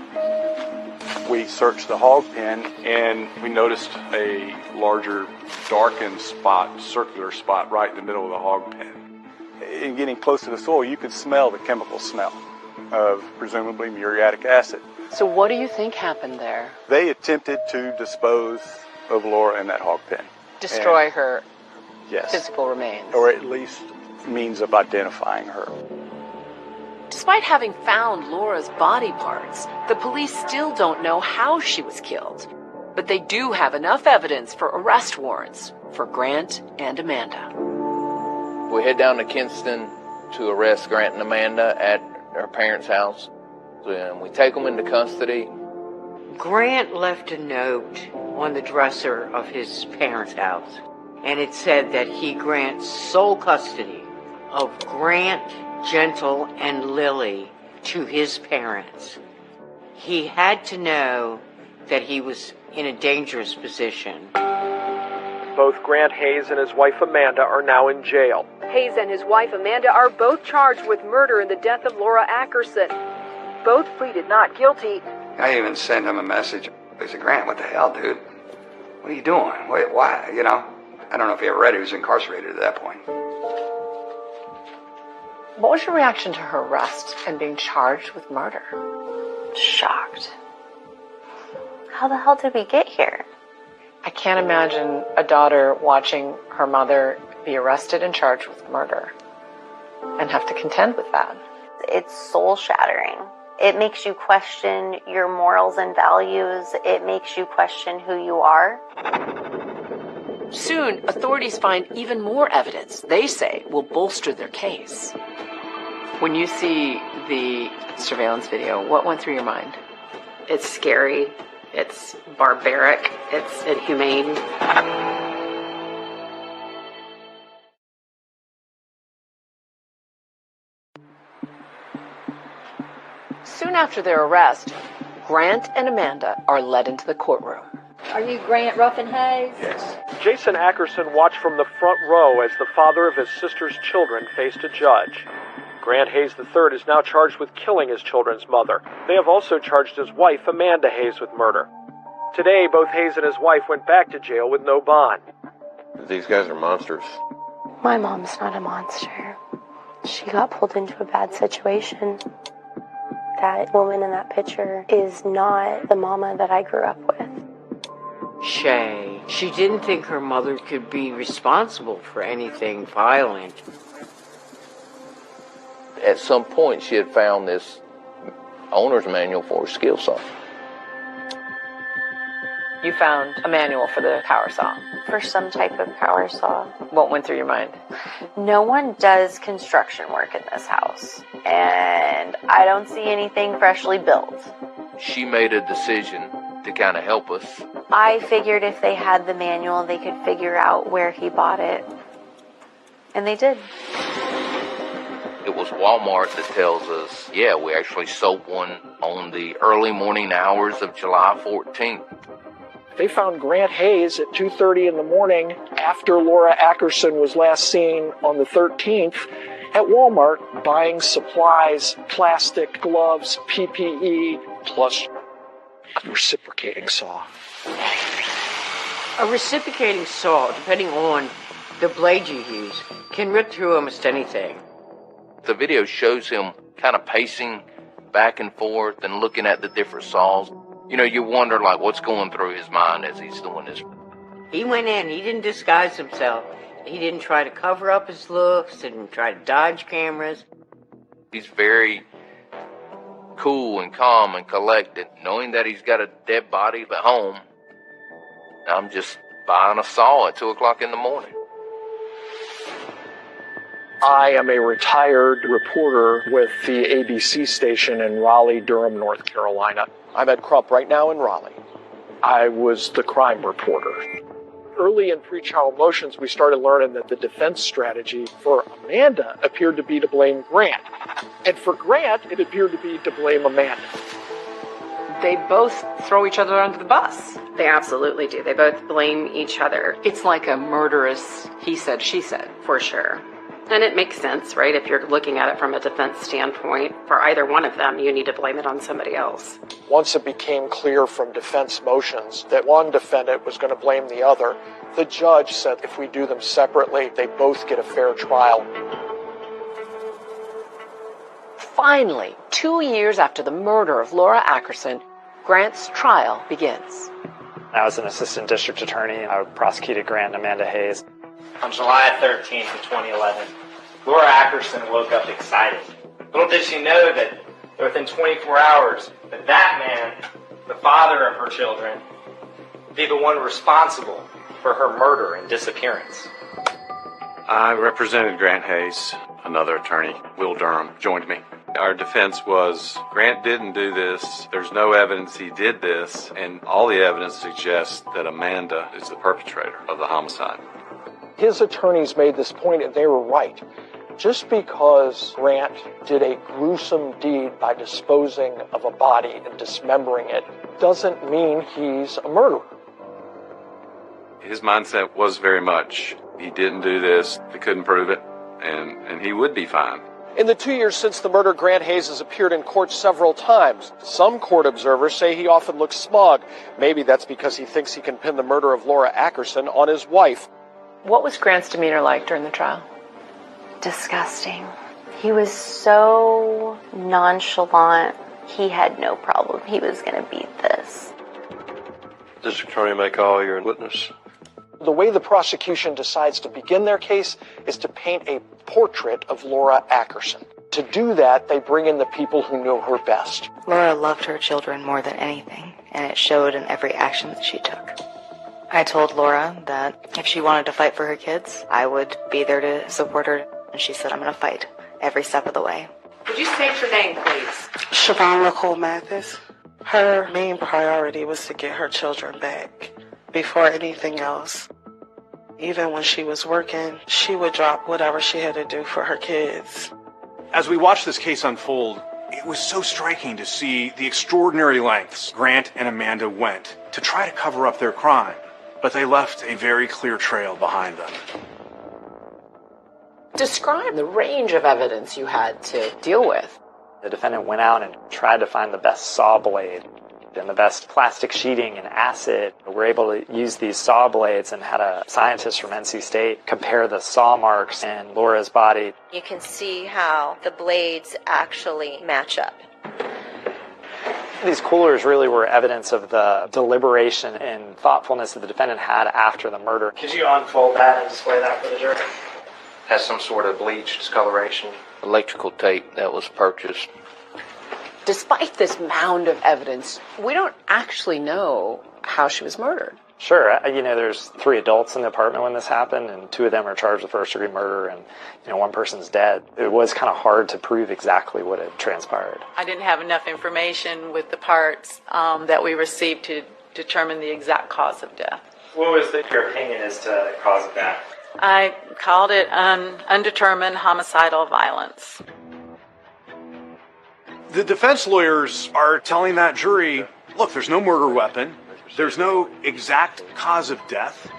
We searched the hog pen, and we noticed a larger darkened spot, circular spot, right in the middle of the hog pen. In getting close to the soil, you could smell the chemical smell of presumably muriatic acid. So what do you think happened there? They attempted to dispose of Laura in that hog pen. Destroy her yes, physical remains. or at least means of identifying her. Despite having found Laura's body parts, the police still don't know how she was killed. But they do have enough evidence for arrest warrants for Grant and Amanda. We head down to Kinston to arrest Grant and Amanda at their parents' house, and we take them into custody. Grant left a note on the dresser of his parents' house, and it said that he grants sole custody of Grant, Gentle, and Lily to his parents. He had to know that he was in a dangerous position. Both Grant Hayes and his wife Amanda are now in jail. Hayes and his wife Amanda are both charged with murder in the death of Laura Ackerson. Both pleaded not guilty. I even sent him a message. I said, Grant, what the hell, dude? What are you doing? Why? You know? I don't know if he ever read he was incarcerated at that point. What was your reaction to her arrest and being charged with murder? Shocked. How the hell did we get here? I can't imagine a daughter watching her mother be arrested and charged with murder and have to contend with that. It's soul-shattering. It makes you question your morals and values. It makes you question who you are. Soon, authorities find even more evidence they say will bolster their case. When you see the surveillance video, what went through your mind? It's scary. It's barbaric. It's inhumane. Soon after their arrest, Grant and Amanda are led into the courtroom. Are you Grant Ruffin Hayes? Yes. Jason Ackerson watched from the front row as the father of his sister's children faced a judge. Grant Hayes III is now charged with killing his children's mother. They have also charged his wife, Amanda Hayes, with murder. Today, both Hayes and his wife went back to jail with no bond. These guys are monsters. My mom's not a monster. She got pulled into a bad situation. That woman in that picture is not the mama that I grew up with. Shay, she didn't think her mother could be responsible for anything violent. At some point, she had found this owner's manual for a skill saw. You found a manual for the power saw. For some type of power saw. What went through your mind? No one does construction work in this house. And I don't see anything freshly built. She made a decision to kind of help us. I figured if they had the manual, they could figure out where he bought it. And they did. It was Walmart that tells us, yeah, we actually sold one on the early morning hours of July 14th. They found Grant Hayes at 2:30 in the morning after Laura Ackerson was last seen on the 13th at Walmart buying supplies, plastic, gloves, PPE, plus a reciprocating saw. A reciprocating saw, depending on the blade you use, can rip through almost anything. The video shows him kind of pacing back and forth and looking at the different saws. You know, you wonder, like, what's going through his mind as he's doing this. He went in, he didn't disguise himself. He didn't try to cover up his looks, didn't try to dodge cameras. He's very cool and calm and collected, knowing that he's got a dead body at home. I'm just buying a saw at 2 o'clock in the morning. I am a retired reporter with the ABC station in Raleigh, Durham, North Carolina. I'm at Crump right now in Raleigh. I was the crime reporter. Early in pretrial motions, we started learning that the defense strategy for Amanda appeared to be to blame Grant. And for Grant, it appeared to be to blame Amanda. They both throw each other under the bus. They absolutely do. They both blame each other. It's like a murderous he said, she said. For sure. And it makes sense, right? If you're looking at it from a defense standpoint, for either one of them, you need to blame it on somebody else. Once it became clear from defense motions that one defendant was going to blame the other, the judge said if we do them separately, they both get a fair trial. Finally, 2 years after the murder of Laura Ackerson, Grant's trial begins. I was an assistant district attorney. I prosecuted Grant and Amanda Hayes. On July 13th of 2011, Laura Ackerson woke up excited. Little did she know that within 24 hours, that man, the father of her children, would be the one responsible for her murder and disappearance. I represented Grant Hayes. Another attorney, Will Durham, joined me. Our defense was, Grant didn't do this, there's no evidence he did this, and all the evidence suggests that Amanda is the perpetrator of the homicide. His attorneys made this point, and they were right. Just because Grant did a gruesome deed by disposing of a body and dismembering it doesn't mean he's a murderer. His mindset was very much, he didn't do this, they couldn't prove it, and he would be fine. In the 2 years since the murder, Grant Hayes has appeared in court several times. Some court observers say he often looks smug. Maybe that's because he thinks he can pin the murder of Laura Ackerson on his wife. What was Grant's demeanor like during the trial? Disgusting. He was so nonchalant. He had no problem. He was going to beat this. District Attorney may call your witness. The way the prosecution decides to begin their case is to paint a portrait of Laura Ackerson. To do that, they bring in the people who know her best. Laura loved her children more than anything, and it showed in every action that she took. I told Laura that if she wanted to fight for her kids, I would be there to support her, and she said, I'm going to fight every step of the way. Would you state your name, please? Siobhan Nicole Mathis. Her main priority was to get her children back before anything else. Even when she was working, she would drop whatever she had to do for her kids. As we watched this case unfold, it was so striking to see the extraordinary lengths Grant and Amanda went to try to cover up their crime, but they left a very clear trail behind them. Describe the range of evidence you had to deal with. The defendant went out and tried to find the best saw blade and the best plastic sheeting and acid. We were able to use these saw blades and had a scientist from NC State compare the saw marks in Laura's body. You can see how the blades actually match up. These coolers really were evidence of the deliberation and thoughtfulness that the defendant had after the murder. Could you unfold that and display that for the jury? Has some sort of bleach discoloration. Electrical tape that was purchased. Despite this mound of evidence, we don't actually know how she was murdered. Sure. There's 3 adults in the apartment when this happened, and 2 of them are charged with first-degree murder, and, one person's dead. It was kind of hard to prove exactly what had transpired. I didn't have enough information with the parts that we received to determine the exact cause of death. What was your opinion as to the cause of death? I called it undetermined homicidal violence. The defense lawyers are telling that jury, look, there's no murder weapon. There's no exact cause of death.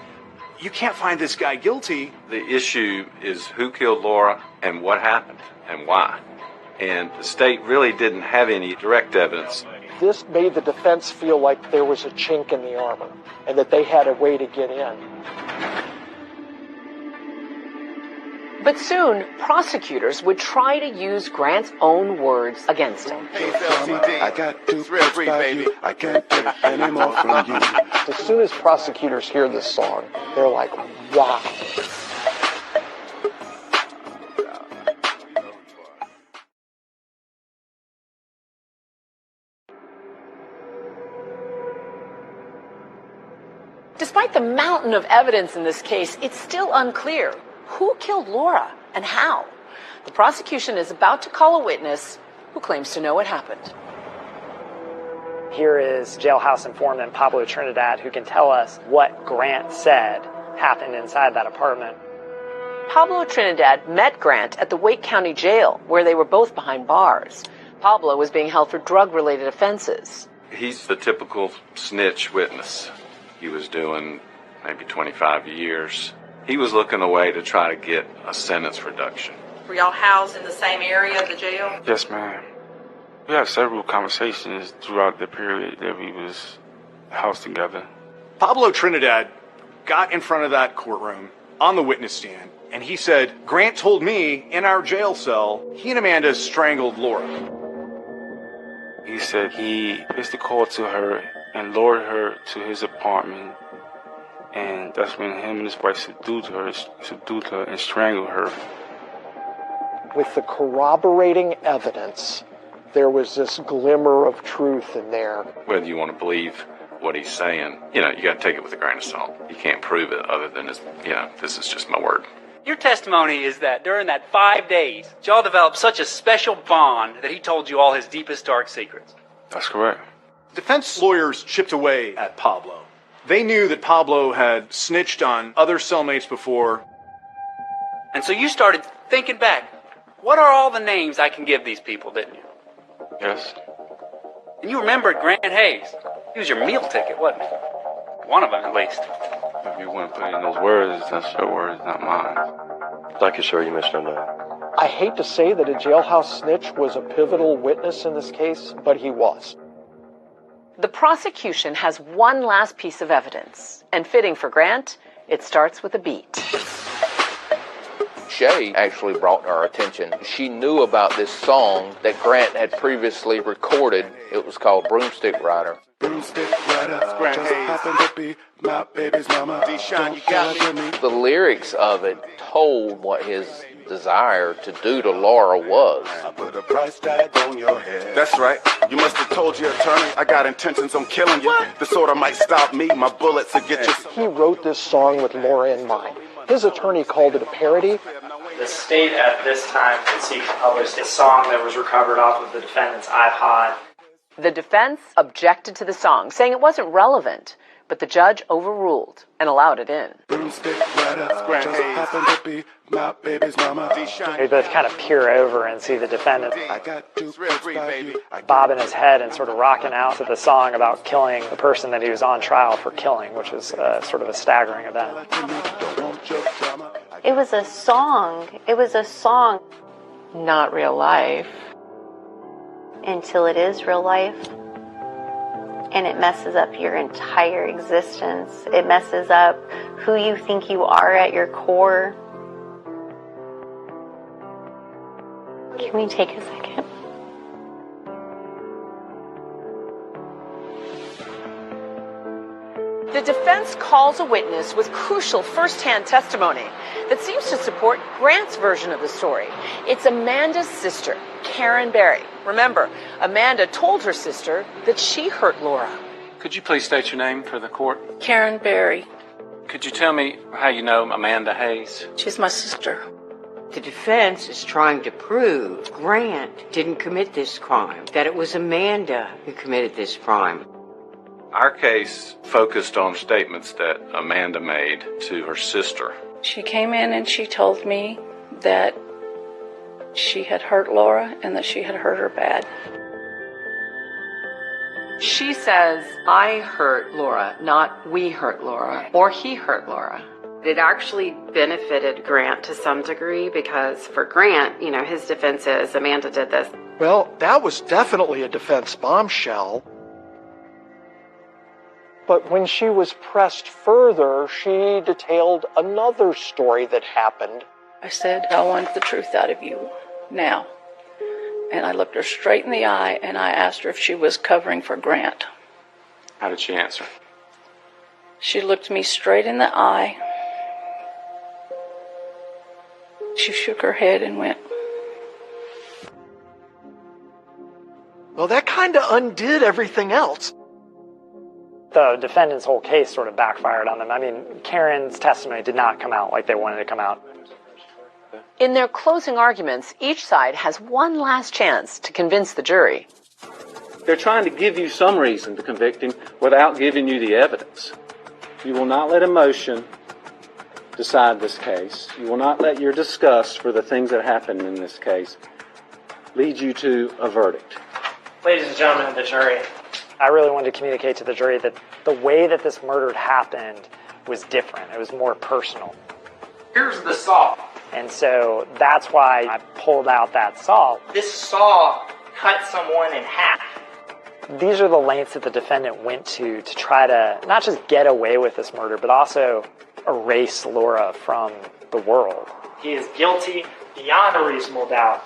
You can't find this guy guilty. The issue is who killed Laura and what happened and why. And the state really didn't have any direct evidence. This made the defense feel like there was a chink in the armor and that they had a way to get in. But soon, prosecutors would try to use Grant's own words against him. I got two real baby. I can't get any more from you. As soon as prosecutors hear this song, they're like, wow. Despite the mountain of evidence in this case, it's still unclear who killed Laura and how. The prosecution is about to call a witness who claims to know what happened. Here is jailhouse informant Pablo Trinidad, who can tell us what Grant said happened inside that apartment. Pablo Trinidad met Grant at the Wake County Jail, where they were both behind bars. Pablo was being held for drug-related offenses. He's the typical snitch witness. He was doing maybe 25 years. He was looking a way to try to get a sentence reduction. Were y'all housed in the same area of the jail? Yes, ma'am. We had several conversations throughout the period that we was housed together. Pablo Trinidad got in front of that courtroom on the witness stand, and he said, Grant told me in our jail cell he and Amanda strangled Laura. He said he placed a call to her and lured her to his apartment. And that's when him and his wife subdued her and strangled her. With the corroborating evidence, there was this glimmer of truth in there. Whether you want to believe what he's saying, you got to take it with a grain of salt. You can't prove it other than, this is just my word. Your testimony is that during that 5 days, y'all developed such a special bond that he told you all his deepest, dark secrets. That's correct. Defense lawyers chipped away at Pablo. They knew that Pablo had snitched on other cellmates before. And so you started thinking back, what are all the names I can give these people, didn't you? Yes. And you remembered Grant Hayes. He was your meal ticket, wasn't he? One of them, at least. If you want to put in those words, that's your words, not mine. Thank you, sir. You mentioned him there. I hate to say that a jailhouse snitch was a pivotal witness in this case, but he was. The prosecution has one last piece of evidence, and fitting for Grant, it starts with a beat. Shay actually brought to our attention. She knew about this song that Grant had previously recorded. It was called Broomstick Rider. Broomstick Rider, just happened to be my baby's mama. D-Shine, you got me. The lyrics of it told what his desire to do to Laura was. I put a price tag on your head. That's right. You must have told your attorney I got intentions on killing you. What? This order might stop me. My bullets will get you. He wrote this song with Laura in mind. His attorney called it a parody. The state at this time could seek to publish a song that was recovered off of the defendant's iPod. The defense objected to the song, saying it wasn't relevant, but the judge overruled and allowed it in. Broomstick Rider, just happened to be my baby's mama. We both kind of peer over and see the defendant bobbing his head and sort of rocking out to the song about killing the person that he was on trial for killing, which is sort of a staggering event. It was a song. It was a song. Not real life. Until it is real life. And it messes up your entire existence. It messes up who you think you are at your core. Can we take a second? The defense calls a witness with crucial first-hand testimony that seems to support Grant's version of the story. It's Amanda's sister, Karen Berry. Remember, Amanda told her sister that she hurt Laura. Could you please state your name for the court? Karen Berry. Could you tell me how you know Amanda Hayes? She's my sister. The defense is trying to prove Grant didn't commit this crime, that it was Amanda who committed this crime. Our case focused on statements that Amanda made to her sister. She came in and she told me that she had hurt Laura and that she had hurt her bad. She says, I hurt Laura, not we hurt Laura, or he hurt Laura. It actually benefited Grant to some degree because for Grant, his defense is Amanda did this. Well, that was definitely a defense bombshell. But when she was pressed further, she detailed another story that happened. I said, I want the truth out of you now. And I looked her straight in the eye and I asked her if she was covering for Grant. How did she answer? She looked me straight in the eye. She shook her head and went. Well, that kind of undid everything else. The defendant's whole case sort of backfired on them. I mean, Karen's testimony did not come out like they wanted it to come out. In their closing arguments, each side has one last chance to convince the jury. They're trying to give you some reason to convict him without giving you the evidence. You will not let emotion decide this case. You will not let your disgust for the things that happened in this case lead you to a verdict. Ladies and gentlemen of the jury, I really wanted to communicate to the jury that the way that this murder happened was different. It was more personal. here's the saw. And so that's why I pulled out that saw. This saw cut someone in half. These are the lengths that the defendant went to try to not just get away with this murder, but also erase Laura from the world. He is guilty beyond a reasonable doubt,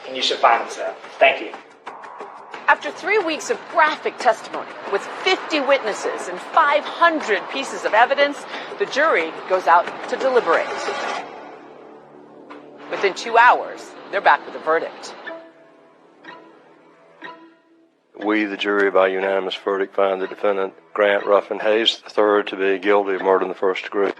and you should find him so. Thank you. After 3 weeks of graphic testimony with 50 witnesses and 500 pieces of evidence, the jury goes out to deliberate. Within 2 hours, they're back with a verdict. We, the jury, by unanimous verdict, find the defendant, Grant Ruffin Hayes III, to be guilty of murder in the first degree.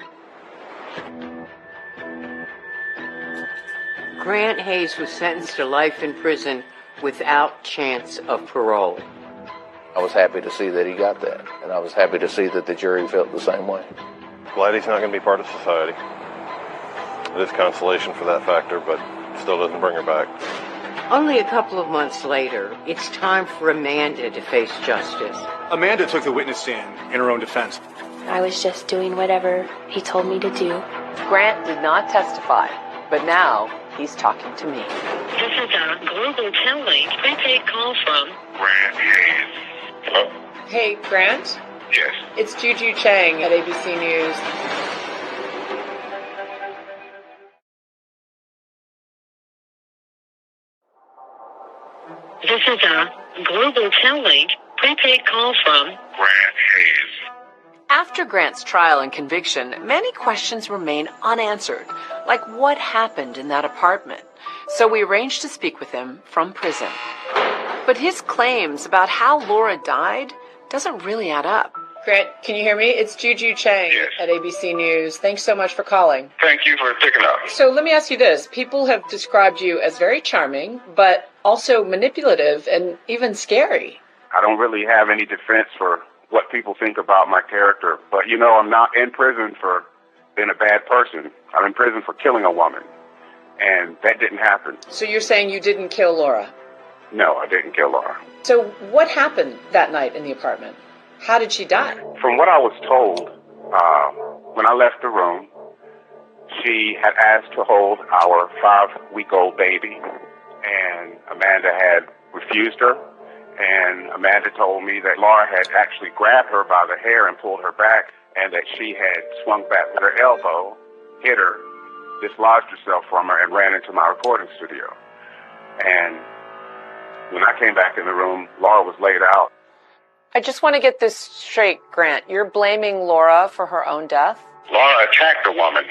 Grant Hayes was sentenced to life in prison without chance of parole. I was happy to see that he got that, and I was happy to see that the jury felt the same way. Glad he's not going to be part of society. It is consolation for that factor, but still doesn't bring her back. Only a couple of months later, it's time for Amanda to face justice. Amanda took the witness stand in her own defense. I was just doing whatever he told me to do. Grant did not testify, but now he's talking to me. This is a global Telly prepaid call from Grant Hayes. Hello? Hey, Grant? Yes. It's Juju Chang at ABC News. This is a global Telly prepaid call from Grant Hayes. After Grant's trial and conviction, many questions remain unanswered, like what happened in that apartment. So we arranged to speak with him from prison. But his claims about how Laura died doesn't really add up. Grant, can you hear me? It's Juju Chang at ABC News. Thanks so much for calling. Thank you for picking up. So let me ask you this. People have described you as very charming, but also manipulative and even scary. I don't really have any defense for what people think about my character. But, you know, I'm not in prison for being a bad person. I'm in prison for killing a woman. And that didn't happen. So you're saying you didn't kill Laura? No, I didn't kill Laura. So what happened that night in the apartment? How did she die? From what I was told, when I left the room, she had asked to hold our 5-week-old baby, and Amanda had refused her. And Amanda told me that Laura had actually grabbed her by the hair and pulled her back, and that she had swung back with her elbow, hit her, dislodged herself from her, and ran into my recording studio. And when I came back in the room, Laura was laid out. I just want to get this straight, Grant. You're blaming Laura for her own death? Laura attacked a woman.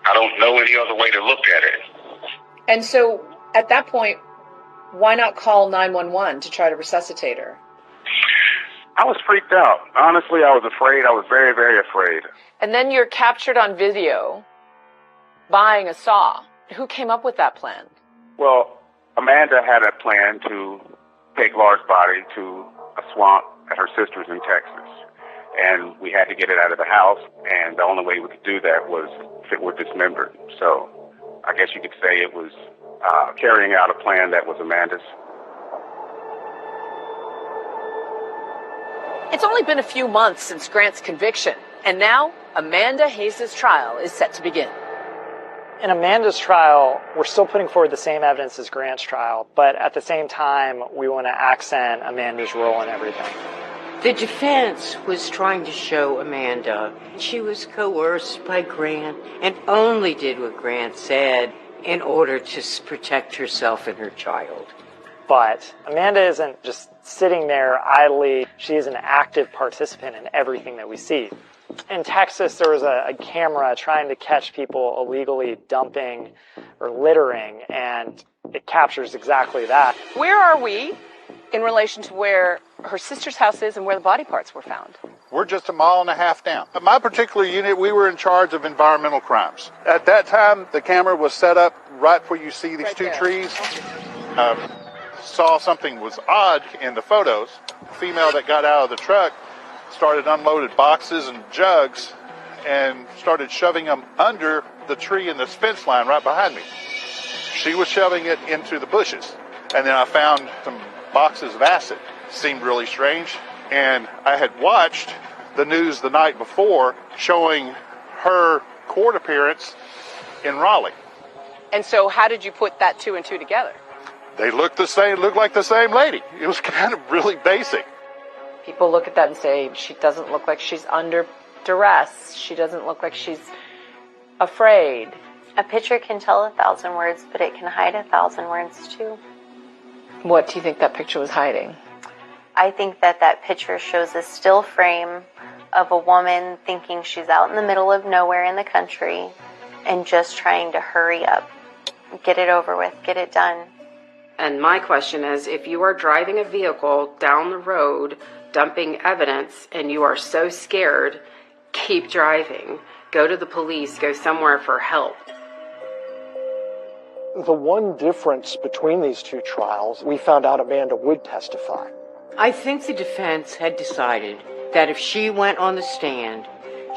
I don't know any other way to look at it. And so at that point, why not call 911 to try to resuscitate her? I was freaked out. Honestly, I was afraid. I was very, very afraid. And then you're captured on video buying a saw. Who came up with that plan? Well, Amanda had a plan to take Laura's body to a swamp at her sister's in Texas. And we had to get it out of the house, and the only way we could do that was if it were dismembered. So I guess you could say it was carrying out a plan that was Amanda's. It's only been a few months since Grant's conviction, and now Amanda Hayes' trial is set to begin. In Amanda's trial, we're still putting forward the same evidence as Grant's trial, but at the same time, we want to accent Amanda's role in everything. The defense was trying to show Amanda she was coerced by Grant and only did what Grant said in order to protect herself and her child. But Amanda isn't just sitting there idly. She is an active participant in everything that we see. In Texas, there was a camera trying to catch people illegally dumping or littering, and it captures exactly that. Where are we in relation to where her sister's house is and where the body parts were found? We're just a mile and a half down. At my particular unit, we were in charge of environmental crimes. At that time, the camera was set up right where you see these two trees. Saw something was odd in the photos. The female that got out of the truck started unloaded boxes and jugs and started shoving them under the tree in this fence line right behind me. She was shoving it into the bushes. And then I found some boxes of acid. Seemed really strange. And I had watched the news the night before showing her court appearance in Raleigh. And so how did you put that two and two together? They looked the same, looked like the same lady. It was kind of really basic. People look at that and say, she doesn't look like she's under duress. She doesn't look like she's afraid. A picture can tell 1,000 words, but it can hide 1,000 words too. What do you think that picture was hiding? I think that picture shows a still frame of a woman thinking she's out in the middle of nowhere in the country and just trying to hurry up, get it over with, get it done. And my question is, if you are driving a vehicle down the road, dumping evidence, and you are so scared, keep driving. Go to the police, go somewhere for help. The one difference between these two trials, we found out Amanda would testify. I think the defense had decided that if she went on the stand,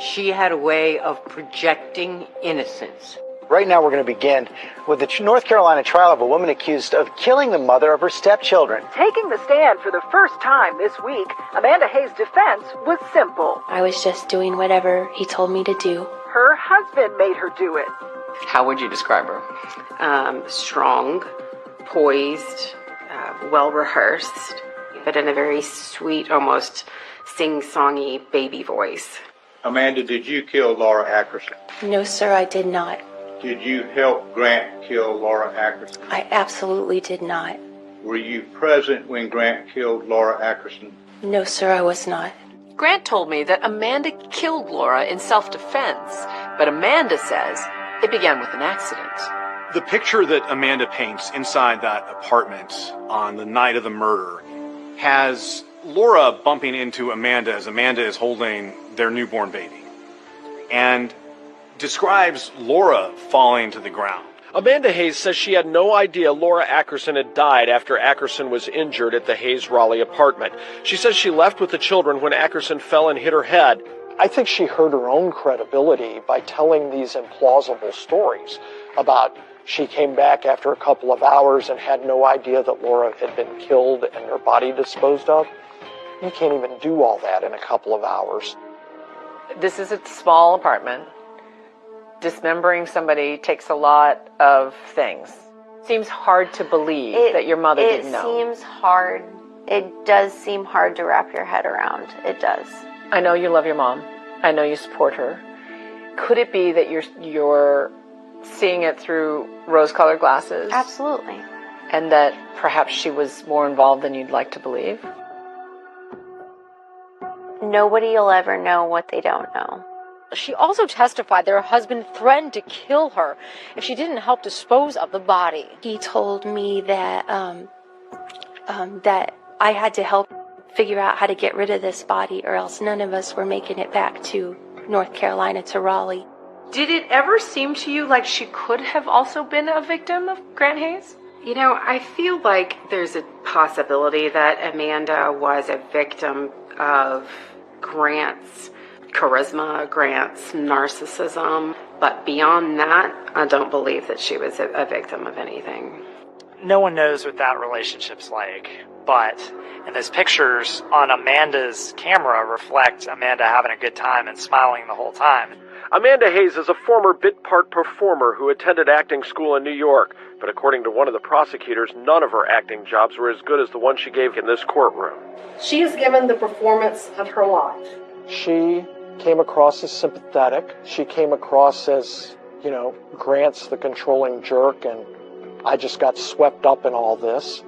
she had a way of projecting innocence. Right now we're going to begin with the North Carolina trial of a woman accused of killing the mother of her stepchildren. Taking the stand for the first time this week, Amanda Hayes' defense was simple. I was just doing whatever he told me to do. Her husband made her do it. How would you describe her? Strong, poised, well-rehearsed, but in a very sweet, almost sing-songy baby voice. Amanda, did you kill Laura Ackerson? No, sir, I did not. Did you help Grant kill Laura Ackerson? I absolutely did not. Were you present when Grant killed Laura Ackerson? No, sir, I was not. Grant told me that Amanda killed Laura in self-defense, but Amanda says it began with an accident. The picture that Amanda paints inside that apartment on the night of the murder has Laura bumping into Amanda as Amanda is holding their newborn baby, and describes Laura falling to the ground. Amanda Hayes says she had no idea Laura Ackerson had died after Ackerson was injured at the Hayes-Raleigh apartment. She says she left with the children when Ackerson fell and hit her head. I think she hurt her own credibility by telling these implausible stories about she came back after a couple of hours and had no idea that Laura had been killed and her body disposed of. You can't even do all that in a couple of hours. This is a small apartment. Dismembering somebody takes a lot of things. Seems hard to believe that your mother didn't know. It seems hard. It does seem hard to wrap your head around. It does. I know you love your mom. I know you support her. Could it be that you're seeing it through rose-colored glasses? Absolutely. And that perhaps she was more involved than you'd like to believe? Nobody will ever know what they don't know. She also testified that her husband threatened to kill her if she didn't help dispose of the body. He told me that that I had to help figure out how to get rid of this body, or else none of us were making it back to North Carolina, to Raleigh. Did it ever seem to you like she could have also been a victim of Grant Hayes? You know, I feel like there's a possibility that Amanda was a victim of Grant's charisma, Grant's narcissism. But beyond that, I don't believe that she was a victim of anything. No one knows what that relationship's like, but and those pictures on Amanda's camera reflect Amanda having a good time and smiling the whole time. Amanda Hayes is a former bit part performer who attended acting school in New York, but according to one of the prosecutors, none of her acting jobs were as good as the one she gave in this courtroom. She has given the performance of her life. She came across as sympathetic. She came across as, Grant's the controlling jerk, and I just got swept up in all this.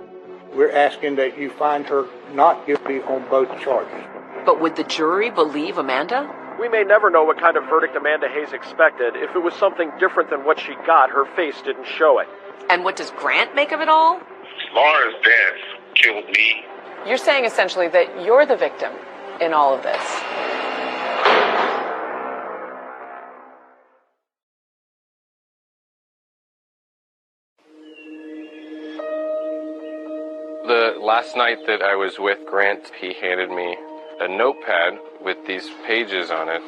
We're asking that you find her not guilty on both charges. But would the jury believe Amanda? We may never know what kind of verdict Amanda Hayes expected. If it was something different than what she got, her face didn't show it. And what does Grant make of it all? Laura's death killed me. You're saying essentially that you're the victim in all of this. The last night that I was with Grant, he handed me a notepad with these pages on it.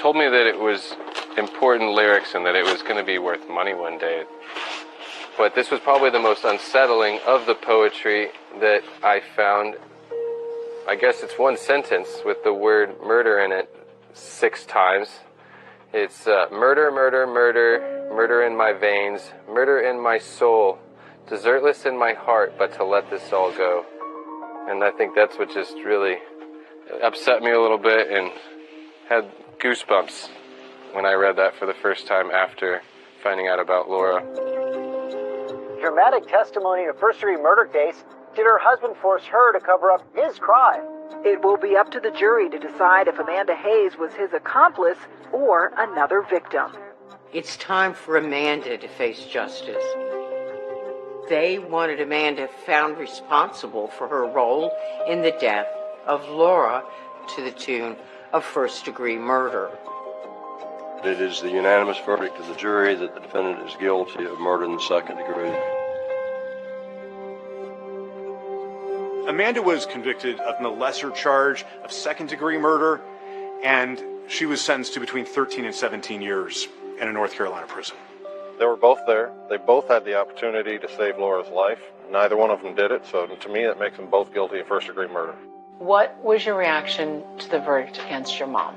Told me that it was important lyrics and that it was going to be worth money one day. But this was probably the most unsettling of the poetry that I found. I guess it's one sentence with the word murder in it 6 times. It's murder, murder, murder, murder in my veins, murder in my soul, desertless in my heart, but to let this all go. And I think that's what just really upset me a little bit and had goosebumps when I read that for the first time after finding out about Laura. Dramatic testimony in a first-degree murder case. Did her husband force her to cover up his crime? It will be up to the jury to decide if Amanda Hayes was his accomplice or another victim. It's time for Amanda to face justice. They wanted Amanda found responsible for her role in the death of Laura to the tune of first-degree murder. It is the unanimous verdict of the jury that the defendant is guilty of murder in the second degree. Amanda was convicted of the lesser charge of second-degree murder, and she was sentenced to between 13 and 17 years in a North Carolina prison. They were both there. They both had the opportunity to save Laura's life. Neither one of them did it, so to me that makes them both guilty of first-degree murder. What was your reaction to the verdict against your mom?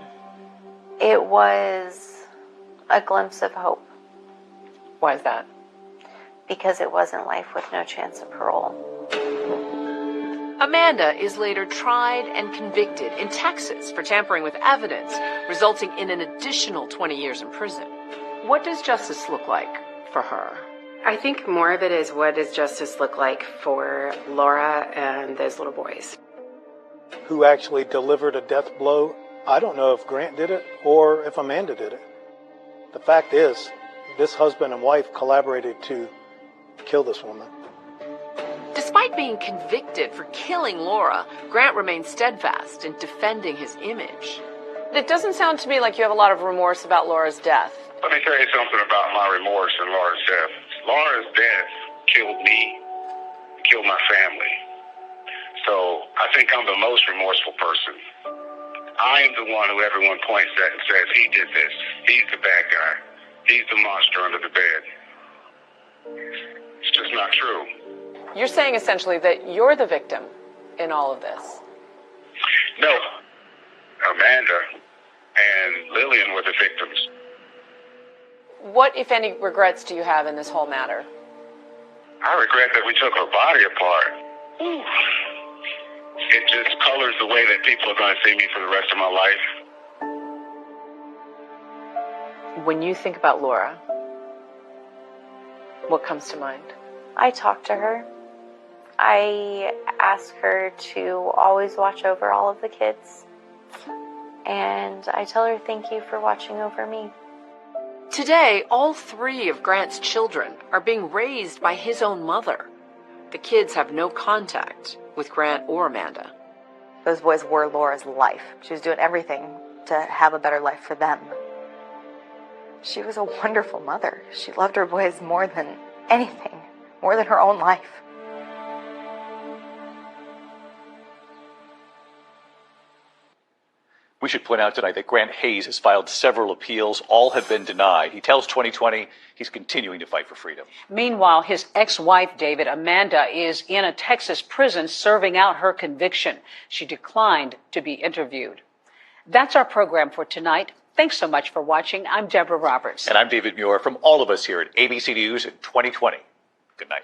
It was a glimpse of hope. Why is that? Because it wasn't life with no chance of parole. Amanda is later tried and convicted in Texas for tampering with evidence, resulting in an additional 20 years in prison. What does justice look like for her? I think more of it is what does justice look like for Laura and those little boys. Who actually delivered a death blow? I don't know if Grant did it or if Amanda did it. The fact is, this husband and wife collaborated to kill this woman. Despite being convicted for killing Laura, Grant remains steadfast in defending his image. It doesn't sound to me like you have a lot of remorse about Laura's death. Let me tell you something about my remorse in Laura's death. Laura's death killed me, killed my family. So I think I'm the most remorseful person. I am the one who everyone points at and says, he did this. He's the bad guy. He's the monster under the bed. It's just not true. You're saying essentially that you're the victim in all of this. No. Amanda and Lillian were the victims. What, if any, regrets do you have in this whole matter? I regret that we took her body apart. Ooh. It just colors the way that people are going to see me for the rest of my life. When you think about Laura, what comes to mind? I talk to her. I ask her to always watch over all of the kids. And I tell her thank you for watching over me. Today, all 3 of Grant's children are being raised by his own mother. The The kids have no contact with Grant or Amanda. Those boys were Laura's life. She was doing everything to have a better life for them. She was a wonderful mother. She loved her boys more than anything, more than her own life. We should point out tonight that Grant Hayes has filed several appeals. All have been denied. He tells 2020 he's continuing to fight for freedom. Meanwhile, his ex-wife, David, Amanda, is in a Texas prison serving out her conviction. She declined to be interviewed. That's our program for tonight. Thanks so much for watching. I'm Deborah Roberts. And I'm David Muir from all of us here at ABC News in 2020. Good night.